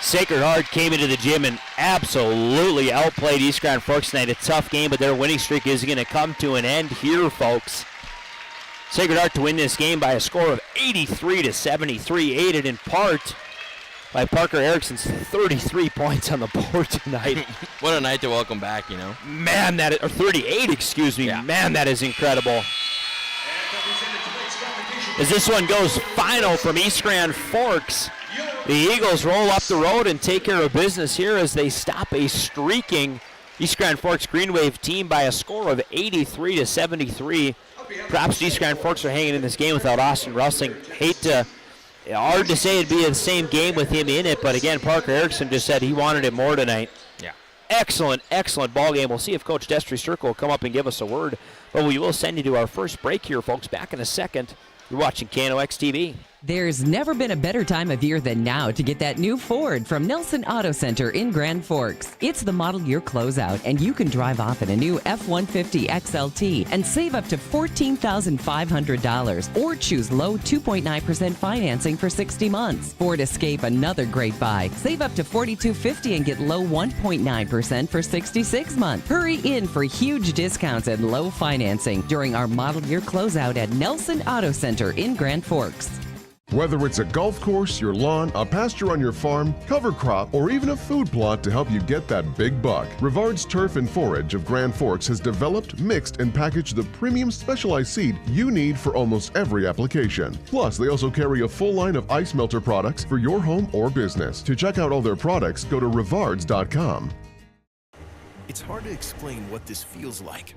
Sacred Heart came into the gym and absolutely outplayed East Grand Forks tonight. A tough game, but their winning streak is going to come to an end here, folks. Sacred Heart to win this game by a score of 83-73, aided in part by Parker Erickson's 33 points on the board tonight. What a night to welcome back, you know. Man, or 38, excuse me. Yeah. Man, that is incredible. As this one goes final from East Grand Forks, the Eagles roll up the road and take care of business here as they stop a streaking East Grand Forks Green Wave team by a score of 83-73. Props to East Grand Forks for hanging in this game without Austin Russing. Hard to say it'd be the same game with him in it, but again, Parker Erickson just said he wanted it more tonight. Yeah. Excellent ball game. We'll see if Coach Destry Circle will come up and give us a word, but we will send you to our first break here, folks. Back in a second. You're watching KNOX TV. There's never been a better time of year than now to get that new Ford from Nelson Auto Center in Grand Forks. It's the model year closeout, and you can drive off in a new F-150 XLT and save up to $14,500 or choose low 2.9% financing for 60 months. Ford Escape, another great buy. Save up to $4,250 and get low 1.9% for 66 months. Hurry in for huge discounts and low financing during our model year closeout at Nelson Auto Center in Grand Forks. Whether it's a golf course, your lawn, a pasture on your farm, cover crop, or even a food plot to help you get that big buck, Rivard's Turf and Forage of Grand Forks has developed, mixed, and packaged the premium specialized seed you need for almost every application. Plus, they also carry a full line of ice melter products for your home or business. To check out all their products, go to rivards.com. It's hard to explain what this feels like.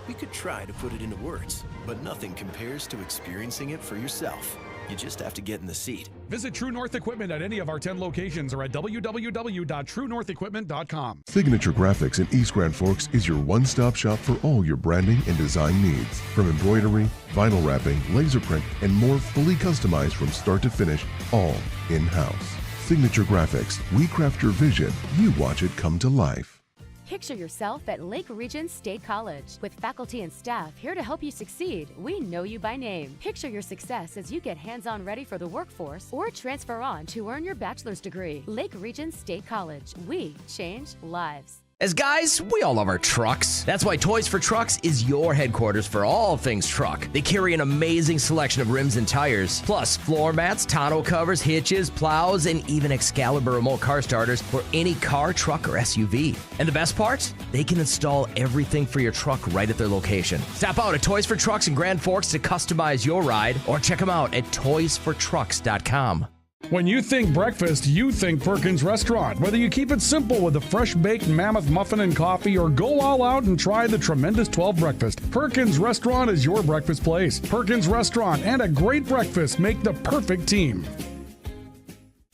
We could try to put it into words, but nothing compares to experiencing it for yourself. You just have to get in the seat. Visit True North Equipment at any of our 10 locations or at www.truenorthequipment.com. Signature Graphics in East Grand Forks is your one-stop shop for all your branding and design needs. From embroidery, vinyl wrapping, laser print, and more, fully customized from start to finish, all in-house. Signature Graphics. We craft your vision. You watch it come to life. Picture yourself at Lake Region State College. With faculty and staff here to help you succeed, we know you by name. Picture your success as you get hands-on ready for the workforce or transfer on to earn your bachelor's degree. Lake Region State College. We change lives. As guys, we all love our trucks. That's why Toys for Trucks is your headquarters for all things truck. They carry an amazing selection of rims and tires, plus floor mats, tonneau covers, hitches, plows, and even Excalibur remote car starters for any car, truck, or SUV. And the best part? They can install everything for your truck right at their location. Stop out at Toys for Trucks in Grand Forks to customize your ride, or check them out at toysfortrucks.com. When you think breakfast, you think Perkins Restaurant. Whether you keep it simple with a fresh baked mammoth muffin and coffee or go all out and try the tremendous 12 breakfast, Perkins Restaurant is your breakfast place. Perkins Restaurant and a great breakfast make the perfect team.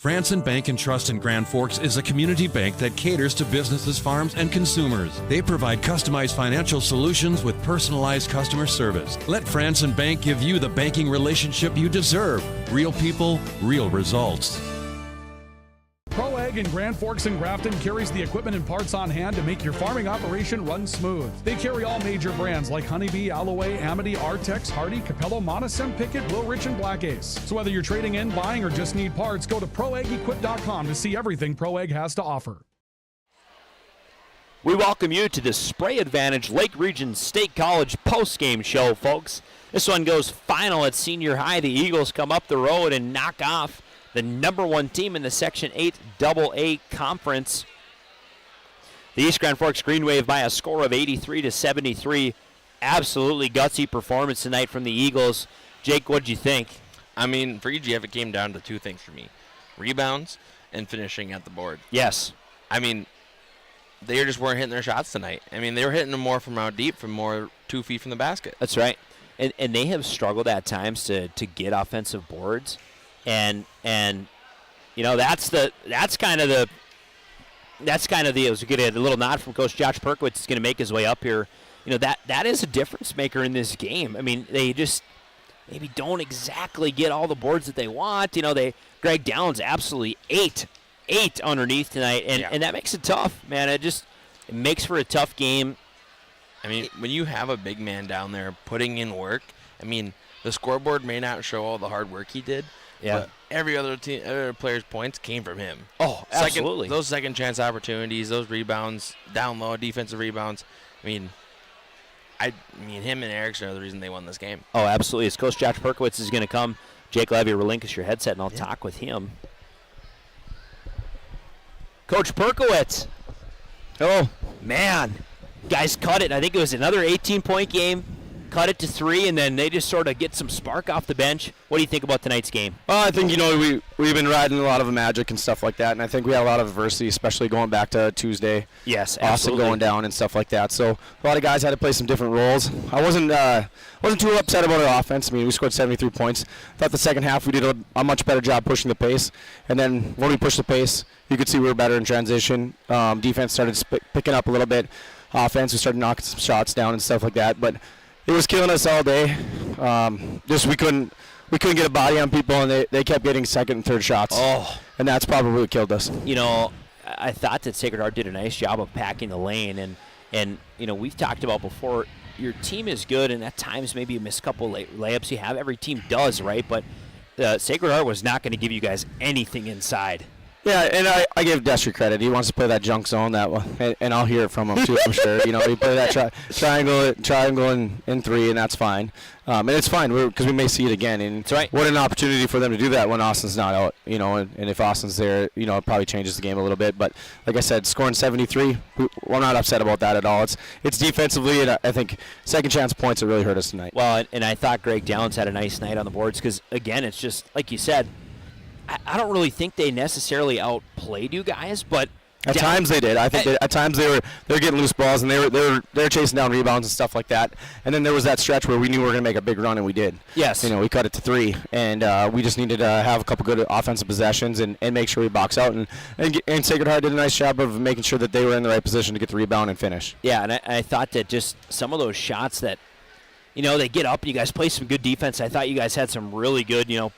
Franson Bank and Trust in Grand Forks is a community bank that caters to businesses, farms, and consumers. They provide customized financial solutions with personalized customer service. Let Franson Bank give you the banking relationship you deserve. Real people, real results. Pro Ag in Grand Forks and Grafton carries the equipment and parts on hand to make your farming operation run smooth. They carry all major brands like Honeybee, Alloway, Amity, Artex, Hardy, Capello, Monosem, Pickett, Wilrich, and Black Ace. So whether you're trading in, buying, or just need parts, go to ProAgEquip.com to see everything Pro Ag has to offer. We welcome you to the Spray Advantage Lake Region State College postgame show, folks. This one goes final at senior high. The Eagles come up the road and knock off the number one team in the Section 8 AA Conference. The East Grand Forks Green Wave by a score of 83-73. Absolutely gutsy performance tonight from the Eagles. Jake, what'd you think? I mean, for EGF, it came down to two things for me. Rebounds and finishing at the board. Yes. I mean, they just weren't hitting their shots tonight. I mean, they were hitting them more from out deep, from more 2 feet from the basket. That's right. And they have struggled at times to get offensive boards. And you know, that's kind of the I was getting a little nod from Coach Josh Perkowitz is going to make his way up here. You know, that is a difference maker in this game. I mean, they just maybe don't exactly get all the boards that they want. You know, Greg Downs absolutely ate underneath tonight, and that makes it tough, man. It makes for a tough game. I mean, when you have a big man down there putting in work, I mean, the scoreboard may not show all the hard work he did. Yeah. But every other player's points came from him. Oh, absolutely. Those second chance opportunities, those rebounds, down low, defensive rebounds. I mean, him and Erickson are the reason they won this game. Oh, absolutely. As Coach Josh Perkowitz is going to come, Jake Levy, relinquish your headset, and I'll talk with him. Coach Perkowitz. Oh, man. Guys cut it. I think it was another 18-point game. Cut it to 3, and then they just sort of get some spark off the bench. What do you think about tonight's game? Well, I think, we've been riding a lot of magic and stuff like that, and I think we had a lot of adversity, especially going back to Tuesday. Yes, Austin absolutely. going down and stuff like that. So a lot of guys had to play some different roles. I wasn't too upset about our offense. I mean, we scored 73 points. Thought the second half we did a much better job pushing the pace, and then when we pushed the pace, you could see we were better in transition. Defense started picking up a little bit. Offense, we started knocking some shots down and stuff like that, but it was killing us all day. We couldn't get a body on people, and they kept getting second and third shots. Oh, and that's probably what killed us. You know, I thought that Sacred Heart did a nice job of packing the lane, and you know, we've talked about before. Your team is good, and at times maybe you miss a couple layups. You have every team does, right? But Sacred Heart was not going to give you guys anything inside. Yeah, and I give Destry credit. He wants to play that junk zone, and I'll hear it from him too, I'm sure. You know, he play that triangle in 3, and that's fine. And it's fine because we may see it again. And that's right. What an opportunity for them to do that when Austin's not out. You know, and if Austin's there, you know, it probably changes the game a little bit. But like I said, scoring 73, we're not upset about that at all. It's defensively, and I think second chance points that really hurt us tonight. Well, and I thought Greg Downs had a nice night on the boards because again, it's just like you said. I don't really think they necessarily outplayed you guys, but at times they did. I think at times they were getting loose balls and they were chasing down rebounds and stuff like that. And then there was that stretch where we knew we were going to make a big run, and we did. Yes. You know, we cut it to 3, and we just needed to have a couple good offensive possessions and make sure we box out. And Sacred Heart did a nice job of making sure that they were in the right position to get the rebound and finish. Yeah, and I thought that just some of those shots that, you know, they get up and you guys play some good defense. I thought you guys had some really good, you know,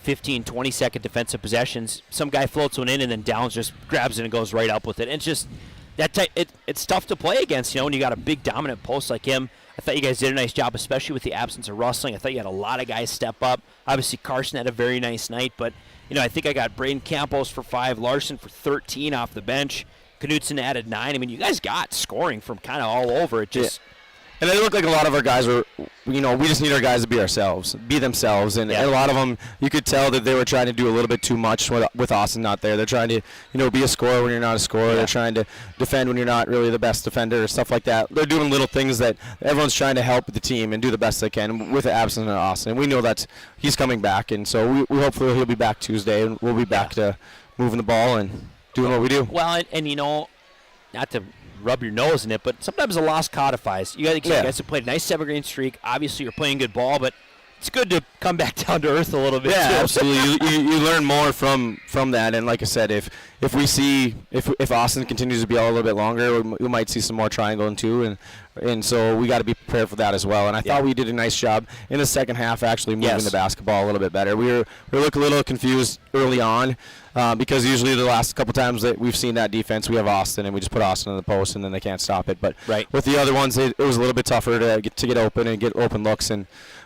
15, 20-second defensive possessions. Some guy floats one in, and then Downs just grabs it and goes right up with it. And it's just It's tough to play against, when you got a big dominant post like him. I thought you guys did a nice job, especially with the absence of Rustling. I thought you had a lot of guys step up. Obviously, Carson had a very nice night, but I think I got Braden Campos for 5, Larson for 13 off the bench. Knudsen added 9. I mean, you guys got scoring from kind of all over. It just. And it looked like a lot of our guys were, we just need our guys to be themselves. And a lot of them, you could tell that they were trying to do a little bit too much with Austin not there. They're trying to, be a scorer when you're not a scorer. They're trying to defend when you're not really the best defender or stuff like that. They're doing little things that everyone's trying to help the team and do the best they can with the absence of Austin. And we know that he's coming back, and so we hopefully he'll be back Tuesday, and we'll be back to moving the ball and doing what we do. Well, and not to rub your nose in it, but sometimes a loss codifies. You guys have played a nice 7-game streak. Obviously, you're playing good ball, but it's good to come back down to earth a little bit. Yeah, too. absolutely. you learn more from that, and like I said, if we see if Austin continues to be out a little bit longer, we might see some more triangling too, and so we got to be prepared for that as well. And I thought we did a nice job in the second half, actually moving the basketball a little bit better. We looked a little confused early on. Because usually the last couple times that we've seen that defense, we have Austin, and we just put Austin in the post, and then they can't stop it. But with the other ones, it was a little bit tougher to get open and get open looks.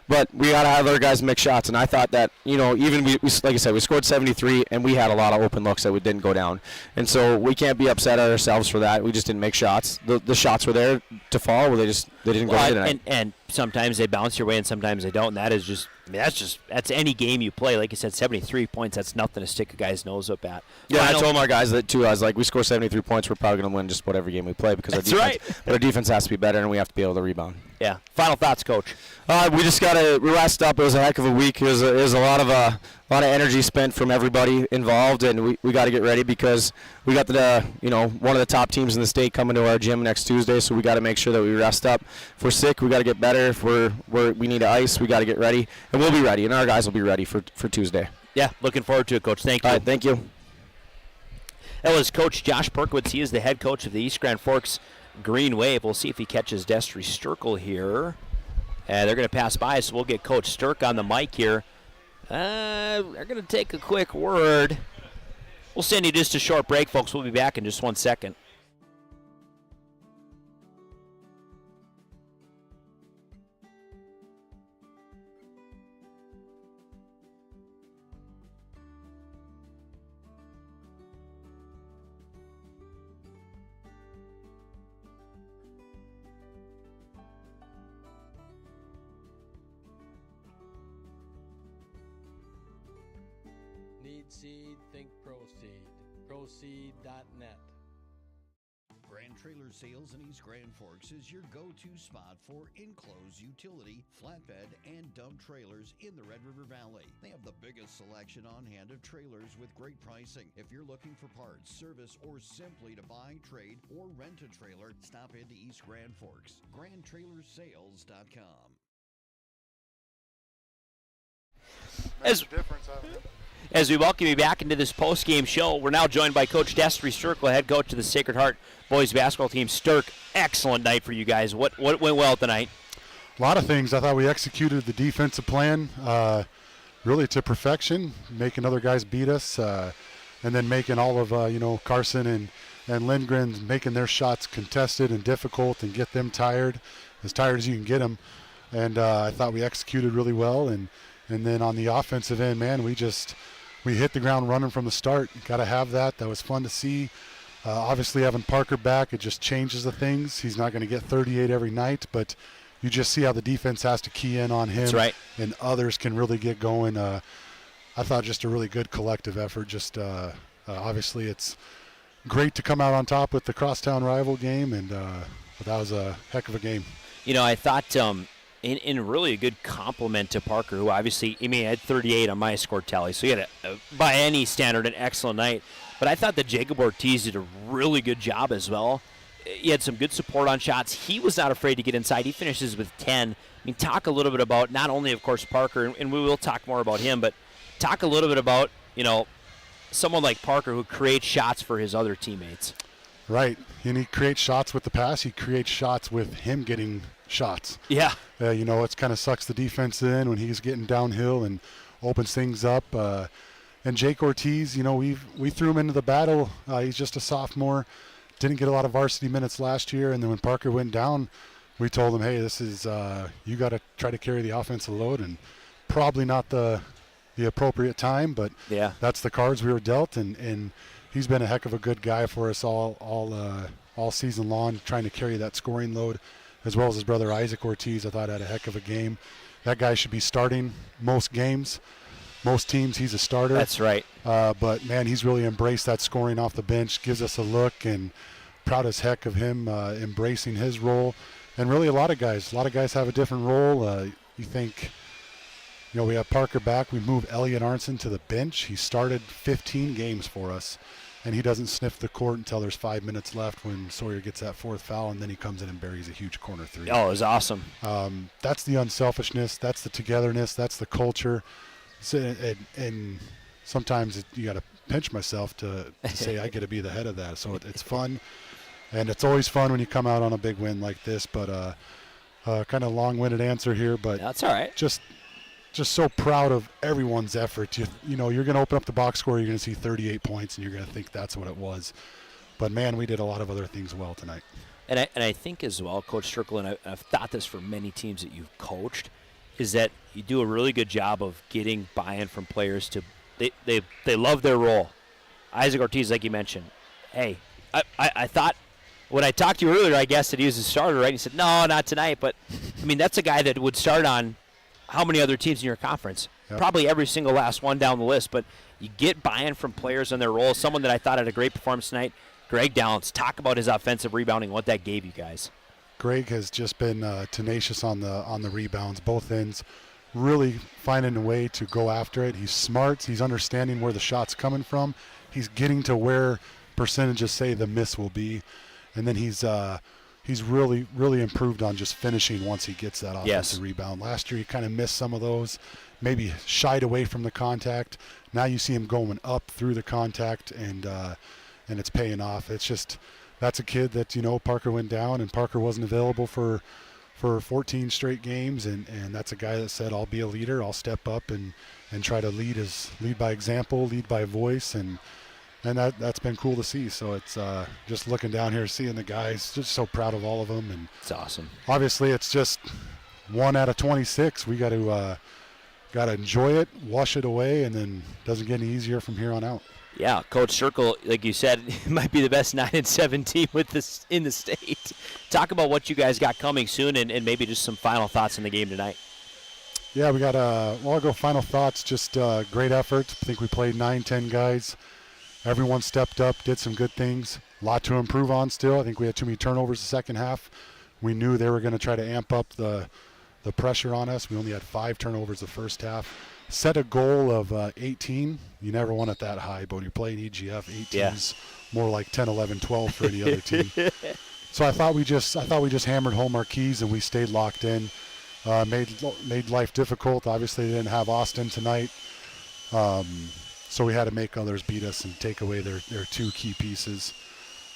But we got to have our guys make shots, and I thought that, even we like I said, we scored 73, and we had a lot of open looks that we didn't go down. And so we can't be upset at ourselves for that. We just didn't make shots. The shots were there to fall, where they didn't go in tonight. And sometimes they bounce your way, and sometimes they don't. And that is just. That's any game you play. Like you said, 73 points, that's nothing to stick a guy's nose up at. Yeah, I told our guys that too. I was like, we score 73 points, we're probably going to win just about every game we play because our defense has to be better, and we have to be able to rebound. Yeah. Final thoughts, Coach? We just we rest up. It was a heck of a week. It was a lot of energy spent from everybody involved, and we got to get ready because we got one of the top teams in the state coming to our gym next Tuesday, so we got to make sure that we rest up. If we're sick, we got to get better. If we need ice, we got to get ready, and we'll be ready, and our guys will be ready for Tuesday. Yeah, looking forward to it, Coach. Thank you. All right, thank you. That was Coach Josh Perkowitz. He is the head coach of the East Grand Forks Green Wave. We'll see if he catches Destry Sturkle here. They're going to pass by, so we'll get Coach Sturk on the mic here. They're going to take a quick word. We'll send you just a short break, folks. We'll be back in just 1 second. Need seed, think Proseed. Proseed.net. Grand Trailer Sales in East Grand Forks is your go-to spot for enclosed utility, flatbed, and dump trailers in the Red River Valley. They have the biggest selection on hand of trailers with great pricing. If you're looking for parts, service, or simply to buy, trade, or rent a trailer, stop into East Grand Forks. GrandTrailersales.com. As we welcome you back into this post-game show, we're now joined by Coach Destry Sturkle, head coach of the Sacred Heart boys basketball team. Sturk, excellent night for you guys. What went well tonight? A lot of things. I thought we executed the defensive plan really to perfection, making other guys beat us, and then making all of Carson and Lindgren making their shots contested and difficult and get them tired as you can get them. And I thought we executed really well. And then on the offensive end, man, we hit the ground running from the start. Got to have that. That was fun to see. Obviously, having Parker back, it just changes the things. He's not going to get 38 every night, but you just see how the defense has to key in on him. That's right. And others can really get going. I thought just a really good collective effort. Just obviously, it's great to come out on top with the crosstown rival game, and but that was a heck of a game. I thought in really a good compliment to Parker, who obviously, had 38 on my score tally, so he had, by any standard, an excellent night. But I thought that Jacob Ortiz did a really good job as well. He had some good support on shots. He was not afraid to get inside. He finishes with 10. Talk a little bit about not only, of course, Parker, and we will talk more about him, but talk a little bit about, someone like Parker who creates shots for his other teammates. Right, and he creates shots with the pass. He creates shots with him getting shots. Yeah. It kind of sucks the defense in when he's getting downhill and opens things up. And Jake Ortiz, we threw him into the battle. He's just a sophomore, didn't get a lot of varsity minutes last year, and then when Parker went down, we told him, hey, this is you got to try to carry the offensive load, and probably not the appropriate time, but that's the cards we were dealt, and he's been a heck of a good guy for us all season long, trying to carry that scoring load, as well as his brother Isaac Ortiz. I thought had a heck of a game. That guy should be starting most games. Most teams, he's a starter. That's right. But, man, he's really embraced that scoring off the bench, gives us a look, and proud as heck of him embracing his role. And really a lot of guys have a different role. You think, we have Parker back. We move Elliot Arnson to the bench. He started 15 games for us, and he doesn't sniff the court until there's 5 minutes left when Sawyer gets that fourth foul, and then he comes in and buries a huge corner three. Oh, it was awesome. That's the unselfishness. That's the togetherness. That's the culture. And sometimes you got to pinch myself to say I get to be the head of that. So it's fun, and it's always fun when you come out on a big win like this. But kind of long-winded answer here, but that's all right. Just so proud of everyone's effort. You're going to open up the box score, you're going to see 38 points, and you're going to think that's what it was. But man, we did a lot of other things well tonight. And I think as well, Coach Strickland, and I've thought this for many teams that you've coached, is that you do a really good job of getting buy-in from players to they love their role. Isaac Ortiz, like you mentioned, hey, I thought when I talked to you earlier, I guess that he was a starter, right? He said, no, not tonight. But, I mean, that's a guy that would start on how many other teams in your conference? Yep. Probably every single last one down the list. But you get buy-in from players on their roles. Someone that I thought had a great performance tonight, Greg Downs. Talk about his offensive rebounding, what that gave you guys. Greg has just been tenacious on the rebounds, both ends, really finding a way to go after it. He's smart. He's understanding where the shot's coming from. He's getting to where percentages say the miss will be. And then he's really, really improved on just finishing once he gets that offensive rebound. Last year he kind of missed some of those, maybe shied away from the contact. Now you see him going up through the contact, and it's paying off. It's just that's a kid that, Parker went down, and Parker wasn't available for 14 straight games, and that's a guy that said, I'll be a leader, I'll step up and try to lead by example, lead by voice, and that's been cool to see. So it's just looking down here, seeing the guys, just so proud of all of them. And it's awesome. Obviously, it's just 1 out of 26. We got to enjoy it, wash it away, and then it doesn't get any easier from here on out. Yeah, Coach Circle, like you said, might be the best 9-7 team with this in the state. Talk about what you guys got coming soon, and maybe just some final thoughts on the game tonight. Yeah, we got I'll go final thoughts. Just great effort. I think we played 9-10 guys. Everyone stepped up, did some good things. A lot to improve on still. I think we had too many turnovers the second half. We knew they were going to try to amp up the pressure on us. We only had 5 turnovers the first half. Set a goal of 18. You never want it that high, but when you're playing EGF, 18 is more like 10, 11, 12 for any other team. So I thought we just hammered home our keys, and we stayed locked in. Made life difficult. Obviously, they didn't have Austin tonight, so we had to make others beat us and take away their 2 key pieces.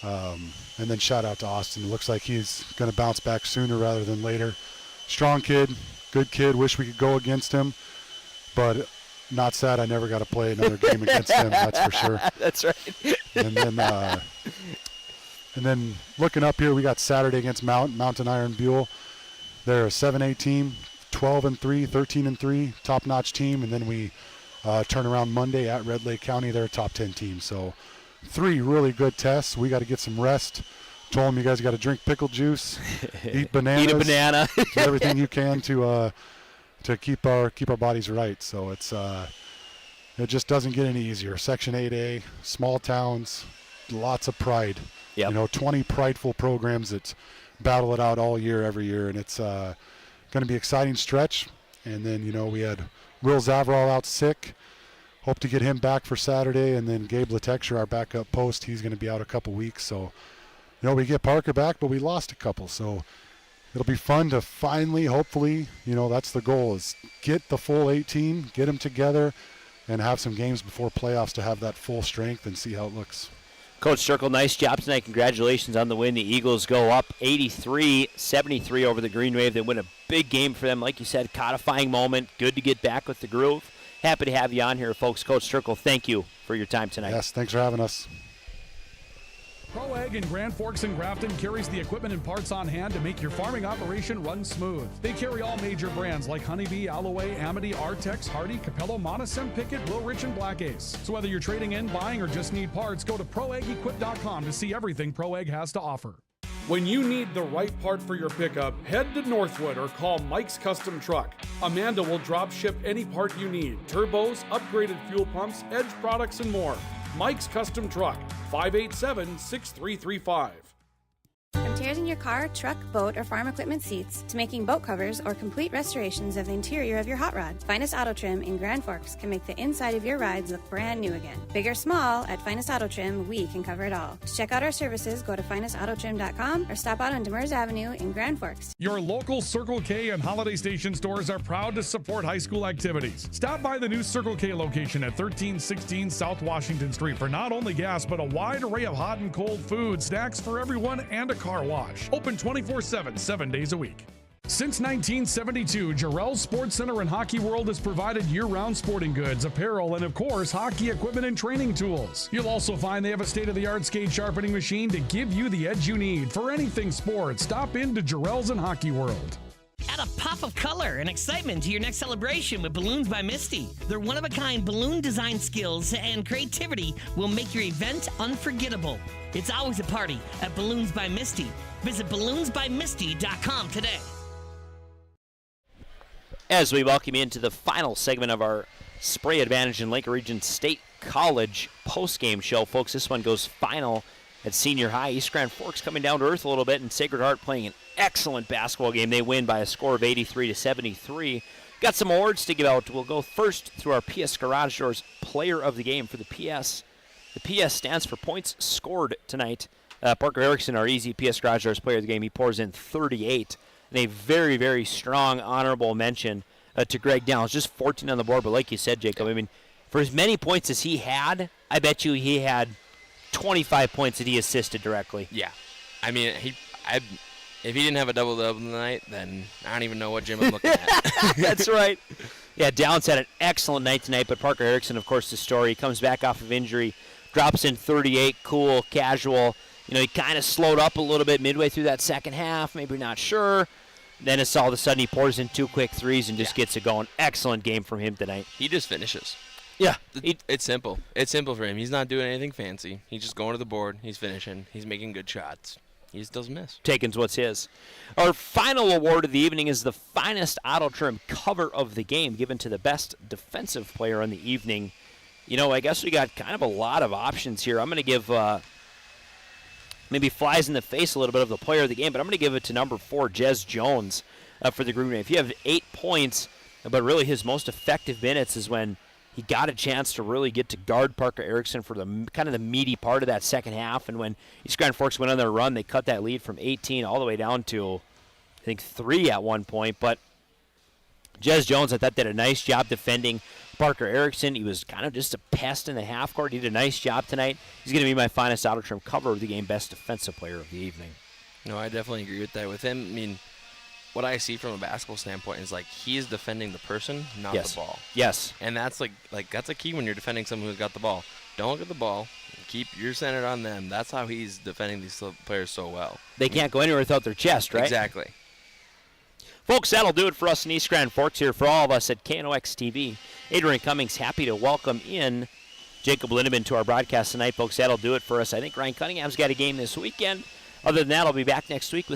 And then shout out to Austin. It looks like he's going to bounce back sooner rather than later. Strong kid, good kid. Wish we could go against him. But not sad I never got to play another game against him, that's for sure. That's right. And then looking up here, we got Saturday against Mountain Iron Buell. They're a 7A team, 12-3, 13-3, top-notch team. And then we turn around Monday at Red Lake County. They're a top 10 team. So 3 really good tests. We got to get some rest. Told them you guys got to drink pickle juice, eat bananas. Eat a banana. Do everything you can to keep our bodies right. So it's it just doesn't get any easier. Section 8A, small towns, lots of pride. Yep. 20 prideful programs that battle it out all year, every year, and it's going to be an exciting stretch. And then we had Will Zavarol out sick. Hope to get him back for Saturday, and then Gabe Latexture, our backup post, he's going to be out a couple weeks. So we get Parker back, but we lost a couple. So it'll be fun to finally, hopefully, that's the goal, is get the full 18, get them together, and have some games before playoffs to have that full strength and see how it looks. Coach Circle, nice job tonight. Congratulations on the win. The Eagles go up 83-73 over the Green Wave. They win a big game for them. Like you said, codifying moment. Good to get back with the groove. Happy to have you on here, folks. Coach Circle, thank you for your time tonight. Yes, thanks for having us. Pro Ag in Grand Forks and Grafton carries the equipment and parts on hand to make your farming operation run smooth. They carry all major brands like Honeybee, Alloway, Amity, Artex, Hardy, Capello, Monosem, Pickett, Wilrich, and Black Ace. So whether you're trading in, buying, or just need parts, go to ProAgEquip.com to see everything Pro Ag has to offer. When you need the right part for your pickup, head to Northwood or call Mike's Custom Truck. Amanda will drop ship any part you need: turbos, upgraded fuel pumps, Edge products, and more. Mike's Custom Truck, 587-6335. From tears in your car, truck, boat, or farm equipment seats to making boat covers or complete restorations of the interior of your hot rod, Finest Auto Trim in Grand Forks can make the inside of your rides look brand new again. Big or small, at Finest Auto Trim, we can cover it all. To check out our services, go to finestautotrim.com or stop out on Demers Avenue in Grand Forks. Your local Circle K and Holiday Station stores are proud to support high school activities. Stop by the new Circle K location at 1316 South Washington Street for not only gas, but a wide array of hot and cold food, snacks for everyone, and a car wash. Open 24/7, 7 days a week. Since 1972, Jarrell's Sports Center and Hockey World has provided year-round sporting goods, apparel, and of course, hockey equipment and training tools. You'll also find they have a state-of-the-art skate sharpening machine to give you the edge you need for anything sports. Stop into Jarrell's and Hockey World. Add a pop of color and excitement to your next celebration with Balloons by Misty. Their one-of-a-kind balloon design skills and creativity will make your event unforgettable. It's always a party at Balloons by Misty. Visit balloonsbymisty.com today. As we welcome you into the final segment of our Spray Advantage in Lake Region State College post-game show, folks, this one goes final at Senior High. East Grand Forks coming down to earth a little bit, and Sacred Heart playing an excellent basketball game. They win by a score of 83-73. Got some awards to give out. We'll go first through our PS Garage Doors Player of the Game for the PS. The PS stands for points scored tonight. Parker Erickson, our easy PS Garage Doors Player of the Game, he pours in 38. And a very, very strong honorable mention to Greg Downs. Just 14 on the board, but like you said, Jacob, I mean, for as many points as he had, I bet you he had 25 points that he assisted directly. Yeah. I mean, if he didn't have a double-double tonight, then I don't even know what Jim I'm looking at. That's right. Yeah, Downs had an excellent night tonight, but Parker Erickson, of course, the story. He comes back off of injury, drops in 38, cool, casual. You know, he kind of slowed up a little bit midway through that second half, maybe not sure. Then it's all of a sudden he pours in 2 quick threes and just gets it going. Excellent game from him tonight. He just finishes. Yeah. It's simple. It's simple for him. He's not doing anything fancy. He's just going to the board. He's finishing. He's making good shots. He just doesn't miss. Taken's what's his. Our final award of the evening is the finest auto trim cover of the game, given to the best defensive player on the evening. You know, I guess we got kind of a lot of options here. I'm going to give maybe flies in the face a little bit of the player of the game, but I'm going to give it to number 4, Jez Jones, for the Green Wave. If you have 8 points, but really his most effective minutes is when he got a chance to really get to guard Parker Erickson for the kind of the meaty part of that second half. And when East Grand Forks went on their run, they cut that lead from 18 all the way down to, I think, 3 at one point. But Jez Jones, I thought, did a nice job defending Parker Erickson. He was kind of just a pest in the half court. He did a nice job tonight. He's going to be my finest auto trim cover of the game, best defensive player of the evening. No, I definitely agree with that. With him, I mean, what I see from a basketball standpoint is like he is defending the person, not the ball. Yes. And that's like that's a key when you're defending someone who's got the ball. Don't look at the ball. Keep your centered on them. That's how he's defending these players so well. They can't go anywhere without their chest, right? Exactly. Folks, that'll do it for us in East Grand Forks here. For all of us at KNOX TV, Adrian Cummings, happy to welcome in Jacob Lindemann to our broadcast tonight. Folks, that'll do it for us. I think Ryan Cunningham's got a game this weekend. Other than that, I'll be back next week with